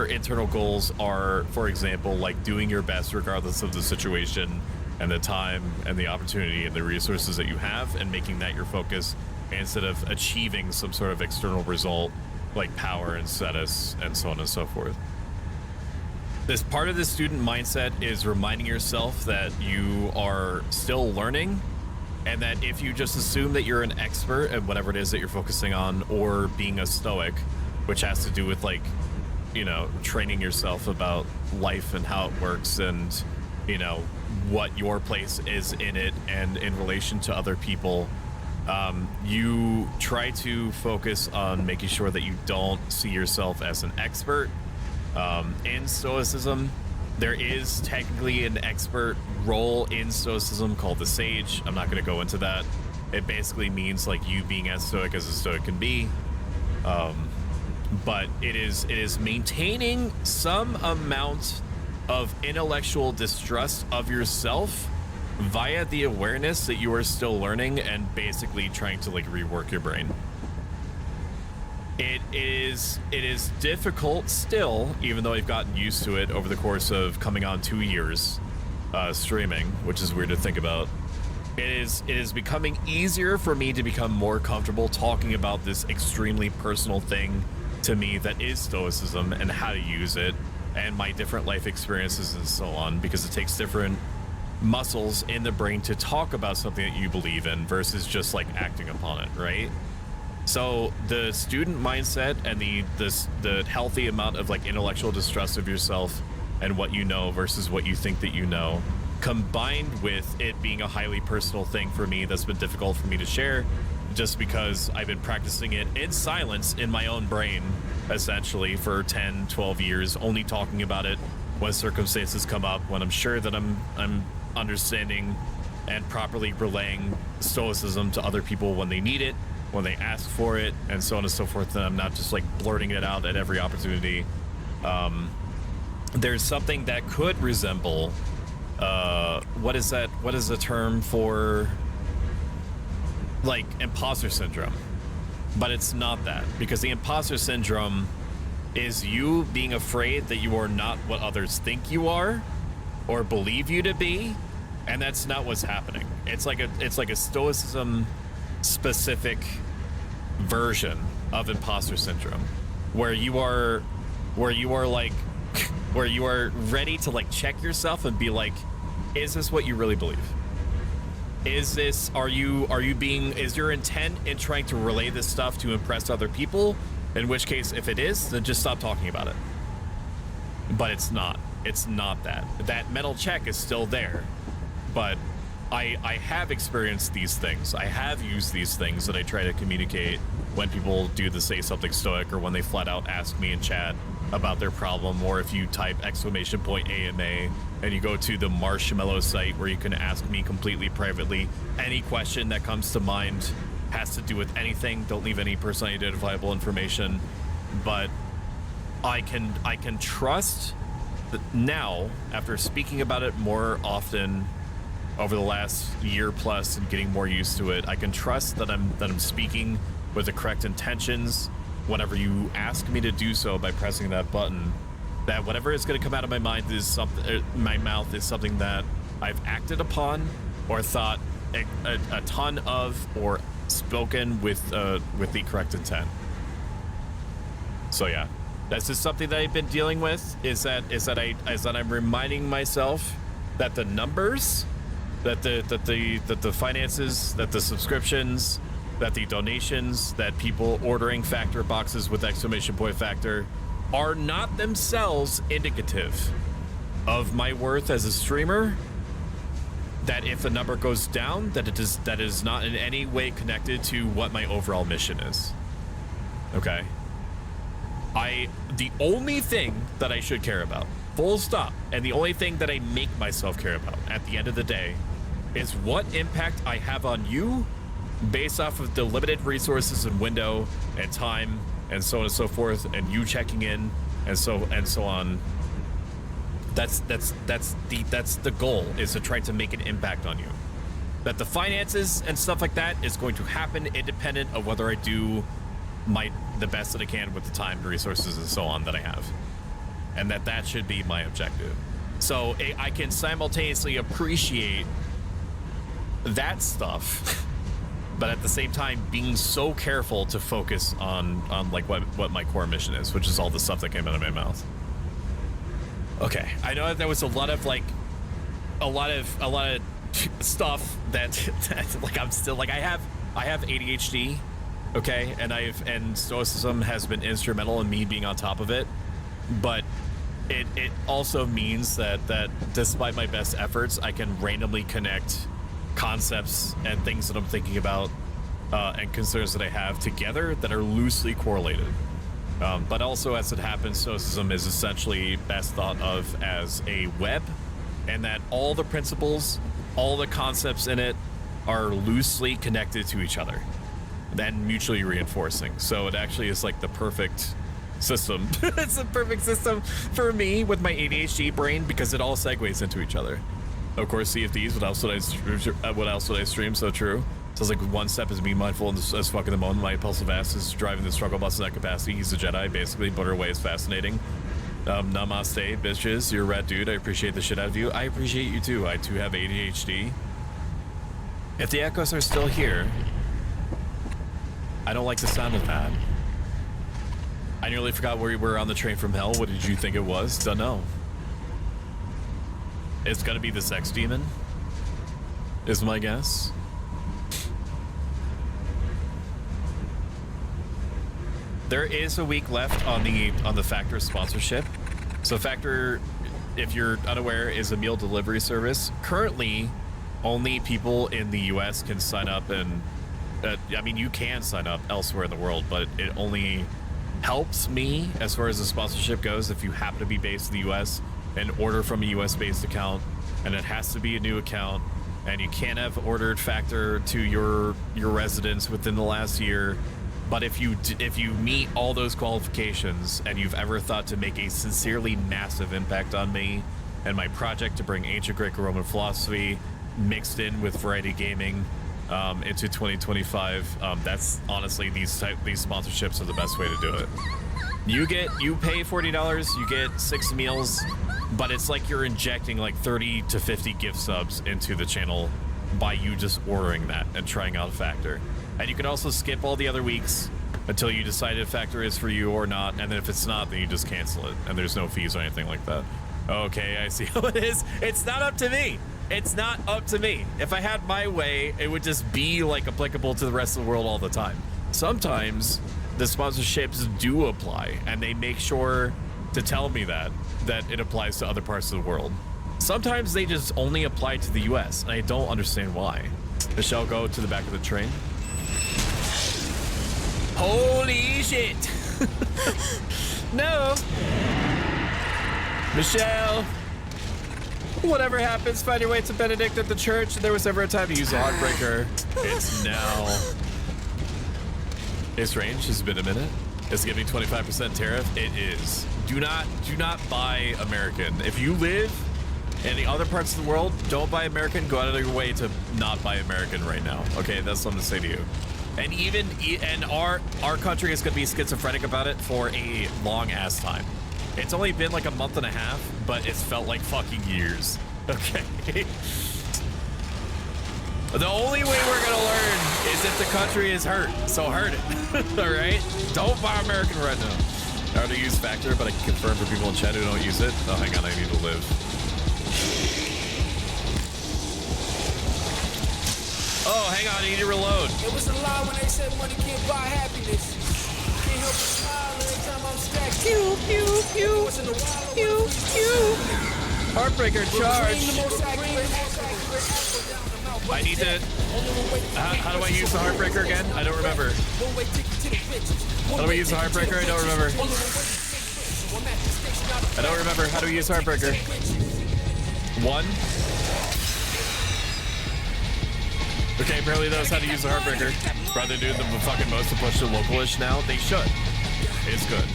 S1: internal goals are, for example, like doing your best regardless of the situation and the time and the opportunity and the resources that you have, and making that your focus instead of achieving some sort of external result like power and status and so on and so forth. This part of the student mindset is reminding yourself that you are still learning, and that if you just assume that you're an expert at whatever it is that you're focusing on, or being a Stoic, which has to do with like, you know, training yourself about life and how it works, and you know what your place is in it and in relation to other people, you try to focus on making sure that you don't see yourself as an expert. In Stoicism, there is technically an expert role in Stoicism called the Sage. I'm not going to go into that. It basically means like you being as stoic as a stoic can be. But it is maintaining some amount of intellectual distrust of yourself via the awareness that you are still learning and basically trying to like rework your brain. It is difficult still, even though I've gotten used to it over the course of coming on 2 years streaming, which is weird to think about. It is becoming easier for me to become more comfortable talking about this extremely personal thing to me that is stoicism and how to use it and my different life experiences and so on, because it takes different muscles in the brain to talk about something that you believe in versus just like acting upon it, right? So the student mindset and the healthy amount of like intellectual distrust of yourself and what you know versus what you think that you know, combined with it being a highly personal thing for me that's been difficult for me to share just because I've been practicing it in silence in my own brain essentially for 10, 12 years, only talking about it when circumstances come up, when I'm sure that I'm understanding and properly relaying stoicism to other people when they need it, when they ask for it, and so on and so forth. And I'm not just like blurting it out at every opportunity. There's something that could resemble what is that? What is the term for like imposter syndrome? But it's not that, because the imposter syndrome is you being afraid that you are not what others think you are or believe you to be, and that's not what's happening. It's like a stoicism specific version of imposter syndrome where you are like where you are ready to like check yourself and be like, is this what you really believe? Is this, is your intent in trying to relay this stuff to impress other people? In which case, if it is, then just stop talking about it. But it's not that. That mental check is still there. But I have experienced these things. I have used these things that I try to communicate when people do the say something stoic, or when they flat out ask me in chat about their problem, or if you type !AMA and you go to the Marshmallow site where you can ask me completely privately any question that comes to mind, has to do with anything. Don't leave any personally identifiable information. But I can trust that now, after speaking about it more often over the last year plus and getting more used to it, I can trust that I'm speaking with the correct intentions whenever you ask me to do so by pressing that button. That whatever is going to come out of my mind is something, my mouth is something that I've acted upon or thought a ton of, or spoken with the correct intent. So yeah, that's just something that I've been dealing with. Is that I'm reminding myself that the numbers, that the finances, that the subscriptions, that the donations, that people ordering factor boxes with ! Factor are not themselves indicative of my worth as a streamer. That if the number goes down, that is not in any way connected to what my overall mission is. Okay. The only thing that I should care about, full stop, and the only thing that I make myself care about at the end of the day is what impact I have on you based off of the limited resources and window and time and so on and so forth, and you checking in and so on. That's the goal, is to try to make an impact on you. That the finances and stuff like that is going to happen independent of whether I do the best that I can with the time, resources, and so on that I have, and that should be my objective. So I can simultaneously appreciate that stuff, but at the same time being so careful to focus on like what my core mission is, which is all the stuff that came out of my mouth. Okay, I know that there was a lot of stuff that like I'm still like I have ADHD, okay, and stoicism has been instrumental in me being on top of it, but it also means that despite my best efforts, I can randomly connect concepts and things that I'm thinking about and concerns that I have together that are loosely correlated. But also, as it happens, stoicism is essentially best thought of as a web, and that all the principles, all the concepts in it are loosely connected to each other, then mutually reinforcing. So it actually is like the perfect system. It's a perfect system for me with my ADHD brain because it all segues into each other. Of course, CFDs. What else would I stream? So true. Sounds like one step is being mindful as fucking the moment. My impulsive ass is driving the struggle bus in that capacity. He's a Jedi, basically. Butter away is fascinating. Namaste, bitches. You're a rad dude. I appreciate the shit out of you. I appreciate you too. I too have ADHD. If the echoes are still here, I don't like the sound of that. I nearly forgot where we were on the train from hell. What did you think it was? Don't know. It's gonna be the sex demon, is my guess. There is a week left on the Factor sponsorship. So Factor, if you're unaware, is a meal delivery service. Currently, only people in the US can sign up, and I mean, you can sign up elsewhere in the world, but it only helps me as far as the sponsorship goes if you happen to be based in the US and order from a US based account, and it has to be a new account, and you can't have ordered Factor to your residence within the last year. But if you meet all those qualifications and you've ever thought to make a sincerely massive impact on me and my project to bring ancient Greco-Roman philosophy mixed in with variety gaming into 2025, that's honestly, these sponsorships are the best way to do it. You pay $40, you get 6 meals, but it's like you're injecting like 30 to 50 gift subs into the channel by you just ordering that and trying out Factor. And you can also skip all the other weeks until you decide if Factor is for you or not, and then if it's not, then you just cancel it, and there's no fees or anything like that. Okay, I see how it is. It's not up to me. It's not up to me. If I had my way, it would just be like applicable to the rest of the world all the time. Sometimes the sponsorships do apply, and they make sure to tell me that it applies to other parts of the world. Sometimes they just only apply to the US, and I don't understand why. Michelle, go to the back of the train. Holy shit! No! Michelle! Whatever happens, find your way to Benedict at the church. If there was ever a time to use a heartbreaker, it's now. It's range has been a minute. It's giving 25% tariff. It is. Do not buy American. If you live in the other parts of the world, don't buy American. Go out of your way to not buy American right now. Okay, that's something to say to you. And our country is going to be schizophrenic about it for a long ass time. It's only been like a month and a half, but it's felt like fucking years. Okay. The only way we're gonna learn is if the country is hurt. So hurt it. All right. Don't buy American right now. I already use Factor, but I can confirm for people in chat who don't use it. Oh, hang on, I need to live. Oh, hang on, I need to reload.
S5: It was a lie when they said money can't buy happiness. Can't help but smile every time I'm stacked.
S1: Pew, pew, pew, pew, pew. Heartbreaker charge. I need to. How do I use the Heartbreaker again? I don't remember. How do I use the Heartbreaker? I don't remember. I don't remember. How do we use Heartbreaker? 1. Okay, apparently knows how to use the Heartbreaker. Rather do the fucking most to push the localish now. They should. It's good.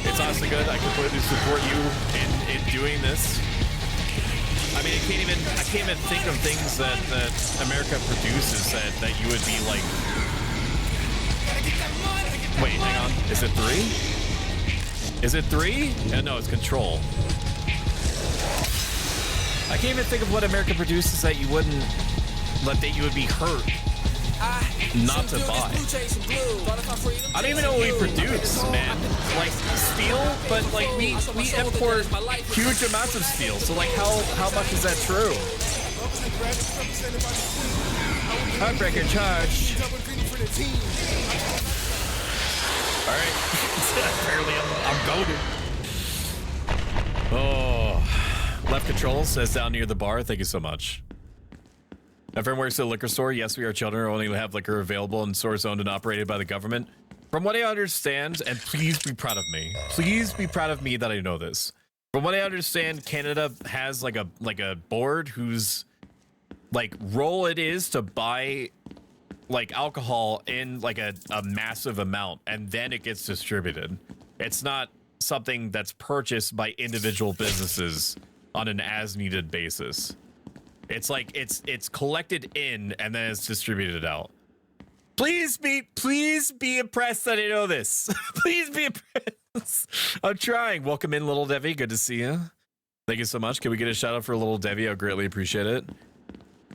S1: It's honestly good. I completely support you in doing this. I mean, I can't even think of things that America produces that you would be like. Wait, hang on. Is it 3? Is it 3? No, it's Control. I can't even think of what America produces that you wouldn't. That you would be hurt not to buy. I don't even know what we produce, man. Like steel, but like we import huge amounts of steel. So like how much is that true? Heartbreaker charge. All right. Apparently I'm goaded. Oh, left control says down near the bar. Thank you so much. My friend works at a liquor store. Yes, we are children who only have liquor available in stores owned and operated by the government. From what I understand, and please be proud of me. Please be proud of me that I know this. From what I understand, Canada has like a board whose like role it is to buy like alcohol in like a massive amount and then it gets distributed. It's not something that's purchased by individual businesses on an as needed basis. It's like it's collected in and then it's distributed out. Please be impressed that I know this. Please be impressed. I'm trying. Welcome in, Little Devi. Good to see you. Thank you so much. Can we get a shout out for Little Devi? I greatly appreciate it.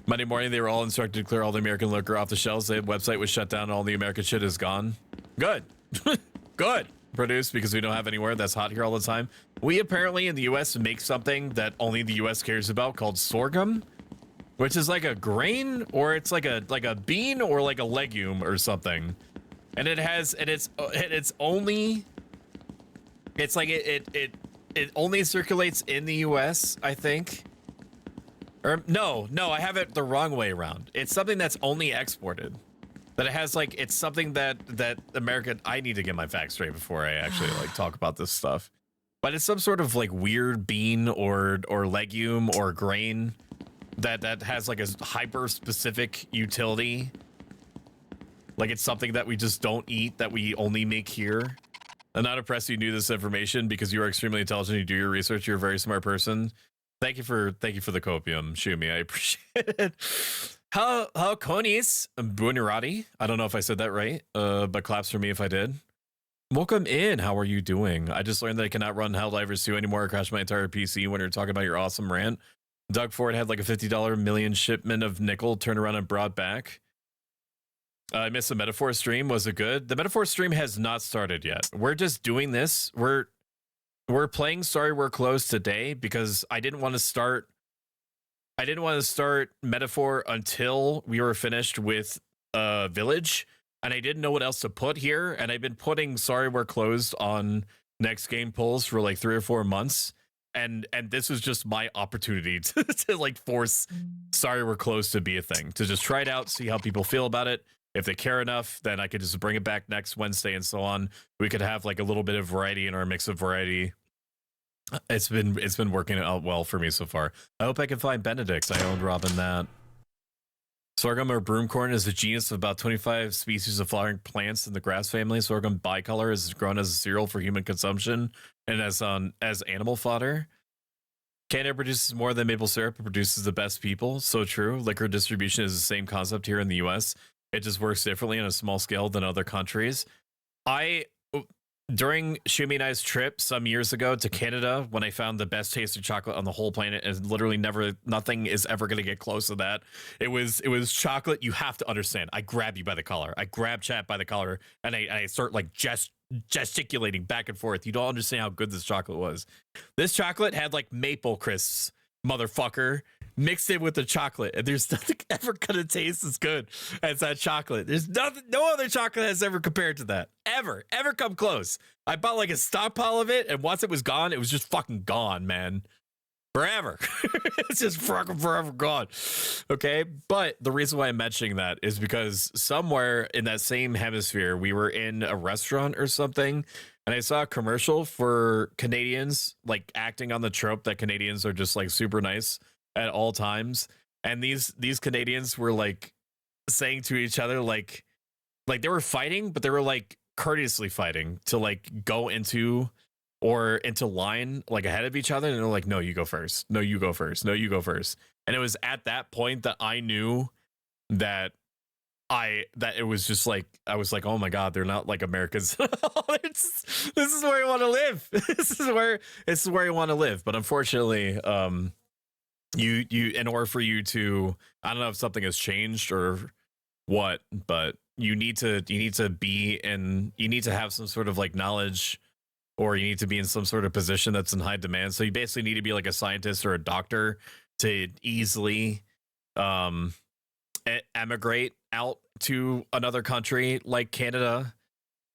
S1: Monday morning, they were all instructed to clear all the American liquor off the shelves. The website was shut down and all the American shit is gone. Good. Good. Produced because we don't have anywhere that's hot here all the time. We apparently in the US make something that only the US cares about called sorghum, which is like a grain or it's like a bean or like a legume or something. And it only circulates in the US, I think. Or no, I have it the wrong way around. It's something that's only exported. That it has like, it's something that America, I need to get my facts straight before I actually like talk about this stuff. But it's some sort of like weird bean or legume or grain that has like a hyper specific utility. Like it's something that we just don't eat, that we only make here. I'm not impressed you knew this information because you are extremely intelligent. You do your research. You're a very smart person. Thank you for the copium, Shumi. I appreciate it. How konis bunirati? I don't know if I said that right, but claps for me if I did. Welcome in. How are you doing? I just learned that I cannot run Helldivers 2 anymore. I crashed my entire PC when you're talking about your awesome rant. Doug Ford had like a $50 million shipment of nickel turned around and brought back. I missed the metaphor stream. Was it good? The metaphor stream has not started yet. We're just doing this. We're playing Sorry We're Closed today because I didn't want to start metaphor until we were finished with Village, and I didn't know what else to put here, and I've been putting Sorry We're Closed on next game polls for like 3 or 4 months, and this was just my opportunity to like force Sorry We're Closed to be a thing, to just try it out, see how people feel about it. If they care enough, then I could just bring it back next Wednesday and so on. We could have like a little bit of variety in our mix of variety. It's been working out well for me so far. I hope I can find Benedict. I owned Robin that. Sorghum or broomcorn is a genus of about 25 species of flowering plants in the grass family. Sorghum bicolor is grown as a cereal for human consumption and as animal fodder. Canada produces more than maple syrup. It produces the best people. So true. Liquor distribution is the same concept here in the US. It just works differently on a small scale than other countries. During Shumi and I's trip some years ago to Canada, when I found the best tasting chocolate on the whole planet, and literally nothing is ever going to get close to that. It was chocolate. You have to understand. I grab you by the collar. I grab Chat by the collar, and I start like gesticulating back and forth. You don't understand how good this chocolate was. This chocolate had like maple crisps, motherfucker, mixed in with the chocolate, and there's nothing ever gonna taste as good as that chocolate. There's nothing, no other chocolate has ever compared to that. Ever come close. I bought like a stockpile of it, and once it was gone, it was just fucking gone, man. Forever. It's just fucking forever gone. Okay, but the reason why I'm mentioning that is because somewhere in that same hemisphere, we were in a restaurant or something, and I saw a commercial for Canadians like acting on the trope that Canadians are just like super nice at all times, and these Canadians were like saying to each other like they were fighting, but they were like courteously fighting to like go into line like ahead of each other, and they're like, no, you go first, no, you go first, no, you go first. And it was at that point that I knew that it was just like, I was like, oh my god, they're not like Americans. This is where I want to live. This is where I want to live. But unfortunately, you in order for you to, I don't know if something has changed or what, but you need to be in, you need to have some sort of like knowledge, or you need to be in some sort of position that's in high demand. So you basically need to be like a scientist or a doctor to easily emigrate out to another country like Canada.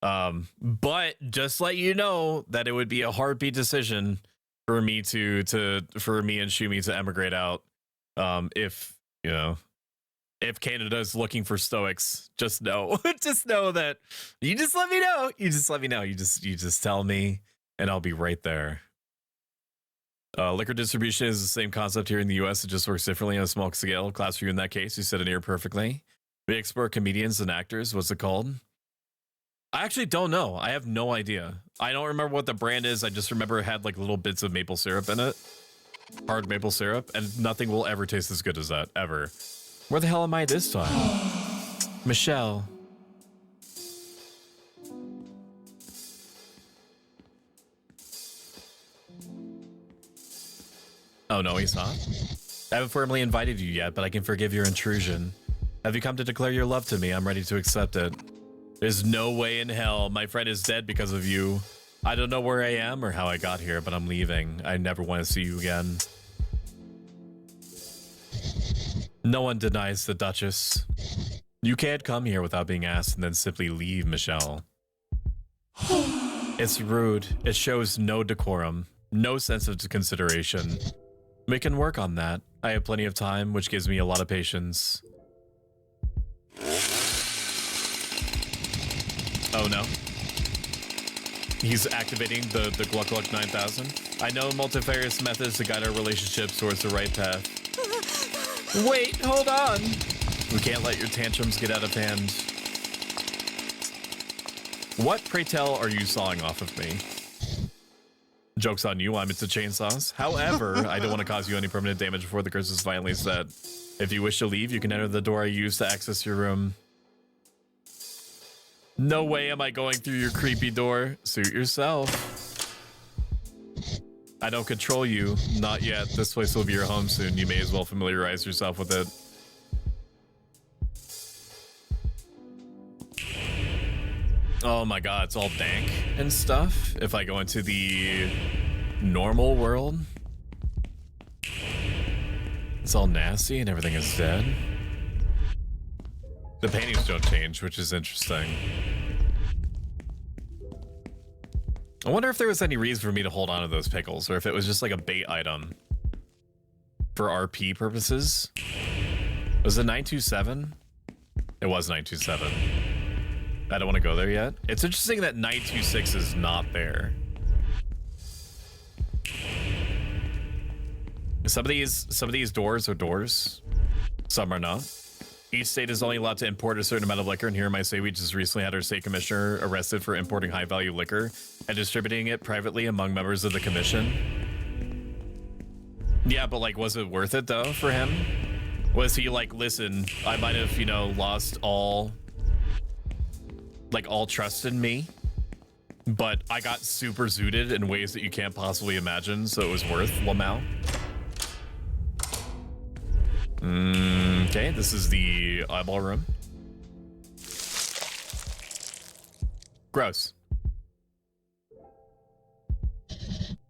S1: But just let you know that it would be a heartbeat decision for me and Shumi to emigrate out. If Canada is looking for Stoics, just know that you just let me know. You just tell me, and I'll be right there. Liquor distribution is the same concept here in the US. It just works differently on a small scale. Class for you in that case. You said it here perfectly. We export comedians and actors. What's it called? I actually don't know. I have no idea. I don't remember what the brand is. I just remember it had like little bits of maple syrup in it. Hard maple syrup. And nothing will ever taste as good as that. Ever. Where the hell am I this time? Michelle. Oh, no, he's not. I haven't formally invited you yet, but I can forgive your intrusion. Have you come to declare your love to me? I'm ready to accept it. There's no way in hell my friend is dead because of you. I don't know where I am or how I got here, but I'm leaving. I never want to see you again. No one denies the Duchess. You can't come here without being asked and then simply leave, Michelle. It's rude. It shows no decorum, no sense of consideration. We can work on that. I have plenty of time, which gives me a lot of patience. Oh no. He's activating the Gluck Gluck 9000. I know multifarious methods to guide our relationships towards the right path. Wait, hold on. We can't let your tantrums get out of hand. What, pray tell, are you sawing off of me? Joke's on you, I'm into chainsaws. However, I don't want to cause you any permanent damage before the curse is finally set. If you wish to leave, you can enter the door I used to access your room. No way am I going through your creepy door. Suit yourself. I don't control you. Not yet. This place will be your home soon. You may as well familiarize yourself with it. Oh my god, it's all dank and stuff. If I go into the normal world, it's all nasty and everything is dead. The paintings don't change, which is interesting. I wonder if there was any reason for me to hold on to those pickles, or if it was just like a bait item for RP purposes. Was it 927? It was 927. I don't want to go there yet. It's interesting that 926 is not there. Some of these doors are doors. Some are not. Each state is only allowed to import a certain amount of liquor, and here in my state, we just recently had our state commissioner arrested for importing high-value liquor and distributing it privately among members of the commission. Yeah, but like, was it worth it though for him? Was he like, listen, I might have, you know, lost all trust in me, but I got super zooted in ways that you can't possibly imagine, so it was worth Lamau. Okay, this is the eyeball room. Gross.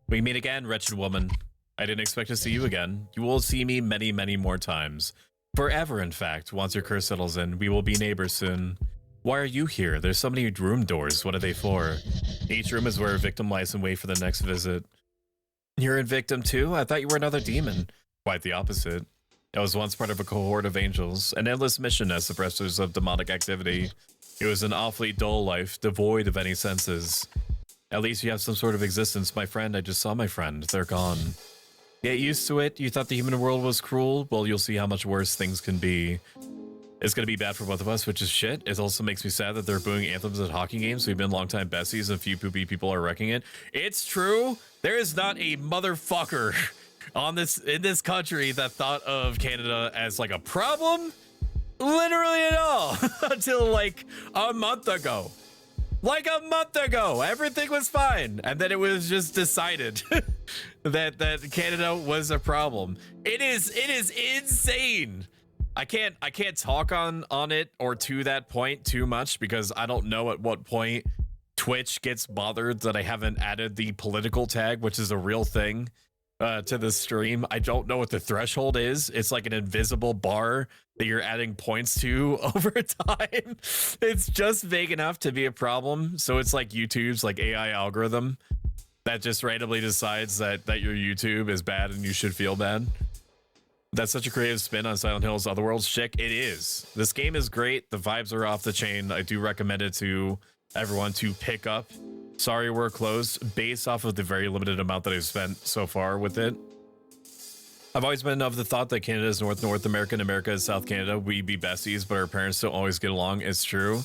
S1: We meet again, wretched woman. I didn't expect to see you again. You will see me many, many more times. Forever, in fact. Once your curse settles in, we will be neighbors soon. Why are you here? There's so many room doors. What are they for? Each room is where a victim lies in wait for the next visit. You're a victim too? I thought you were another demon. Quite the opposite. I was once part of a cohort of angels, an endless mission as suppressors of demonic activity. It was an awfully dull life, devoid of any senses. At least you have some sort of existence, my friend. I just saw my friend. They're gone. Get used to it. You thought the human world was cruel? Well, you'll see how much worse things can be. It's going to be bad for both of us, which is shit. It also makes me sad that they're booing anthems at hockey games. We've been longtime besties, and few poopy people are wrecking it. It's true. There is not a motherfucker in this country that thought of Canada as like a problem, literally at all, until like a month ago. Like a month ago, everything was fine, and then it was just decided that Canada was a problem. It is insane. I can't talk on it or to that point too much because I don't know at what point Twitch gets bothered that I haven't added the political tag, which is a real thing, to the stream. I don't know what the threshold is. It's like an invisible bar that you're adding points to over time. It's just vague enough to be a problem. So it's like YouTube's like AI algorithm that just randomly decides that your YouTube is bad and you should feel bad. That's such a creative spin on Silent Hill's Otherworld's chick. It is. This game is great. The vibes are off the chain. I do recommend it to everyone to pick up Sorry, we're closed based off of the very limited amount that I've spent so far with it. I've always been of the thought that Canada is North America and America is South Canada. We be besties, but our parents don't always get along. It's true.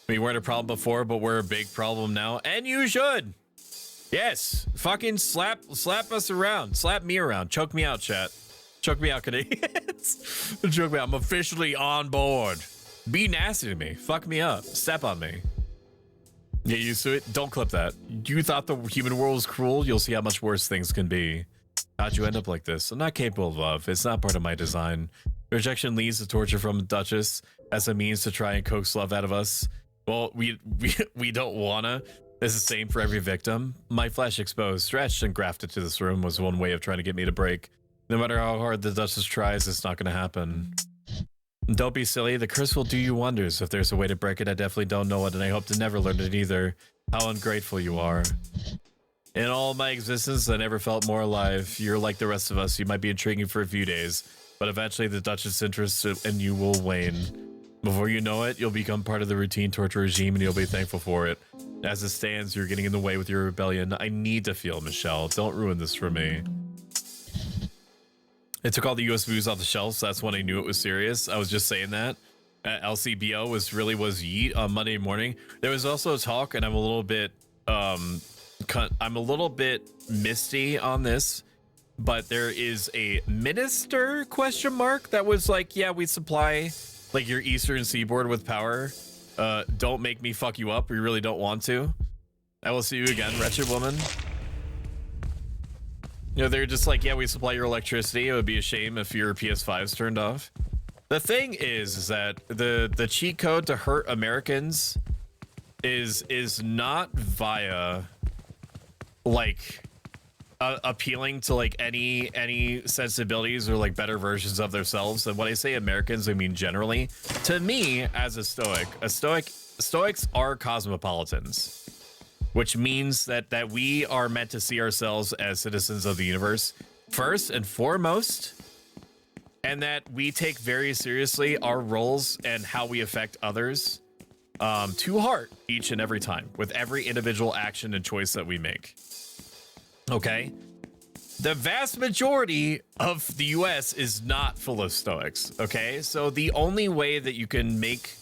S1: We weren't a problem before, but we're a big problem now. And you should. Yes. Fucking slap us around. Slap me around. Choke me out, chat. Choke me out, Canadians. Choke me out. I'm officially on board. Be nasty to me. Fuck me up. Step on me. Get used to it. Don't clip that. You thought the human world was cruel? You'll see how much worse things can be. How'd you end up like this? I'm not capable of love. It's not part of my design. Rejection leads to torture from Duchess as a means to try and coax love out of us. Well, we don't wanna. It's the same for every victim. My flesh exposed, stretched, and grafted to this room was one way of trying to get me to break. No matter how hard the Duchess tries, it's not gonna happen. Don't be silly. The curse will do you wonders. If there's a way to break it, I definitely don't know it, and I hope to never learn it either. How ungrateful you are. In all my existence, I never felt more alive. You're like the rest of us. You might be intriguing for a few days, but eventually the Duchess' interest in you will wane. Before you know it, you'll become part of the routine torture regime, and you'll be thankful for it. As it stands, you're getting in the way with your rebellion. I need to feel Michelle. Don't ruin this for me. It took all the US booze off the shelves, so that's when I knew it was serious. I was just saying that. LCBO was yeet on Monday morning. There was also talk, and I'm a little bit misty on this, but there is a minister question mark that was like, yeah, we supply like your eastern seaboard with power. Don't make me fuck you up. We really don't want to. I will see you again, wretched woman. You know, they're just like, yeah, we supply your electricity. It would be a shame if your PS5's turned off. The thing is that the cheat code to hurt Americans is not via like appealing to like any sensibilities or like better versions of themselves. And when I say Americans, I mean generally. To me, as a Stoics are cosmopolitans, which means that we are meant to see ourselves as citizens of the universe first and foremost, and that we take very seriously our roles and how we affect others to heart each and every time with every individual action and choice that we make. Okay? The vast majority of the US is not full of Stoics, okay? So the only way that you can make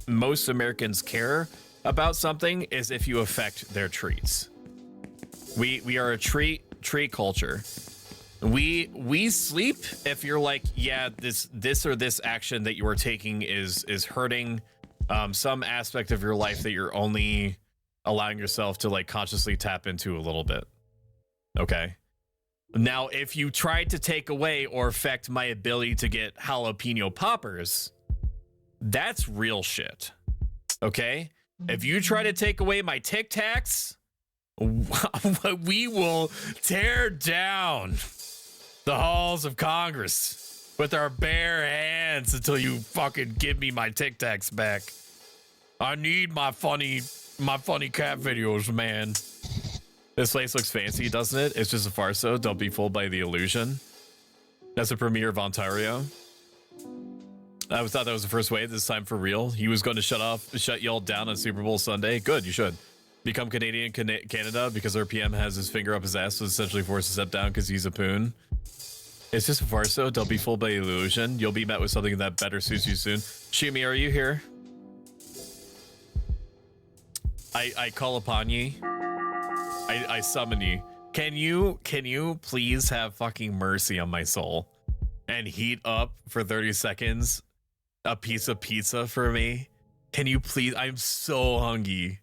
S1: most Americans care about something is if you affect their treats. We are a treat culture. We sleep if you're like, yeah, this or this action that you are taking is hurting some aspect of your life that you're only allowing yourself to like consciously tap into a little bit. Okay. Now, if you tried to take away or affect my ability to get jalapeno poppers, that's real shit. Okay. If you try to take away my Tic Tacs, we will tear down the halls of Congress with our bare hands until you fucking give me my Tic Tacs back. I need my funny cat videos, man. This place looks fancy, doesn't it? It's just a farce, though. Don't be fooled by the illusion. That's the premiere of Ontario. I thought that was the first wave. This time for real. He was going to shut y'all down on Super Bowl Sunday. Good, you should. Become Canadian Canada because our PM has his finger up his ass, so essentially forced to step down because he's a poon. It's just a farce, though. Don't be fooled by the illusion. You'll be met with something that better suits you soon. Shimi, are you here? I call upon ye. I summon you. Can you please have fucking mercy on my soul and heat up for 30 seconds a piece of pizza for me? Can you please? I'm so hungry.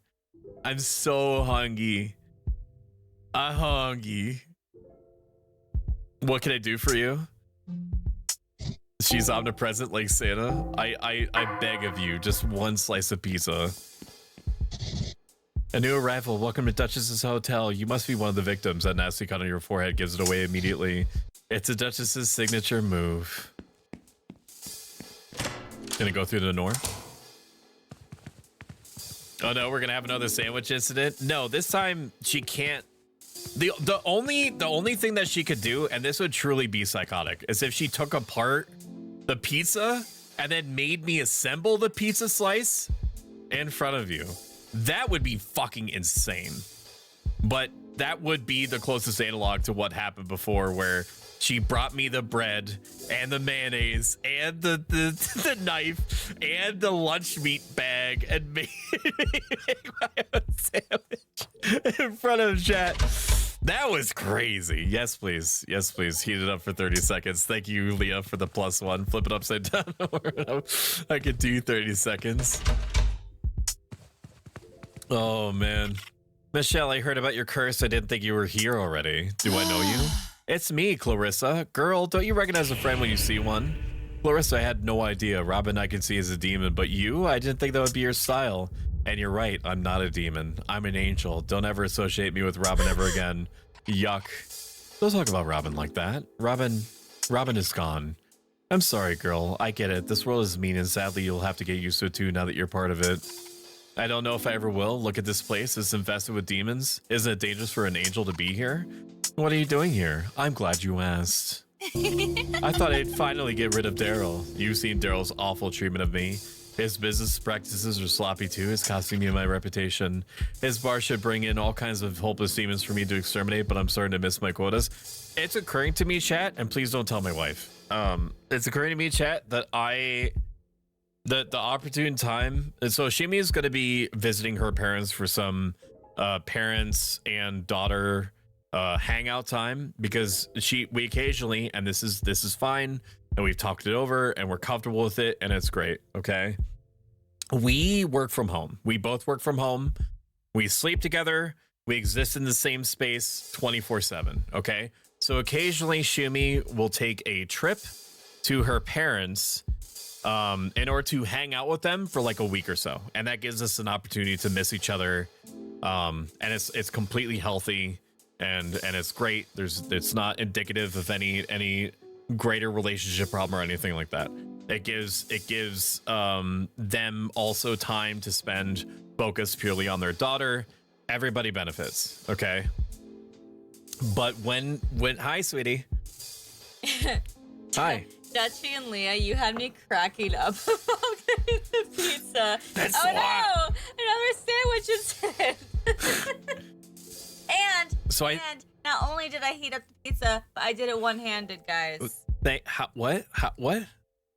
S1: I'm so hungry. I'm hungry. What can I do for you? She's omnipresent like Santa. I beg of you, just one slice of pizza. A new arrival. Welcome to Duchess's Hotel. You must be one of the victims. That nasty cut on your forehead gives it away immediately. It's a Duchess's signature move. Gonna go through the north. Oh no, we're gonna have another sandwich incident. No, this time she can't. The only thing that she could do, and this would truly be psychotic, is if she took apart the pizza and then made me assemble the pizza slice in front of you. That would be fucking insane. But that would be the closest analog to what happened before, where she brought me the bread and the mayonnaise and the knife and the lunch meat bag and made me make my own sandwich in front of chat. That was crazy. Yes, please. Yes, please. Heat it up for 30 seconds. Thank you, Leah, for the +1. Flip it upside down. I could do 30 seconds. Oh, man. Michelle, I heard about your curse. I didn't think you were here already. Do I know you? It's me, Clarissa. Girl, don't you recognize a friend when you see one? Clarissa, I had no idea. Robin I can see as a demon, but you? I didn't think that would be your style. And you're right, I'm not a demon. I'm an angel. Don't ever associate me with Robin ever again. Yuck. Don't talk about Robin like that. Robin is gone. I'm sorry, girl. I get it. This world is mean, and sadly you'll have to get used to it too now that you're part of it. I don't know if I ever will. Look at this place. It's infested with demons. Isn't it dangerous for an angel to be here? What are you doing here? I'm glad you asked. I thought I'd finally get rid of Daryl. You've seen Daryl's awful treatment of me. His business practices are sloppy too. It's costing me my reputation. His bar should bring in all kinds of hopeless demons for me to exterminate, but I'm starting to miss my quotas. It's occurring to me, chat, and please don't tell my wife. It's occurring to me, chat, that the opportune time. So Shimi is going to be visiting her parents for some parents and daughter hangout time, because we occasionally, and this is fine, and we've talked it over and we're comfortable with it and it's great. Okay, we work from home. We both work from home. We sleep together. We exist in the same space 24/7. Okay, so occasionally Shumi will take a trip to her parents in order to hang out with them for like a week or so, and that gives us an opportunity to miss each other, and it's completely healthy, and it's great. It's not indicative of any greater relationship problem or anything like that. It gives them also time to spend focus purely on their daughter. Everybody benefits. Okay, but when hi sweetie. Hi.
S4: Dutchy and Leah, you had me cracking up about getting the pizza.
S1: That's
S4: oh
S1: why.
S4: No, another sandwich instead. and not only did I heat up the pizza, but I did it one-handed, guys.
S1: What?
S4: I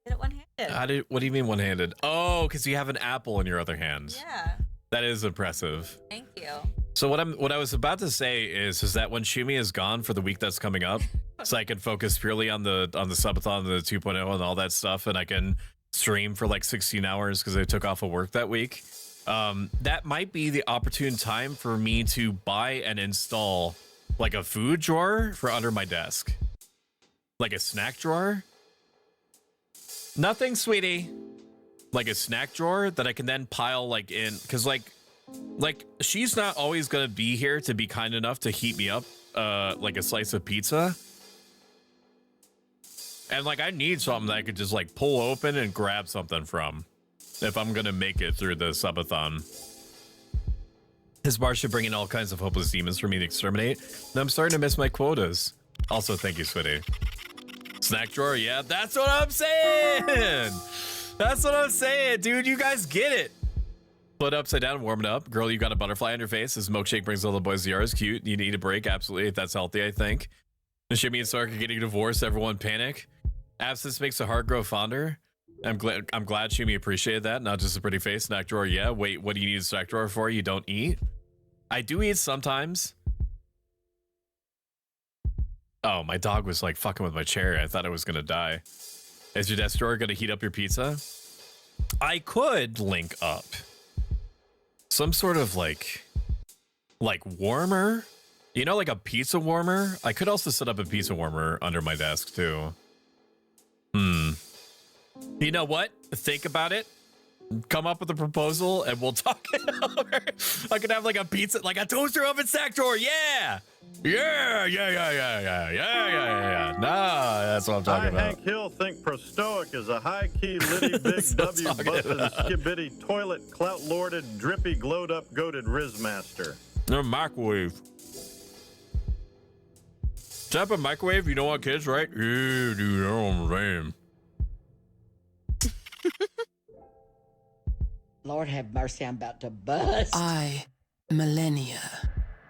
S4: did it one-handed.
S1: What do you mean one-handed? Oh, because you have an apple in your other hand.
S4: Yeah.
S1: That is impressive.
S4: Thank you.
S1: So what I was about to say is that when Shumi is gone for the week that's coming up, so I can focus purely on the subathon, the 2.0 and all that stuff, and I can stream for like 16 hours because I took off of work that week. That might be the opportune time for me to buy and install like a food drawer for under my desk. Like a snack drawer. Nothing, sweetie. Like a snack drawer that I can then pile like in, because like she's not always gonna be here to be kind enough to heat me up like a slice of pizza. And like I need something that I could just like pull open and grab something from if I'm gonna make it through the subathon. His bar should bring in all kinds of hopeless demons for me to exterminate. And I'm starting to miss my quotas. Also, thank you, sweetie. Snack drawer, yeah, that's what I'm saying. That's what I'm saying, dude. You guys get it. Put it upside down, warm it up. Girl, you got a butterfly on your face. This milkshake brings all the boys to yours. Cute. You need a break, absolutely. If that's healthy, I think. The Shimmy and Stark are getting divorced. Everyone panic. Absence makes the heart grow fonder. I'm glad Shimmy appreciated that. Not just a pretty face. Snack drawer, yeah. Wait, what do you need a snack drawer for? You don't eat? I do eat sometimes. Oh, my dog was like fucking with my chair. I thought I was gonna die. Is your desk drawer gonna heat up your pizza? I could link up some sort of like warmer, you know, like a pizza warmer. I could also set up a pizza warmer under my desk too. You know what? Think about it. Come up with a proposal and we'll talk it over. I could have like a pizza, like a toaster oven snack drawer. Yeah. Yeah. Nah, that's what I'm talking about.
S7: Hank Hill think Stoic is a high-key, litty, big W busting, skibidi, toilet, clout-lorded, drippy, glowed-up, goated Rizmaster.
S1: No microwave. Type of microwave, you don't want kids, right? Yeah, dude, you know what I'm saying.
S8: Lord have mercy, I'm about to bust.
S9: I, Millennia,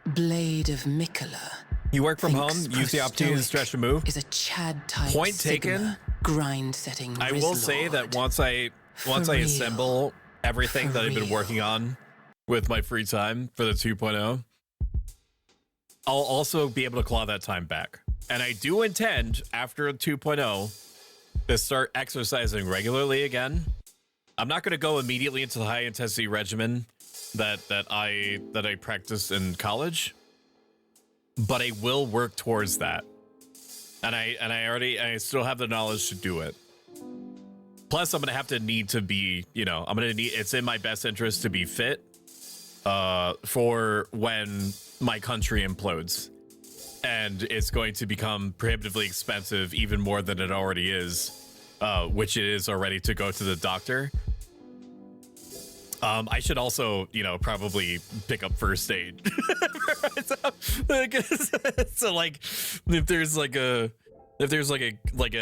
S9: Blade of Mikola.
S1: You work from home, use the opportunity to stretch and move.
S9: Is a Chad type
S1: Point taken.
S9: Grind setting.
S1: I will say that once I assemble everything that I've been working on with my free time for the 2.0, I'll also be able to claw that time back. And I do intend after 2.0 to start exercising regularly again. I'm not going to go immediately into the high intensity regimen that I practiced in college, but I will work towards that. And I still have the knowledge to do it. Plus, I'm going to need to be, it's in my best interest to be fit for when my country implodes. And it's going to become prohibitively expensive, even more than it already is, which it is already, to go to the doctor. I should also, probably pick up first aid. So, like, if there's an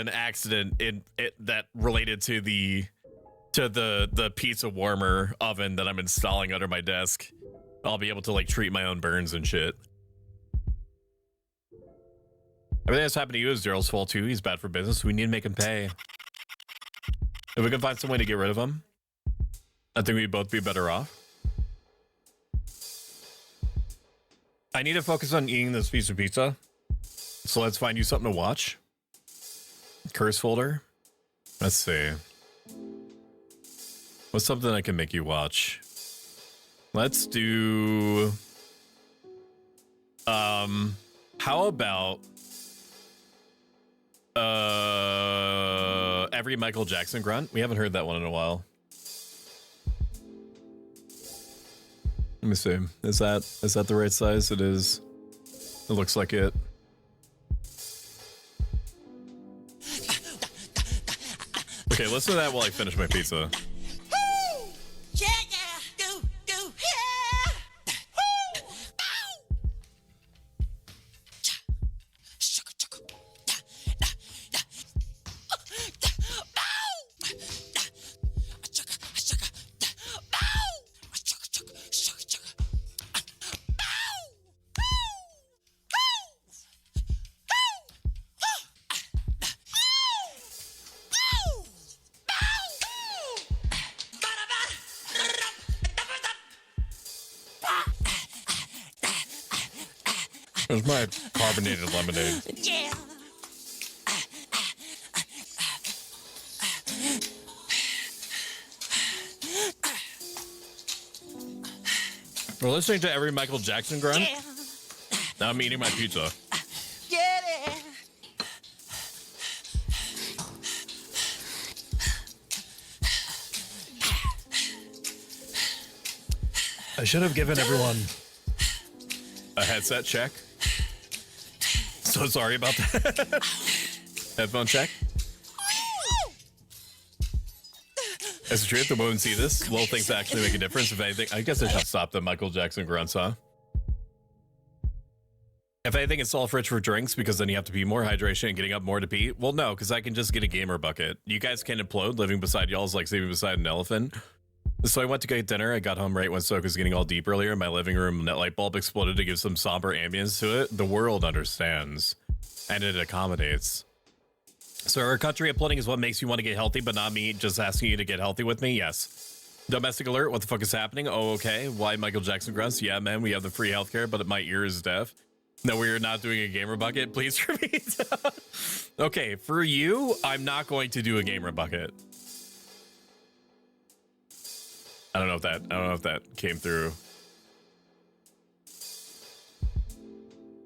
S1: accident in it that related to the pizza warmer oven that I'm installing under my desk, I'll be able to like treat my own burns and shit. Everything that's happened to you is Daryl's fault too. He's bad for business. We need to make him pay. If we can find some way to get rid of him, I think we'd both be better off. I need to focus on eating this piece of pizza. So let's find you something to watch. Curse folder. Let's see. What's something I can make you watch? Let's do... how about... every Michael Jackson grunt? We haven't heard that one in a while. Let me see. Is that the right size? It is. It looks like it. Okay, listen to that while I finish my pizza. There's my carbonated lemonade.
S9: Yeah.
S1: We're listening to every Michael Jackson grunt. Yeah. Now I'm eating my pizza.
S9: Get it.
S1: I should have given everyone a headset check. So sorry about that. Headphone check. As the truth, the moment see this, little things actually make a difference. If anything, I guess I should stop the Michael Jackson grunts, huh? If anything, it's all fridge for drinks because then you have to pee more, hydration, and getting up more to pee. Well, no, because I can just get a gamer bucket. You guys can implode. Living beside y'all is like sleeping beside an elephant. So I went to get dinner. I got home right when Stoic was getting all deep earlier. My living room net light bulb exploded to give some somber ambience to it. The world understands, and it accommodates. So our country imploding is what makes you want to get healthy, but not me just asking you to get healthy with me? Yes. Domestic alert, what the fuck is happening? Oh, okay. Why Michael Jackson grunts? Yeah, man, we have the free healthcare, but my ear is deaf. No, we're not doing a gamer bucket. Please for me. Okay, for you, I'm not going to do a gamer bucket. I don't know if that came through.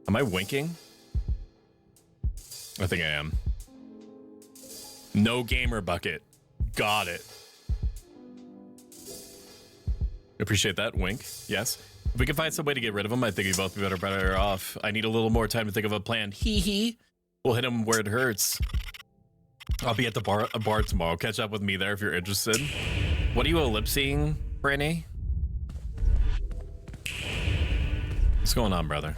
S1: Am I winking? I think I am. No gamer bucket. Got it. Appreciate that. Wink. Yes. If we can find some way to get rid of him, I think we'd both be better off. I need a little more time to think of a plan. Hee hee. We'll hit him where it hurts. I'll be at the bar tomorrow. Catch up with me there if you're interested. What are you ellipsing, Branny? What's going on, brother?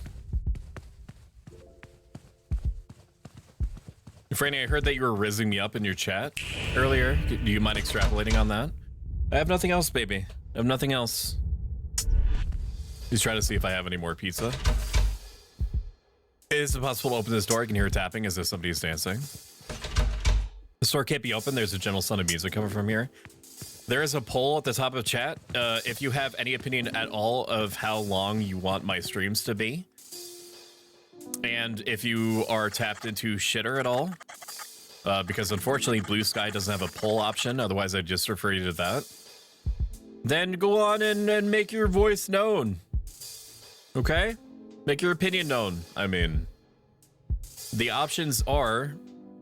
S1: Franny, I heard that you were rizzing me up in your chat earlier. Do you mind extrapolating on that? I have nothing else, baby. I have nothing else. He's trying to see if I have any more pizza. Is it possible to open this door? I can hear tapping as if somebody's dancing. The store can't be open. There's a gentle sound of music coming from here. There is a poll at the top of chat. If you have any opinion at all of how long you want my streams to be, and if you are tapped into Shitter at all, because unfortunately Blue Sky doesn't have a poll option, otherwise I'd just refer you to that, then go on and make your voice known. Okay? Make your opinion known. I mean, the options are,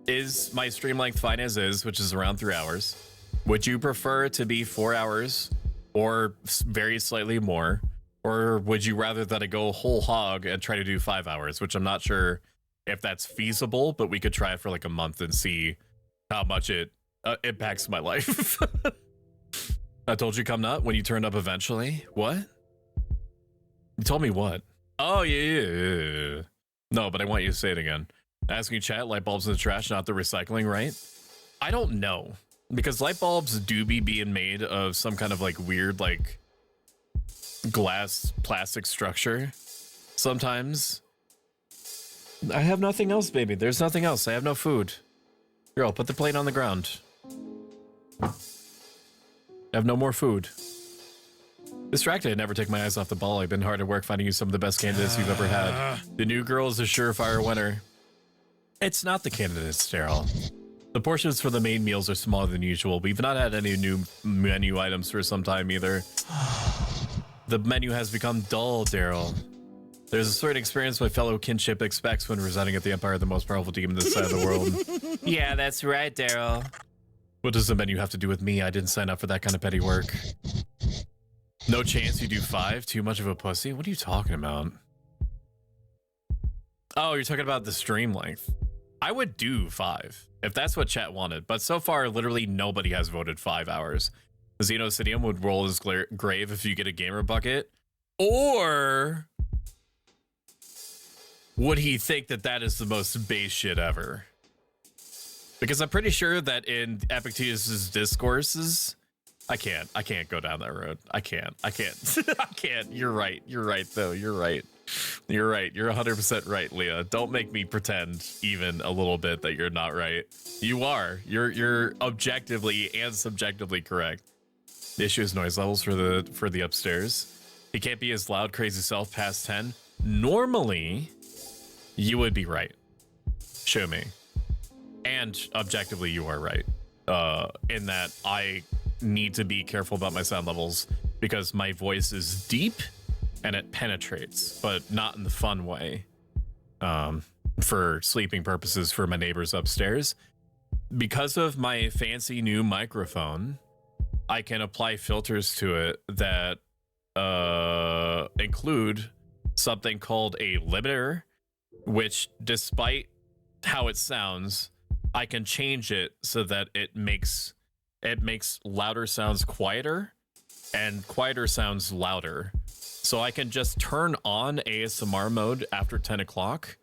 S1: is my stream length fine as is, which is around 3 hours? Would you prefer it to be 4 hours or very slightly more? Or would you rather that I go whole hog and try to do 5 hours, which I'm not sure if that's feasible, but we could try it for like a month and see how much it impacts my life. I told you come nut when you turned up eventually. What? You told me what? Oh, yeah. No, but I want you to say it again. Asking chat, light bulbs in the trash, not the recycling, right? I don't know. Because light bulbs do be being made of some kind of like weird, like glass plastic structure. Sometimes. I have nothing else, baby. There's nothing else. I have no food. Here, I'll put the plate on the ground. I have no more food. Distracted, I never take my eyes off the ball. I've been hard at work finding you some of the best candidates you've ever had. The new girl is a surefire winner. It's not the candidates, Daryl. The portions for the main meals are smaller than usual. We've not had any new menu items for some time either. The menu has become dull, Daryl. There's a certain experience my fellow kinship expects when residing at the Empire, the most powerful demon this side of the world. Yeah, that's right, Daryl. What does the menu have to do with me? I didn't sign up for that kind of petty work. No chance you do 5? Too much of a pussy? What are you talking about? Oh, you're talking about the stream length. I would do 5 if that's what chat wanted, but so far literally nobody has voted 5 hours. Xenocidium would roll his grave if you get a gamer bucket, or would he think that that is the most base shit ever? Because I'm pretty sure that in Epictetus's discourses, I can't go down that road. I can't. I can't. You're right though. You're right. You're 100% right, Leah. Don't make me pretend even a little bit that you're not right. You are. You're objectively and subjectively correct. The issue is noise levels for the upstairs. He can't be his loud, crazy self past 10. Normally, you would be right. Show me. And objectively, you are right. In that I need to be careful about my sound levels because my voice is deep and it penetrates, but not in the fun way. For sleeping purposes for my neighbors upstairs. Because of my fancy new microphone, I can apply filters to it that include something called a limiter, which despite how it sounds, I can change it so that it makes louder sounds quieter and quieter sounds louder. So I can just turn on ASMR mode after 10 o'clock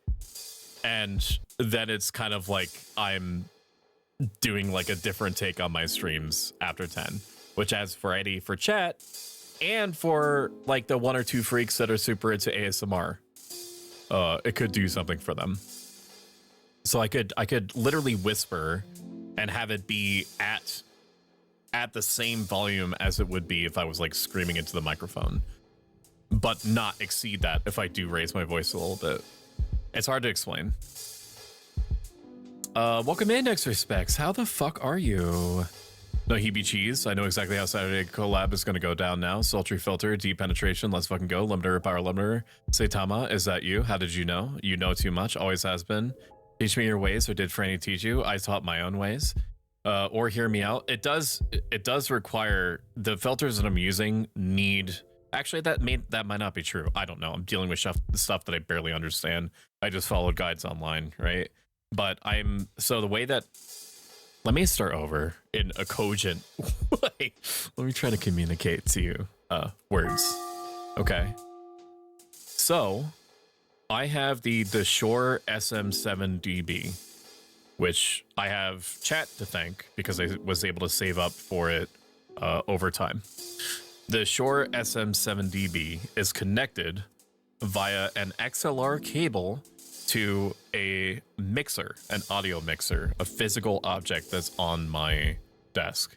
S1: and then it's kind of like I'm doing like a different take on my streams after 10, which adds variety for chat and for like the 1 or 2 freaks that are super into ASMR. It could do something for them. So I could literally whisper and have it be at the same volume as it would be if I was like screaming into the microphone, but not exceed that if I do raise my voice a little bit. It's hard to explain. Welcome in, Next Respects. How the fuck are you? No Hebe Cheese. I know exactly how Saturday collab is going to go down now. Sultry filter, deep penetration. Let's fucking go. Limiter, power limiter. Saitama, is that you? How did you know? You know too much. Always has been. Teach me your ways, or did Franny teach you? I taught my own ways. Or hear me out. It does require the filters that I'm using need. Actually, that might not be true. I don't know. I'm dealing with stuff that I barely understand. I just followed guides online, right? But so the way that. Let me start over in a cogent way. Let me try to communicate to you words. Okay. So I have the Shure SM7DB, which I have chat to thank because I was able to save up for it over time. The Shure SM7DB is connected via an XLR cable to a mixer, an audio mixer, a physical object that's on my desk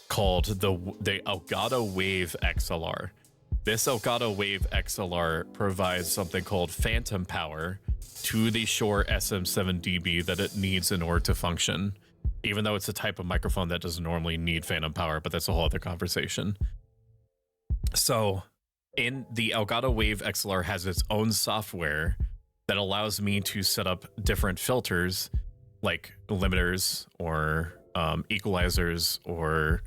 S1: called the Elgato Wave XLR. This Elgato Wave XLR provides something called phantom power to the Shure SM7DB that it needs in order to function, even though it's a type of microphone that doesn't normally need phantom power, but that's a whole other conversation. So in the Elgato Wave XLR has its own software that allows me to set up different filters like limiters or equalizers or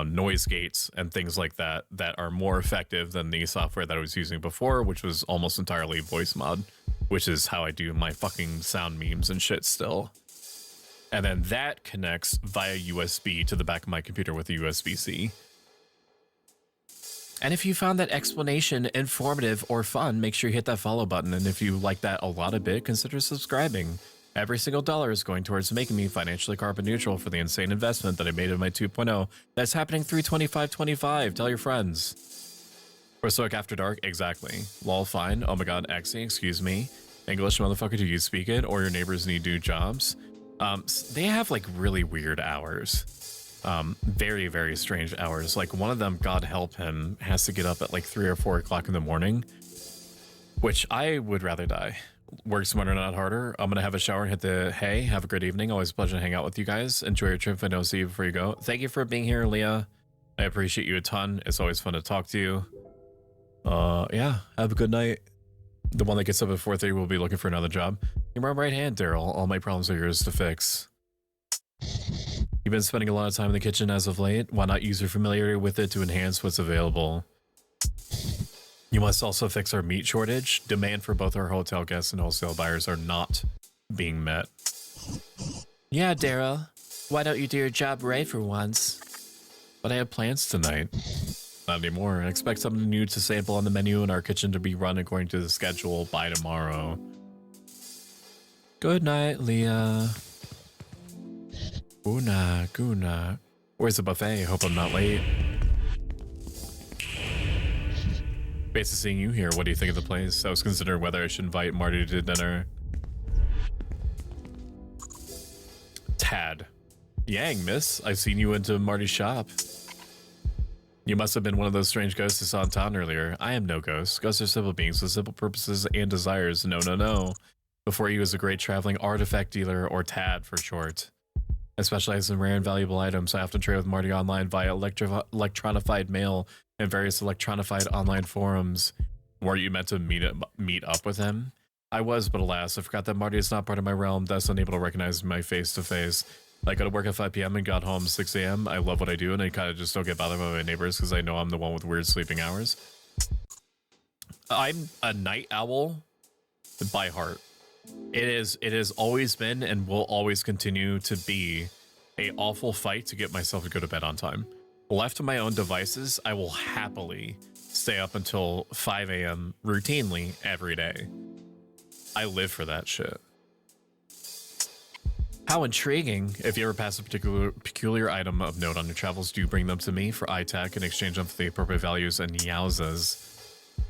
S1: noise gates and things like that that are more effective than the software that I was using before, which was almost entirely voice mod, which is how I do my fucking sound memes and shit still. And then that connects via USB to the back of my computer with a USB-C. And if you found that explanation informative or fun, make sure you hit that follow button. And if you like that a lot a bit, consider subscribing. Every single dollar is going towards making me financially carbon neutral for the insane investment that I made in my 2.0. That's happening 3/25/25. Tell your friends. For Stoic After Dark, exactly. Lol, fine. Oh my god, Axie, excuse me. English, motherfucker, do you speak it? Or your neighbors need new jobs? They have like really weird hours. Very, very strange hours. Like one of them, God help him, has to get up at like 3 or 4 o'clock in the morning, which I would rather die. Work smarter, not harder. I'm gonna have a shower and hit the hay. Have a great evening. Always a pleasure to hang out with you guys. Enjoy your trip if I don't see you before you go. Thank you for being here, Leah. I appreciate you a ton. It's always fun to talk to you. Yeah, have a good night. The one that gets up at 4:30 will be looking for another job. You're my right hand, Daryl. All my problems are yours to fix. You've been spending a lot of time in the kitchen as of late. Why not use your familiarity with it to enhance what's available? You must also fix our meat shortage. Demand for both our hotel guests and wholesale buyers are not being met. Yeah, Daryl. Why don't you do your job right for once? But I have plans tonight. Not anymore. I expect something new to sample on the menu in our kitchen to be run according to the schedule by tomorrow. Good night, Leah. Guna, guna. Where's the buffet? Hope I'm not late. Based on seeing you here, what do you think of the place? I was considering whether I should invite Marty to dinner. Tad. Yang, miss. I've seen you into Marty's shop. You must have been one of those strange ghosts I saw in town earlier. I am no ghost. Ghosts are simple beings with simple purposes and desires. No, no, no. Before he was a great traveling artifact dealer, or TAD for short. I specialize in rare and valuable items. I often trade with Marty online via electronified mail and various electronified online forums. Were you meant to meet up with him? I was, but alas, I forgot that Marty is not part of my realm, thus unable to recognize my face to face. I go to work at 5 p.m. and got home 6 a.m. I love what I do, and I kind of just don't get bothered by my neighbors because I know I'm the one with weird sleeping hours. I'm a night owl by heart. It has always been and will always continue to be a awful fight to get myself to go to bed on time. Left to my own devices, I will happily stay up until 5 a.m. routinely every day. I live for that shit. How intriguing. If you ever pass a peculiar item of note on your travels, do bring them to me for iTech and exchange them for the appropriate values and yowzas.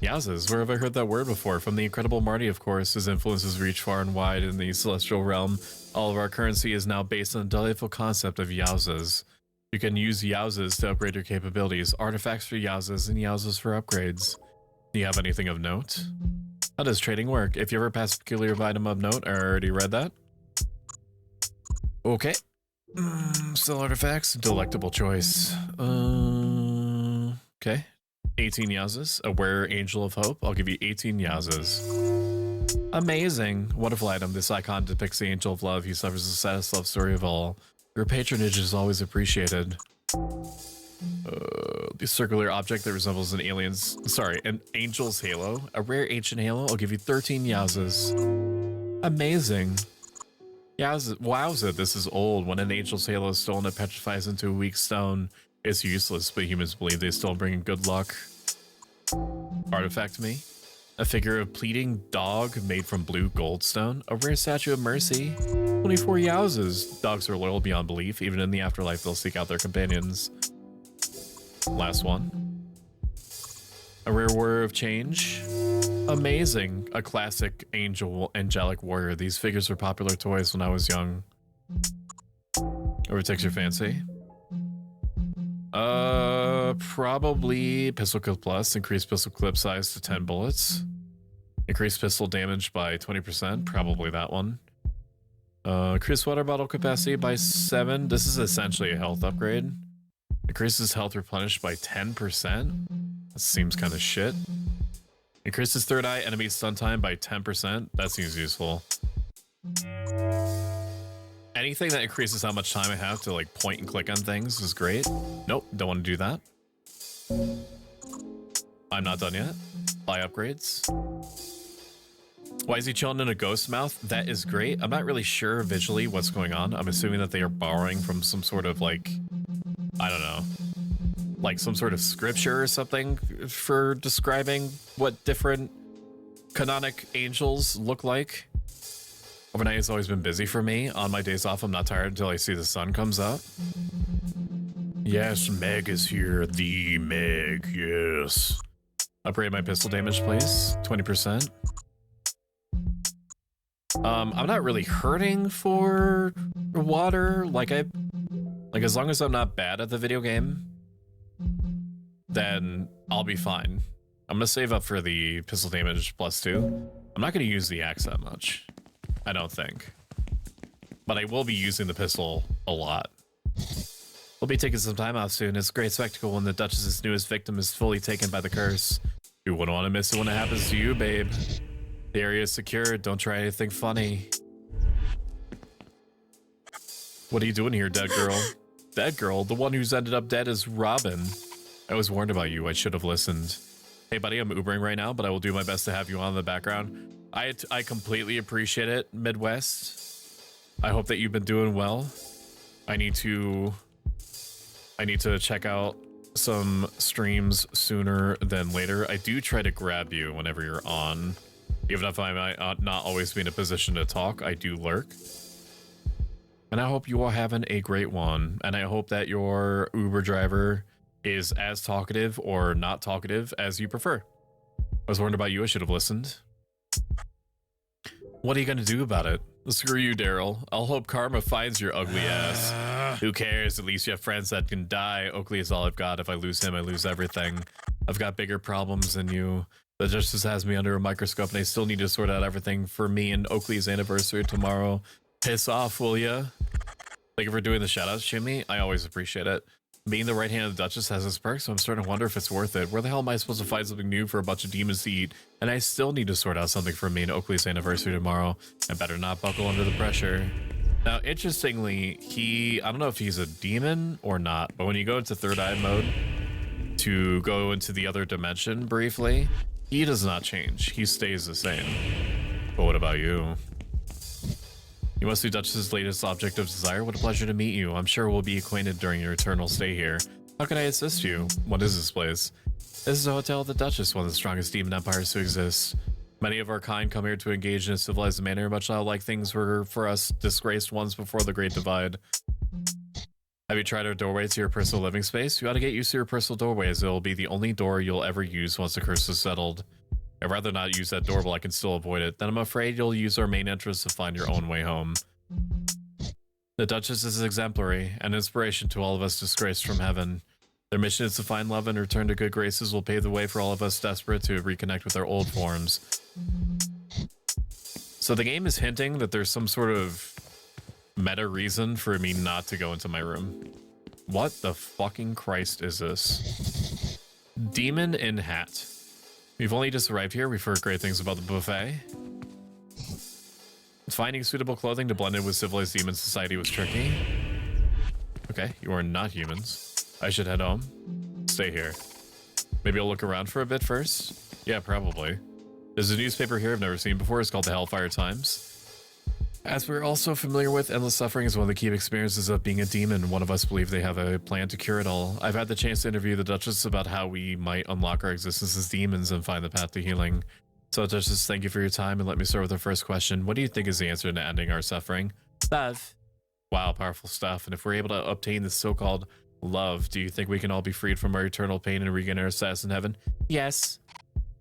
S1: Yowzas, where have I heard that word before? From the incredible Marty, of course. His influences reach far and wide in the celestial realm. All of our currency is now based on the delightful concept of yowzas. You can use yowzas to upgrade your capabilities. Artifacts for yowzas and yowzas for upgrades. Do you have anything of note? How does trading work? If you ever pass a peculiar item of note, I already read that. Okay. Still artifacts. Delectable choice. Okay. 18 Yazas. A rare angel of hope. I'll give you 18 Yazas. Amazing. Wonderful item. This icon depicts the angel of love. He suffers the saddest love story of all. Your patronage is always appreciated. The circular object that resembles an angel's halo. A rare ancient halo. I'll give you 13 Yazas. Amazing. Wowza, this is old. When an angel's halo is stolen, it petrifies into a weak stone. It's useless, but humans believe they still bring good luck. Artifact me. A figure of pleading dog made from blue goldstone. A rare statue of mercy. 24 yowzas. Dogs are loyal beyond belief. Even in the afterlife, they'll seek out their companions. Last one. A rare warrior of change. Amazing. A classic angelic warrior. These figures were popular toys when I was young. Overtakes your fancy. Probably pistol kill plus. Increased pistol clip size to 10 bullets. Increased pistol damage by 20%. Probably that one. Increased water bottle capacity by 7. This is essentially a health upgrade. Increases health replenished by 10%. That seems kind of shit. Increases third eye enemy stun time by 10%. That seems useful. Anything that increases how much time I have to like point and click on things is great. Nope, don't want to do that. I'm not done yet. Buy upgrades. Why is he chilling in a ghost mouth? That is great. I'm not really sure visually what's going on. I'm assuming that they are borrowing from some sort of like, I don't know, like some sort of scripture or something for describing what different canonic angels look like. Overnight has always been busy for me. On my days off, I'm not tired until I see the sun comes up. Yes, Meg is here. The Meg, yes. Upgrade my pistol damage, please. 20%. I'm not really hurting for water. Like as long as I'm not bad at the video game, then I'll be fine. I'm gonna save up for the pistol damage +2. I'm not gonna use the axe that much, I don't think. But I will be using the pistol a lot. We'll be taking some time off soon. It's a great spectacle when the Duchess's newest victim is fully taken by the curse. You wouldn't want to miss it when it happens to you, babe. The area is secure. Don't try anything funny. What are you doing here, dead girl? Dead girl? The one who's ended up dead is Robin. I was warned about you. I should have listened. Hey, buddy, I'm Ubering right now, but I will do my best to have you on in the background. I completely appreciate it, Midwest. I hope that you've been doing well. I need to check out some streams sooner than later. I do try to grab you whenever you're on. Even if I might not always be in a position to talk, I do lurk. And I hope you are having a great one. And I hope that your Uber driver is as talkative or not talkative as you prefer. I was warned about you. I should have listened. What are you going to do about it? Screw you, Daryl. I'll hope karma finds your ugly ass. Who cares? At least you have friends that can die. Oakley is all I've got. If I lose him, I lose everything. I've got bigger problems than you. The Justice has me under a microscope, and I still need to sort out everything for me and Oakley's anniversary tomorrow. Piss off, will ya? Thank you for doing the shoutouts, Jimmy. I always appreciate it. Being the right hand of the Duchess has its perks, so I'm starting to wonder if it's worth it. Where the hell am I supposed to find something new for a bunch of demons to eat? And I still need to sort out something for me and Oakley's anniversary tomorrow. I better not buckle under the pressure. Now, interestingly, I don't know if he's a demon or not, but when you go into third eye mode to go into the other dimension briefly, he does not change. He stays the same. But what about you? You must be Duchess's latest object of desire. What a pleasure to meet you. I'm sure we'll be acquainted during your eternal stay here. How can I assist you? What is this place? This is a hotel of the Duchess, one of the strongest demon empires to exist. Many of our kind come here to engage in a civilized manner, much like things were for us disgraced ones before the Great Divide. Have you tried our doorway to your personal living space? You ought to get used to your personal doorway, as it will be the only door you'll ever use once the curse is settled. I'd rather not use that door, but I can still avoid it. Then I'm afraid you'll use our main entrance to find your own way home. The Duchess is exemplary, an inspiration to all of us disgraced from heaven. Their mission is to find love and return to good graces will pave the way for all of us desperate to reconnect with our old forms. So the game is hinting that there's some sort of meta reason for me not to go into my room. What the fucking Christ is this? Demon in hat. We've only just arrived here. We've heard great things about the buffet. Finding suitable clothing to blend in with civilized demon society was tricky. Okay, you are not humans. I should head home. Stay here. Maybe I'll look around for a bit first. Yeah, probably. There's a newspaper here I've never seen before. It's called the Hellfire Times. As we're also familiar with, endless suffering is one of the key experiences of being a demon. One of us believe they have a plan to cure it all. I've had the chance to interview the Duchess about how we might unlock our existence as demons and find the path to healing. So, Duchess, thank you for your time, and let me start with the first question. What do you think is the answer to ending our suffering? Love. Wow, powerful stuff. And if we're able to obtain this so-called Love, do you think we can all be freed from our eternal pain and regain our status in heaven? Yes.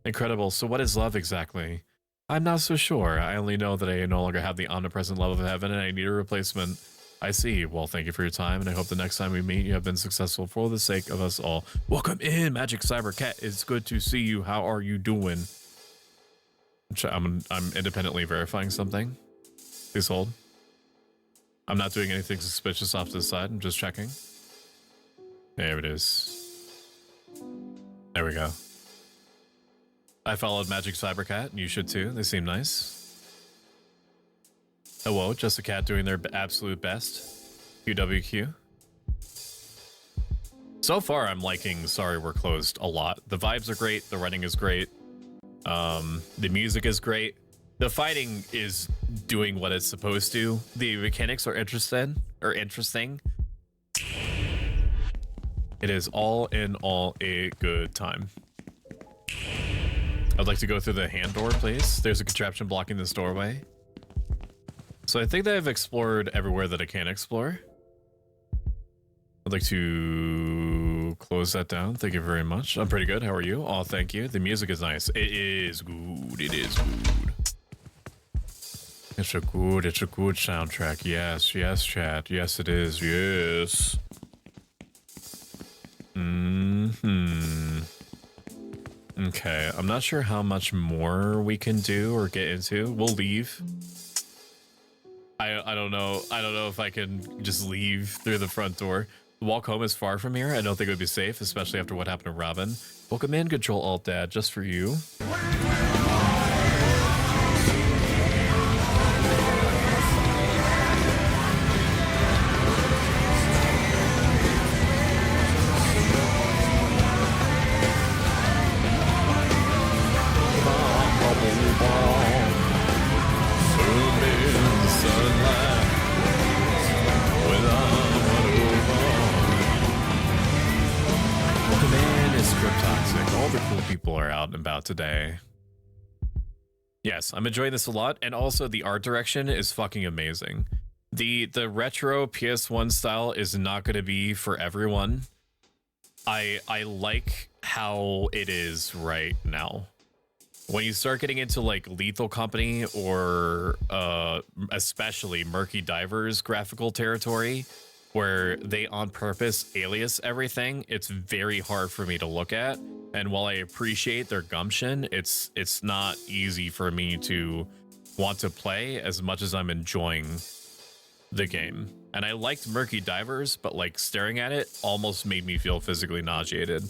S1: Incredible. So what is love exactly? I'm not so sure. I only know that I no longer have the omnipresent love of heaven and I need a replacement. I see. Well, thank you for your time, and I hope the next time we meet you have been successful for the sake of us all. Welcome in, Magic Cyber Cat. It's good to see you. How are you doing? I'm independently verifying something. Please hold. I'm not doing anything suspicious off to the side. I'm just checking. There it is. There we go. I followed Magic Cybercat, and you should too. They seem nice. Hello, just a cat doing their absolute best. QWQ. So far, I'm liking Sorry We're Closed a lot. The vibes are great. The writing is great. The music is great. The fighting is doing what it's supposed to. The mechanics are interesting. It is all in all a good time. I'd like to go through the hand door, please. There's a contraption blocking this doorway. So I think that I've explored everywhere that I can explore. I'd like to close that down. Thank you very much. I'm pretty good. How are you? Oh, thank you. The music is nice. It is good. It is good. It's a good soundtrack. Yes, yes, chat. Yes, it is. Yes. Okay, I'm not sure how much more we can do or get into. We'll leave. I don't know. I don't know if I can just leave through the front door. The walk home is far from here. I don't think it would be safe, especially after what happened to Robin. Welcome in, Control Alt Dad, just for you. People are out and about today. Yes, I'm enjoying this a lot, and also the art direction is fucking amazing. The retro PS1 style is not going to be for everyone. I like how it is right now. When you start getting into like Lethal Company or especially Murky Divers graphical territory, where they on purpose alias everything, it's very hard for me to look at. And while I appreciate their gumption, it's not easy for me to want to play as much as I'm enjoying the game. And I liked Murky Divers, but like staring at it almost made me feel physically nauseated.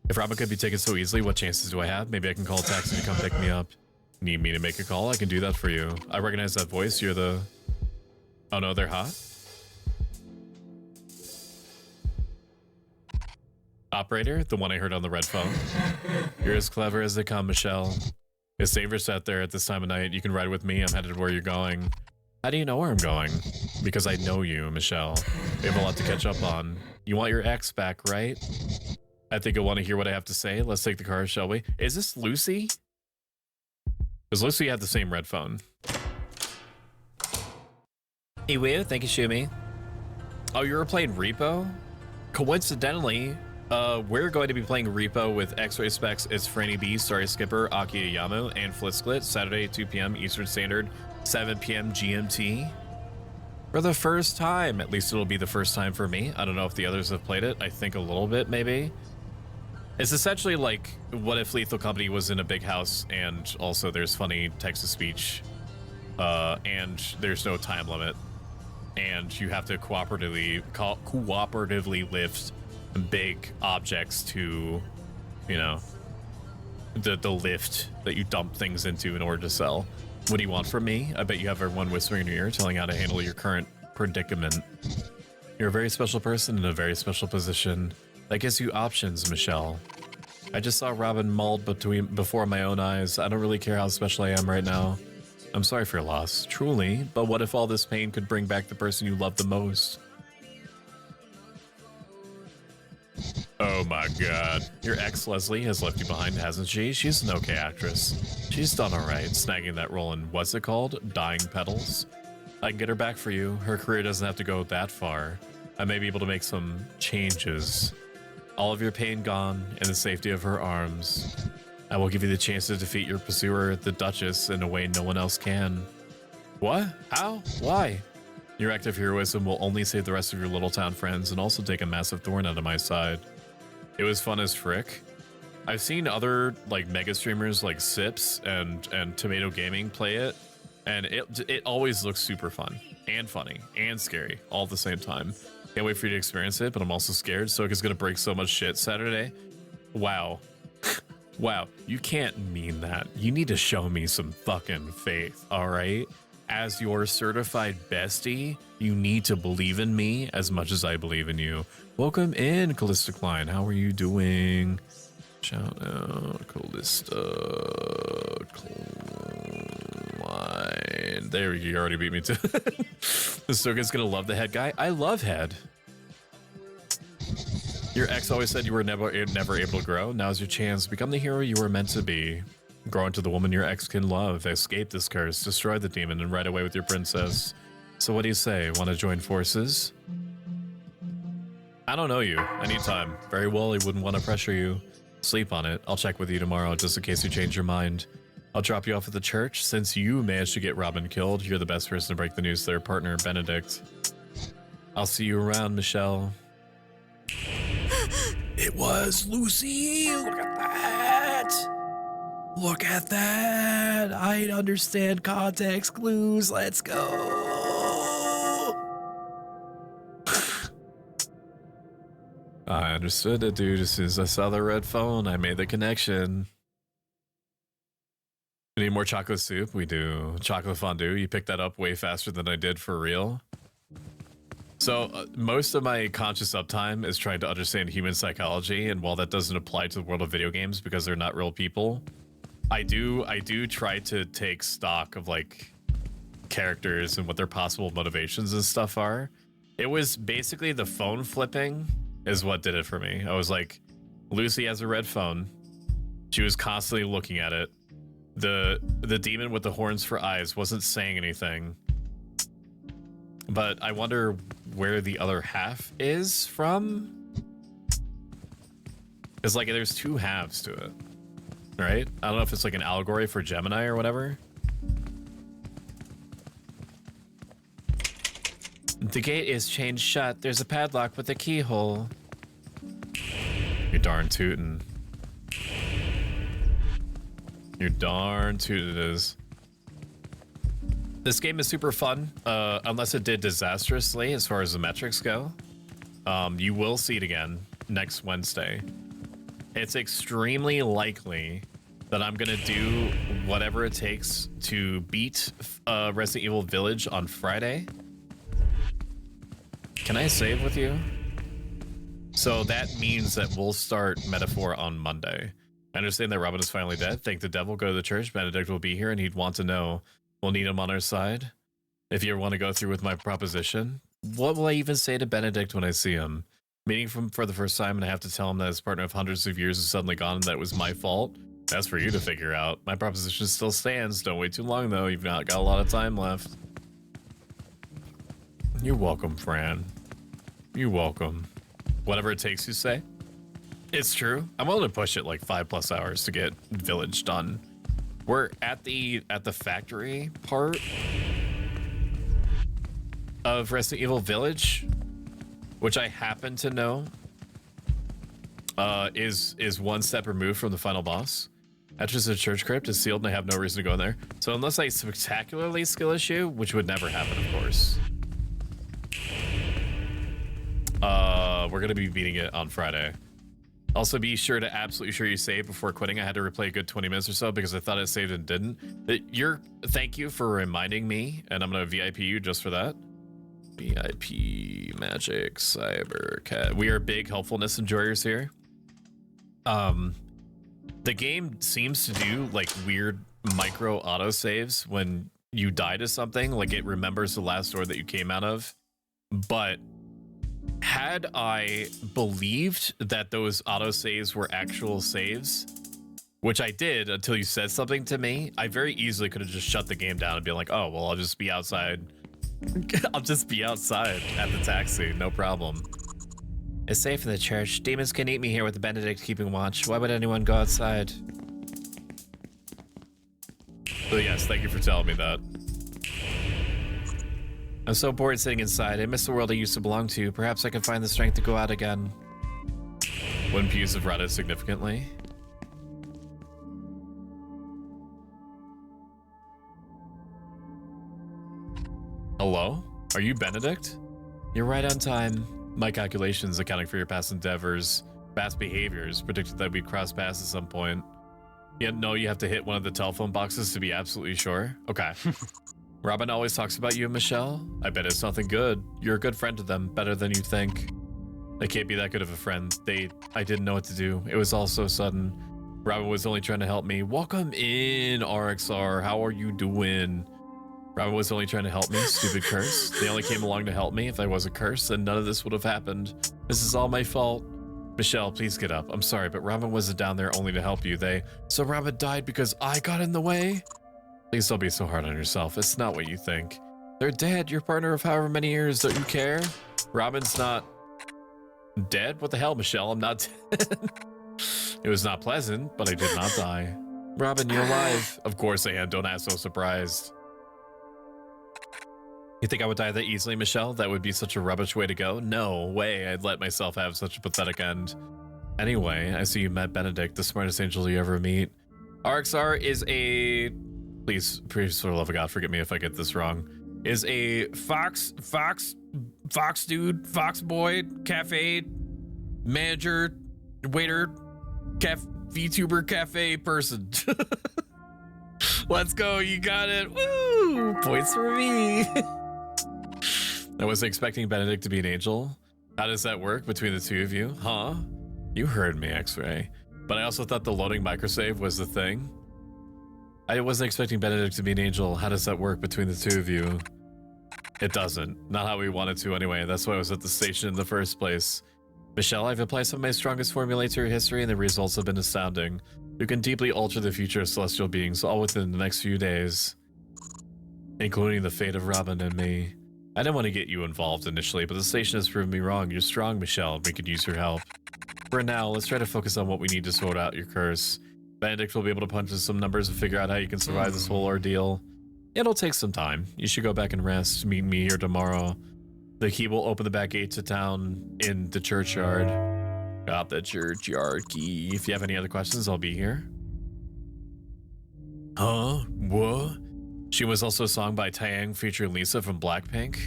S1: If Robin could be taken so easily, what chances do I have? Maybe I can call a taxi to come pick me up. Need me to make a call? I can do that for you. I recognize that voice. You're the... Oh no, they're hot? Operator, the one I heard on the red phone. You're as clever as they come, Michelle. It's dangerous out there at this time of night. You can ride with me. I'm headed where you're going. How do you know where I'm going? Because I know you, Michelle. We have a lot to catch up on. You want your ex back, right? I think you'll want to hear what I have to say. Let's take the car, shall we? Is this Lucy? Because Lucy had the same red phone. Iwu, thank you, Shumi. Oh, you were playing Repo? Coincidentally, we're going to be playing Repo with X-Ray Specs, It's Franny B, Sorry Skipper, Aki Yamu, and Flitzklit, Saturday, 2 p.m. Eastern Standard, 7 p.m. GMT. For the first time. At least it'll be the first time for me. I don't know if the others have played it. I think a little bit, maybe. It's essentially like, what if Lethal Company was in a big house, and also there's funny text-to-speech, and there's no time limit, and you have to cooperatively lift big objects to, you know, the lift that you dump things into in order to sell. What do you want from me? I bet you have everyone whispering in your ear telling how to handle your current predicament. You're a very special person in a very special position. That gives you options, Michelle. I just saw Robin mauled before my own eyes. I don't really care how special I am right now. I'm sorry for your loss, truly, but what if all this pain could bring back the person you love the most? Oh my god. Your ex, Leslie, has left you behind, hasn't she? She's an okay actress. She's done alright, snagging that role in, what's it called? Dying Petals? I can get her back for you. Her career doesn't have to go that far. I may be able to make some changes. All of your pain gone in the safety of her arms. I will give you the chance to defeat your pursuer, the Duchess, in a way no one else can. What? How? Why? Your act of heroism will only save the rest of your little town friends and also take a massive thorn out of my side. It was fun as frick. I've seen other like mega streamers like Sips and Tomato Gaming play it, and it always looks super fun and funny and scary all at the same time. Can't wait for you to experience it, but I'm also scared. Stoic is gonna break so much shit Saturday. Wow. Wow, you can't mean that. You need to show me some fucking faith, all right? As your certified bestie, you need to believe in me as much as I believe in you. Welcome in, Callista Klein. How are you doing? Shout out, Callista Klein. There, you already beat me too. The Stoic's gonna love the head guy. I love head. Your ex always said you were never able to grow. Now's your chance. Become the hero you were meant to be. Grow into the woman your ex can love. Escape this curse. Destroy the demon and ride away with your princess. So what do you say? Want to join forces? I don't know you. Anytime. Very well, I wouldn't want to pressure you. Sleep on it. I'll check with you tomorrow just in case you change your mind. I'll drop you off at the church. Since you managed to get Robin killed, you're the best person to break the news to their partner, Benedict. I'll see you around, Michelle. It was Lucy. Look at that. Look at that. I understand context clues. Let's go. I understood it, dude. As soon as I saw the red phone, I made the connection. We need more chocolate soup. We do. Chocolate fondue. You picked that up way faster than I did for real. So most of my conscious uptime is trying to understand human psychology, and while that doesn't apply to the world of video games because they're not real people, I do try to take stock of like characters and what their possible motivations and stuff are. It was basically the phone flipping is what did it for me. I was like, Lucy has a red phone. She was constantly looking at it. The demon with the horns for eyes wasn't saying anything. But I wonder where the other half is from. Because like there's two halves to it, right? I don't know if it's like an allegory for Gemini or whatever. The gate is chained shut. There's a padlock with a keyhole. You're darn tootin'. You're darn tootin' it is. This game is super fun, unless it did disastrously as far as the metrics go. You will see it again next Wednesday. It's extremely likely that I'm gonna do whatever it takes to beat Resident Evil Village on Friday. Can I save with you? So that means that we'll start Metaphor on Monday. I understand that Robin is finally dead. Thank the devil, go to the church. Benedict will be here and he'd want to know. We'll need him on our side. If you ever want to go through with my proposition, what will I even say to Benedict when I see him? Meeting him for the first time and I have to tell him that his partner of hundreds of years is suddenly gone and that it was my fault? That's for you to figure out. My proposition still stands. Don't wait too long though. You've not got a lot of time left. You're welcome, Fran. You're welcome. Whatever it takes, you say? It's true. I'm willing to push it like 5+ hours to get Village done. We're at the factory part of Resident Evil Village, which I happen to know is one step removed from the final boss. Entrance to the church crypt is sealed and I have no reason to go in there. So unless I spectacularly skill issue, which would never happen, of course. We're gonna be beating it on Friday. Also, be sure to absolutely sure you save before quitting. I had to replay a good 20 minutes or so because I thought it saved and didn't. Thank you for reminding me, and I'm gonna VIP you just for that. VIP Magic Cyber Cat. We are big helpfulness enjoyers here. The game seems to do like weird micro autosaves when you die to something, like it remembers the last door that you came out of. But had I believed that those autosaves were actual saves, which I did until you said something to me, I very easily could have just shut the game down and be like, oh, well, I'll just be outside I'll just be outside at the taxi, no problem. It's safe in the church. Demons can eat me here with Benedict keeping watch. Why would anyone go outside? So yes, thank you for telling me that. I'm so bored sitting inside. I miss the world I used to belong to. Perhaps I can find the strength to go out again. Wouldn't views have rotted significantly? Hello? Are you Benedict? You're right on time. My calculations accounting for your past endeavors, past behaviors, predicted that we'd cross paths at some point. Yeah, no, you have to hit one of the telephone boxes to be absolutely sure. Okay. Robin always talks about you and Michelle. I bet it's nothing good. You're a good friend to them, better than you think. I can't be that good of a friend. I didn't know what to do. It was all so sudden. Robin was only trying to help me. Welcome in, RXR. How are you doing? Robin was only trying to help me, stupid curse. They only came along to help me. If I was a curse, then none of this would have happened. This is all my fault. Michelle, please get up. I'm sorry, but Robin wasn't down there only to help you. So Robin died because I got in the way? Please don't be so hard on yourself. It's not what you think. They're dead. Your partner of however many years. Don't you care? Robin's not dead? What the hell, Michelle? I'm not dead. It was not pleasant, but I did not die. Robin, you're alive. Of course I am. Don't act so surprised. You think I would die that easily, Michelle? That would be such a rubbish way to go. No way I'd let myself have such a pathetic end. Anyway, I see you met Benedict, the smartest angel you ever meet. RXR is a... Please, for the love of God, forgive me if I get this wrong. Is a fox dude, fox boy, cafe, manager, waiter, VTuber cafe person. Let's go, you got it. Woo! Points for me. I wasn't expecting Benedict to be an angel. How does that work between the two of you? Huh? You heard me, X-Ray. But I also thought the loading microsave was the thing. I wasn't expecting Benedict to be an angel. How does that work between the two of you? It doesn't. Not how we wanted to anyway. That's why I was at the station in the first place. Michelle, I've applied some of my strongest formulae to your history and the results have been astounding. You can deeply alter the future of celestial beings all within the next few days. Including the fate of Robin and me. I didn't want to get you involved initially, but the station has proven me wrong. You're strong, Michelle. We could use your help. For now, let's try to focus on what we need to sort out your curse. Benedict will be able to punch in some numbers and figure out how you can survive this whole ordeal. It'll take some time. You should go back and rest. Meet me here tomorrow. The key will open the back gate to town in the churchyard. Got the churchyard key. If you have any other questions, I'll be here. Huh? What? She was also a song by Taeyang featuring Lisa from Blackpink.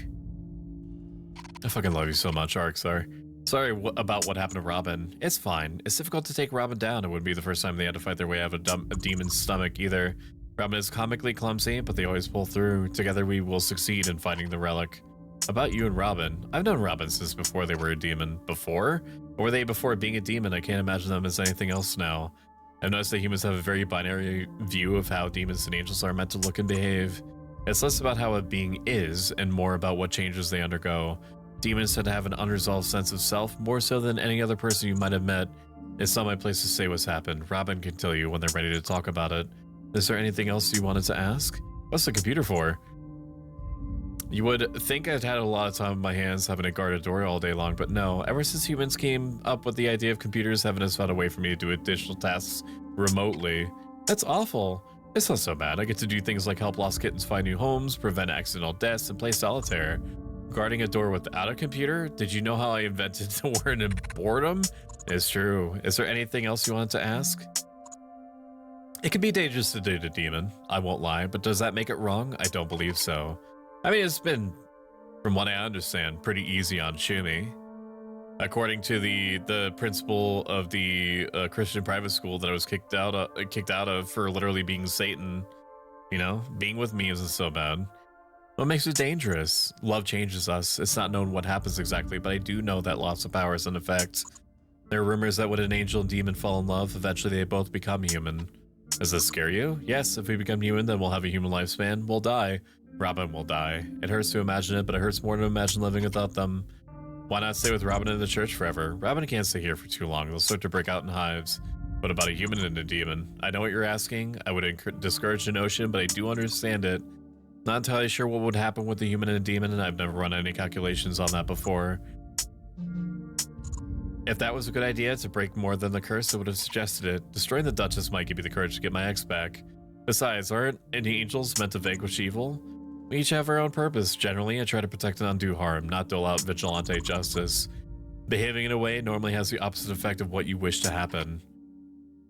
S1: I fucking love you so much, RXR. Sorry about what happened to Robin. It's fine. It's difficult to take Robin down. It wouldn't be the first time they had to fight their way out of a demon's stomach either. Robin is comically clumsy, but they always pull through. Together we will succeed in finding the relic. About you and Robin. I've known Robin since before they were a demon. Before? Or were they before being a demon? I can't imagine them as anything else now. I've noticed that humans have a very binary view of how demons and angels are meant to look and behave. It's less about how a being is and more about what changes they undergo. Demons tend to have an unresolved sense of self, more so than any other person you might have met. It's not my place to say what's happened. Robin can tell you when they're ready to talk about it. Is there anything else you wanted to ask? What's the computer for? You would think I'd had a lot of time on my hands having to guard a door all day long, but no. Ever since humans came up with the idea of computers, heaven has found a way for me to do additional tasks remotely. That's awful. It's not so bad. I get to do things like help lost kittens find new homes, prevent accidental deaths, and play solitaire. Guarding a door without a computer? Did you know how I invented the word in boredom? It's true. Is there anything else you wanted to ask? It can be dangerous to date a demon, I won't lie, but does that make it wrong? I don't believe so. I mean, it's been, from what I understand, pretty easy on Shumi. According to the principal of the Christian private school that I was kicked out of for literally being Satan, you know, being with me isn't so bad. What makes it dangerous? Love changes us. It's not known what happens exactly, but I do know that loss of power is an effect. There are rumors that when an angel and demon fall in love, eventually they both become human. Does this scare you? Yes, if we become human, then we'll have a human lifespan. We'll die. Robin will die. It hurts to imagine it, but it hurts more to imagine living without them. Why not stay with Robin in the church forever? Robin can't stay here for too long. They'll start to break out in hives. What about a human and a demon? I know what you're asking. I would discourage the notion, but I do understand it. Not entirely sure what would happen with the human and a demon, and I've never run any calculations on that before. If that was a good idea to break more than the curse, I would have suggested it. Destroying the Duchess might give me the courage to get my ex back. Besides, aren't any angels meant to vanquish evil? We each have our own purpose. Generally, I try to protect and undo harm, not dole out vigilante justice. Behaving in a way normally has the opposite effect of what you wish to happen.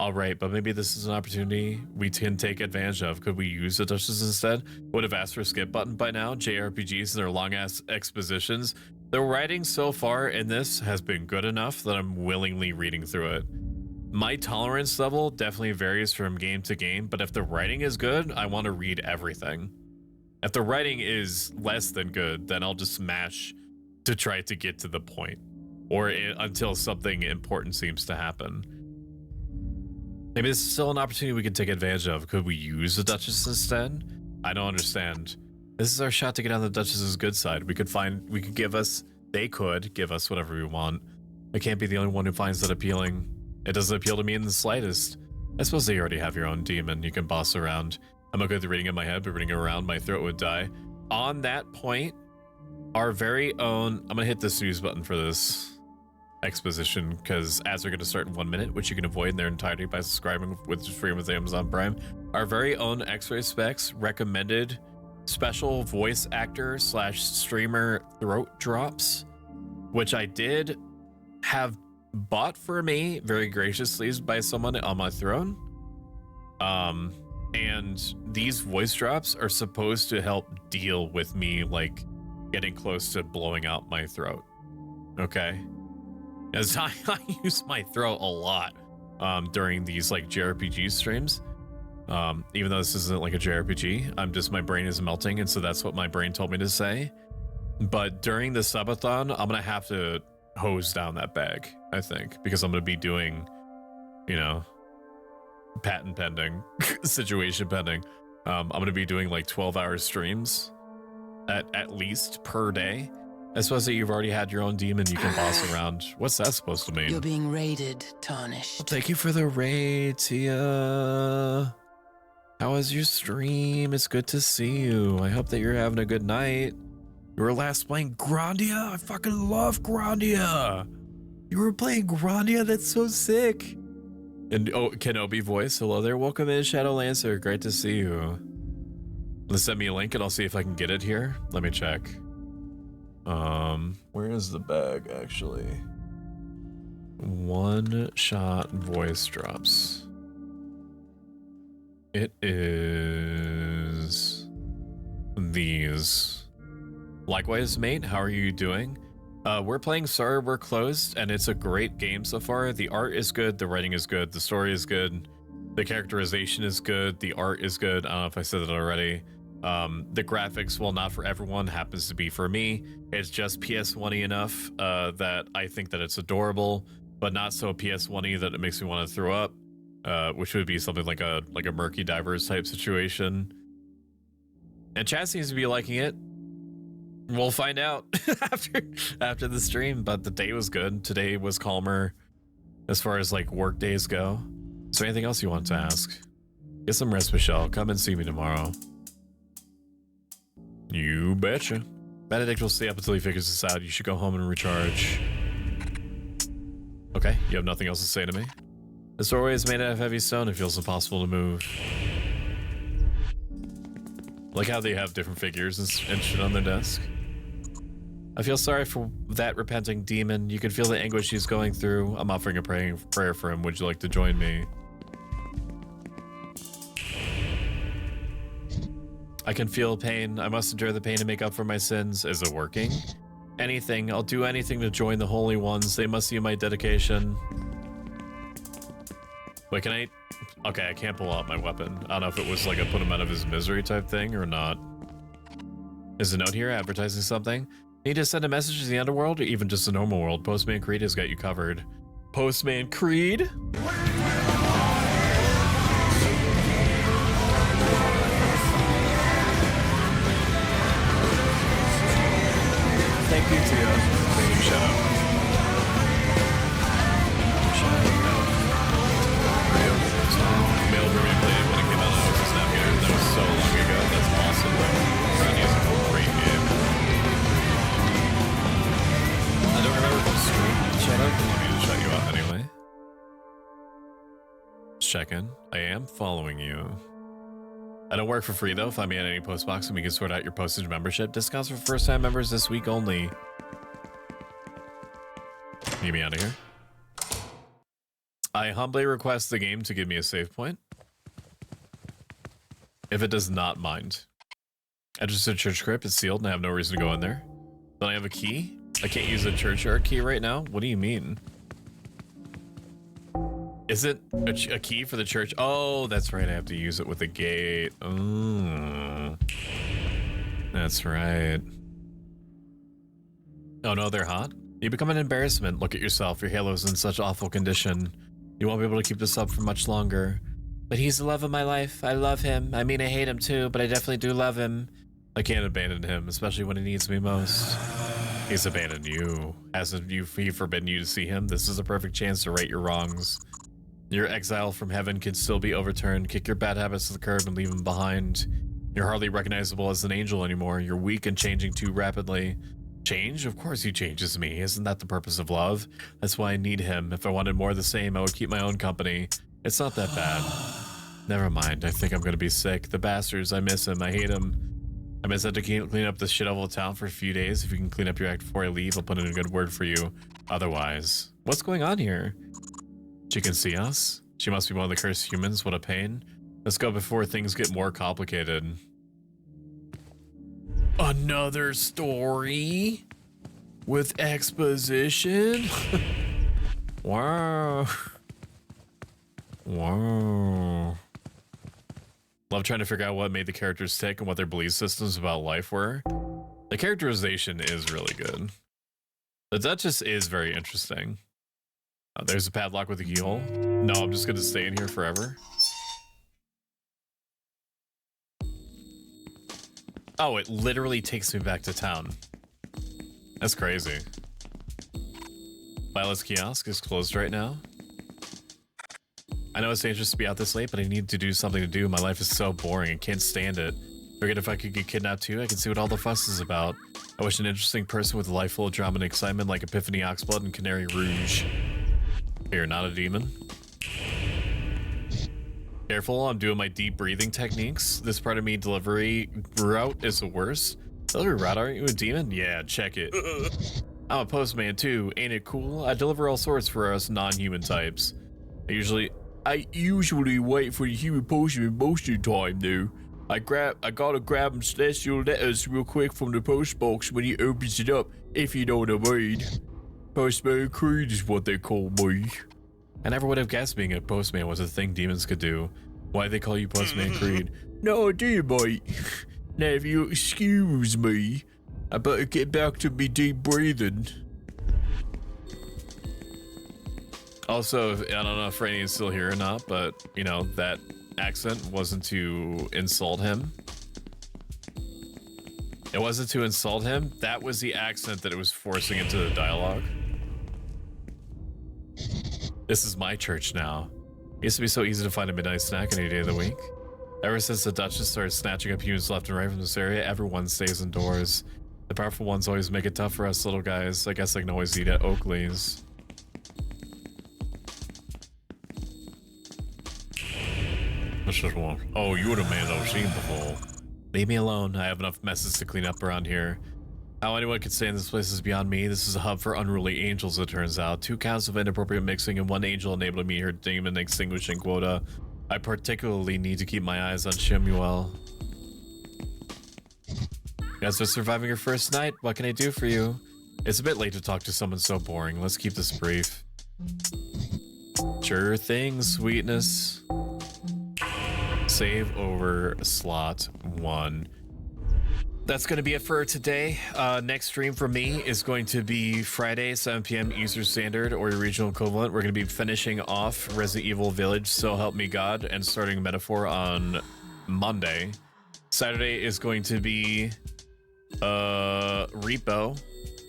S1: Alright, but maybe this is an opportunity we can take advantage of. Could we use the Duchess instead? Would have asked for a skip button by now. JRPGs and their long-ass expositions. The writing so far in this has been good enough that I'm willingly reading through it. My tolerance level definitely varies from game to game, but if the writing is good, I want to read everything. If the writing is less than good, then I'll just smash to try to get to the point, or until something important seems to happen. Maybe this is still an opportunity we could take advantage of. Could we use the Duchess instead? I don't understand. This is our shot to get on the Duchess's good side. They could give us whatever we want. I can't be the only one who finds that appealing. It doesn't appeal to me in the slightest. I suppose they already have your own demon you can boss around. I'm okay with reading in my head, but reading it around my throat would die. On that point, our very own... I'm gonna hit the snooze button for this exposition, because ads are going to start in 1 minute, which you can avoid in their entirety by subscribing with free with Amazon Prime. Our very own X-Ray Specs recommended special voice actor / streamer throat drops, which I did have bought for me very graciously by someone on my throne. And these voice drops are supposed to help deal with me like getting close to blowing out my throat. Okay, as I use my throat a lot during these like JRPG streams. Even though this isn't like a JRPG, my brain is melting, and so that's what my brain told me to say. But during the subathon, I'm gonna have to hose down that bag, I think, because I'm gonna be doing, you know, patent pending, situation pending. I'm gonna be doing like 12-hour streams at least per day. I suppose that you've already had your own demon you can boss around. What's that supposed to mean?
S9: You're being raided, Tarnished.
S1: Well, thank you for the raid, Tia. How was your stream? It's good to see you. I hope that you're having a good night. You were last playing Grandia? I fucking love Grandia. You were playing Grandia? That's so sick. And oh, Kenobi voice. Hello there. Welcome in, Shadowlancer. Great to see you. Let's send me a link and I'll see if I can get it here. Let me check. Where is the bag actually? One shot voice drops. It is these. Likewise, mate, how are you doing? We're playing Sorry We're Closed, and it's a great game so far. The art is good, the writing is good, the story is good, the characterization is good, the art is good. I don't know if I said that already. The graphics, while not for everyone, happens to be for me. It's just PS1-y enough that I think that it's adorable, but not so PS1-y that it makes me want to throw up, which would be something like a Murky Divers type situation. And chat seems to be liking it. We'll find out after the stream, but the day was good. Today was calmer as far as like work days go. Is there anything else you want to ask? Get some rest, Michelle. Come and see me tomorrow. You betcha. Benedict will stay up until he figures this out. You should go home and recharge. Okay, you have nothing else to say to me? This doorway is made out of heavy stone. It feels impossible to move. Like how they have different figures and shit on their desk. I feel sorry for that repenting demon. You can feel the anguish he's going through. I'm offering a prayer for him. Would you like to join me? I can feel pain. I must endure the pain to make up for my sins. Is it working? Anything. I'll do anything to join the holy ones. They must see my dedication. Wait, can I... Okay, I can't pull out my weapon. I don't know if it was like a put him out of his misery type thing or not. Is a note here advertising something? Need to send a message to the underworld or even just the normal world? Postman Creed has got you covered. Postman Creed? Thank you, Tia. Thank you, Shadow. Mailed replay when it came out of Snap here. That was so long ago. That's awesome. check in. I am following you. I don't work for free though. Find me at any post box and we can sort out your postage membership. Discounts for first time members this week only. Get me out of here. I humbly request the game to give me a save point. If it does not mind. I just said church crypt, it's sealed and I have no reason to go in there. Don't I have a key? I can't use a churchyard key right now? What do you mean? Is it a key for the church? Oh, that's right. I have to use it with a gate. Oh, that's right. Oh no, they're hot. You become an embarrassment. Look at yourself. Your halo's in such awful condition. You won't be able to keep this up for much longer. But he's the love of my life. I love him. I mean, I hate him too, but I definitely do love him. I can't abandon him, especially when he needs me most. He's abandoned you. Hasn't he forbidden you to see him? This is a perfect chance to right your wrongs. Your exile from heaven can still be overturned. Kick your bad habits to the curb and leave them behind. You're hardly recognizable as an angel anymore. You're weak and changing too rapidly. Change? Of course he changes me. Isn't that the purpose of love? That's why I need him. If I wanted more of the same, I would keep my own company. It's not that bad. Never mind. I think I'm gonna be sick. The bastards. I miss him. I hate him. I miss that to clean up this shithole of town for a few days. If you can clean up your act before I leave, I'll put in a good word for you. Otherwise, what's going on here? She can see us? She must be one of the cursed humans. What a pain. Let's go before things get more complicated. Another story with exposition? Wow. Wow. Love trying to figure out what made the characters tick and what their belief systems about life were. The characterization is really good. The Duchess is very interesting. There's a padlock with a keyhole. No, I'm just gonna stay in here forever. Oh, it literally takes me back to town. That's crazy. Violet's kiosk is closed right now. I know it's dangerous to be out this late, but I need to do something to do. My life is so boring. I can't stand it. Forget if I could get kidnapped too. I can see what all the fuss is about. I wish an interesting person with a life full of drama and excitement like Epiphany Oxblood and Canary Rouge. You're not a demon. Careful, I'm doing my deep breathing techniques. This part of me delivery route is the worst. Delivery route, aren't you a demon? Yeah, check it. I'm a postman too, ain't it cool? I deliver all sorts for us non-human types. I usually wait for the human postman most of the time though. I gotta grab him special letters real quick from the post box when he opens it up, if you know what I mean. Postman Creed is what they call me. I never would have guessed being a postman was a thing demons could do. Why they call you Postman Creed? No idea, mate. Now if you excuse me, I better get back to me deep breathing. Also, I don't know if Franny is still here or not, but, you know, that accent wasn't to insult him. It wasn't to insult him. That was the accent that it was forcing into the dialogue. This is my church now. It used to be so easy to find a midnight snack any day of the week. Ever since the Duchess started snatching up humans left and right from this area, everyone stays indoors. The powerful ones always make it tough for us little guys. I guess I can always eat at Oakley's. What's this one? Oh, you're the man I've seen before. Leave me alone. I have enough messes to clean up around here. How anyone could stay in this place is beyond me. This is a hub for unruly angels, it turns out. 2 counts of inappropriate mixing and 1 angel enabled to meet her demon extinguishing quota. I particularly need to keep my eyes on Shemuel. Guys are surviving your first night. What can I do for you? It's a bit late to talk to someone so boring. Let's keep this brief. Sure thing, sweetness. Save over slot 1. That's going to be it for today. Next stream for me is going to be Friday, 7 p.m. Eastern Standard, or your regional equivalent. We're going to be finishing off Resident Evil Village, So Help Me God, and starting Metaphor on Monday. Saturday is going to be Repo,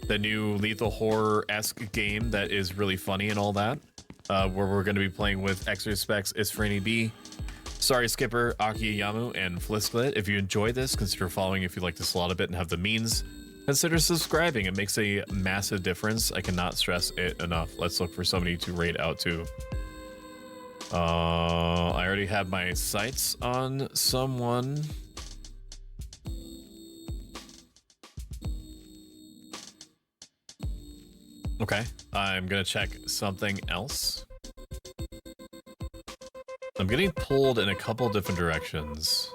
S1: the new lethal horror-esque game that is really funny and all that, where we're going to be playing with Extra Specs, It's Franny B, Sorry Skipper, Aki Yamu, and Flisplit. If you enjoyed this, consider following if you like this a lot of it and have the means. Consider subscribing. It makes a massive difference. I cannot stress it enough. Let's look for somebody to raid out to. I already have my sights on someone. Okay, I'm gonna check something else. I'm getting pulled in a couple different directions.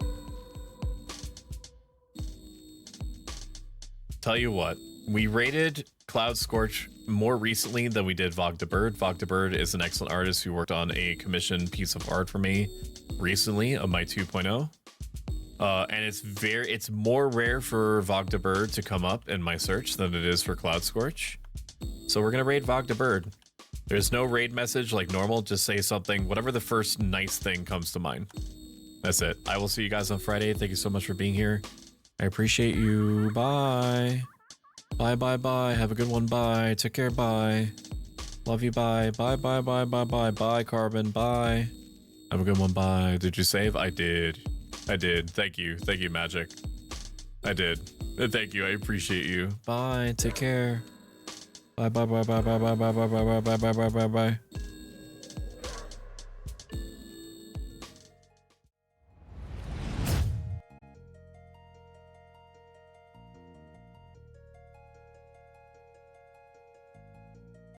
S1: Tell you what, we rated Cloud Scorch more recently than we did Vtuber. Vtuber is an excellent artist who worked on a commissioned piece of art for me recently of my 2.0. And it's more rare for Vtuber to come up in my search than it is for Cloud Scorch. So we're gonna raid Vtuber. There's no raid message like normal, just say something, whatever the first nice thing comes to mind. That's it. I will see you guys on Friday. Thank you so much for being here. I appreciate you. Bye. Bye, bye, bye. Have a good one. Bye. Take care. Bye. Love you. Bye. Bye, bye, bye, bye, bye. Bye, Carbon. Bye. Have a good one. Bye. Did you save? I did. I did. Thank you. Thank you, Magic. I did. Thank you. I appreciate you. Bye. Take care. Bye, bye, bye, bye, bye, bye, bye, bye, bye, bye, bye, bye, bye, bye.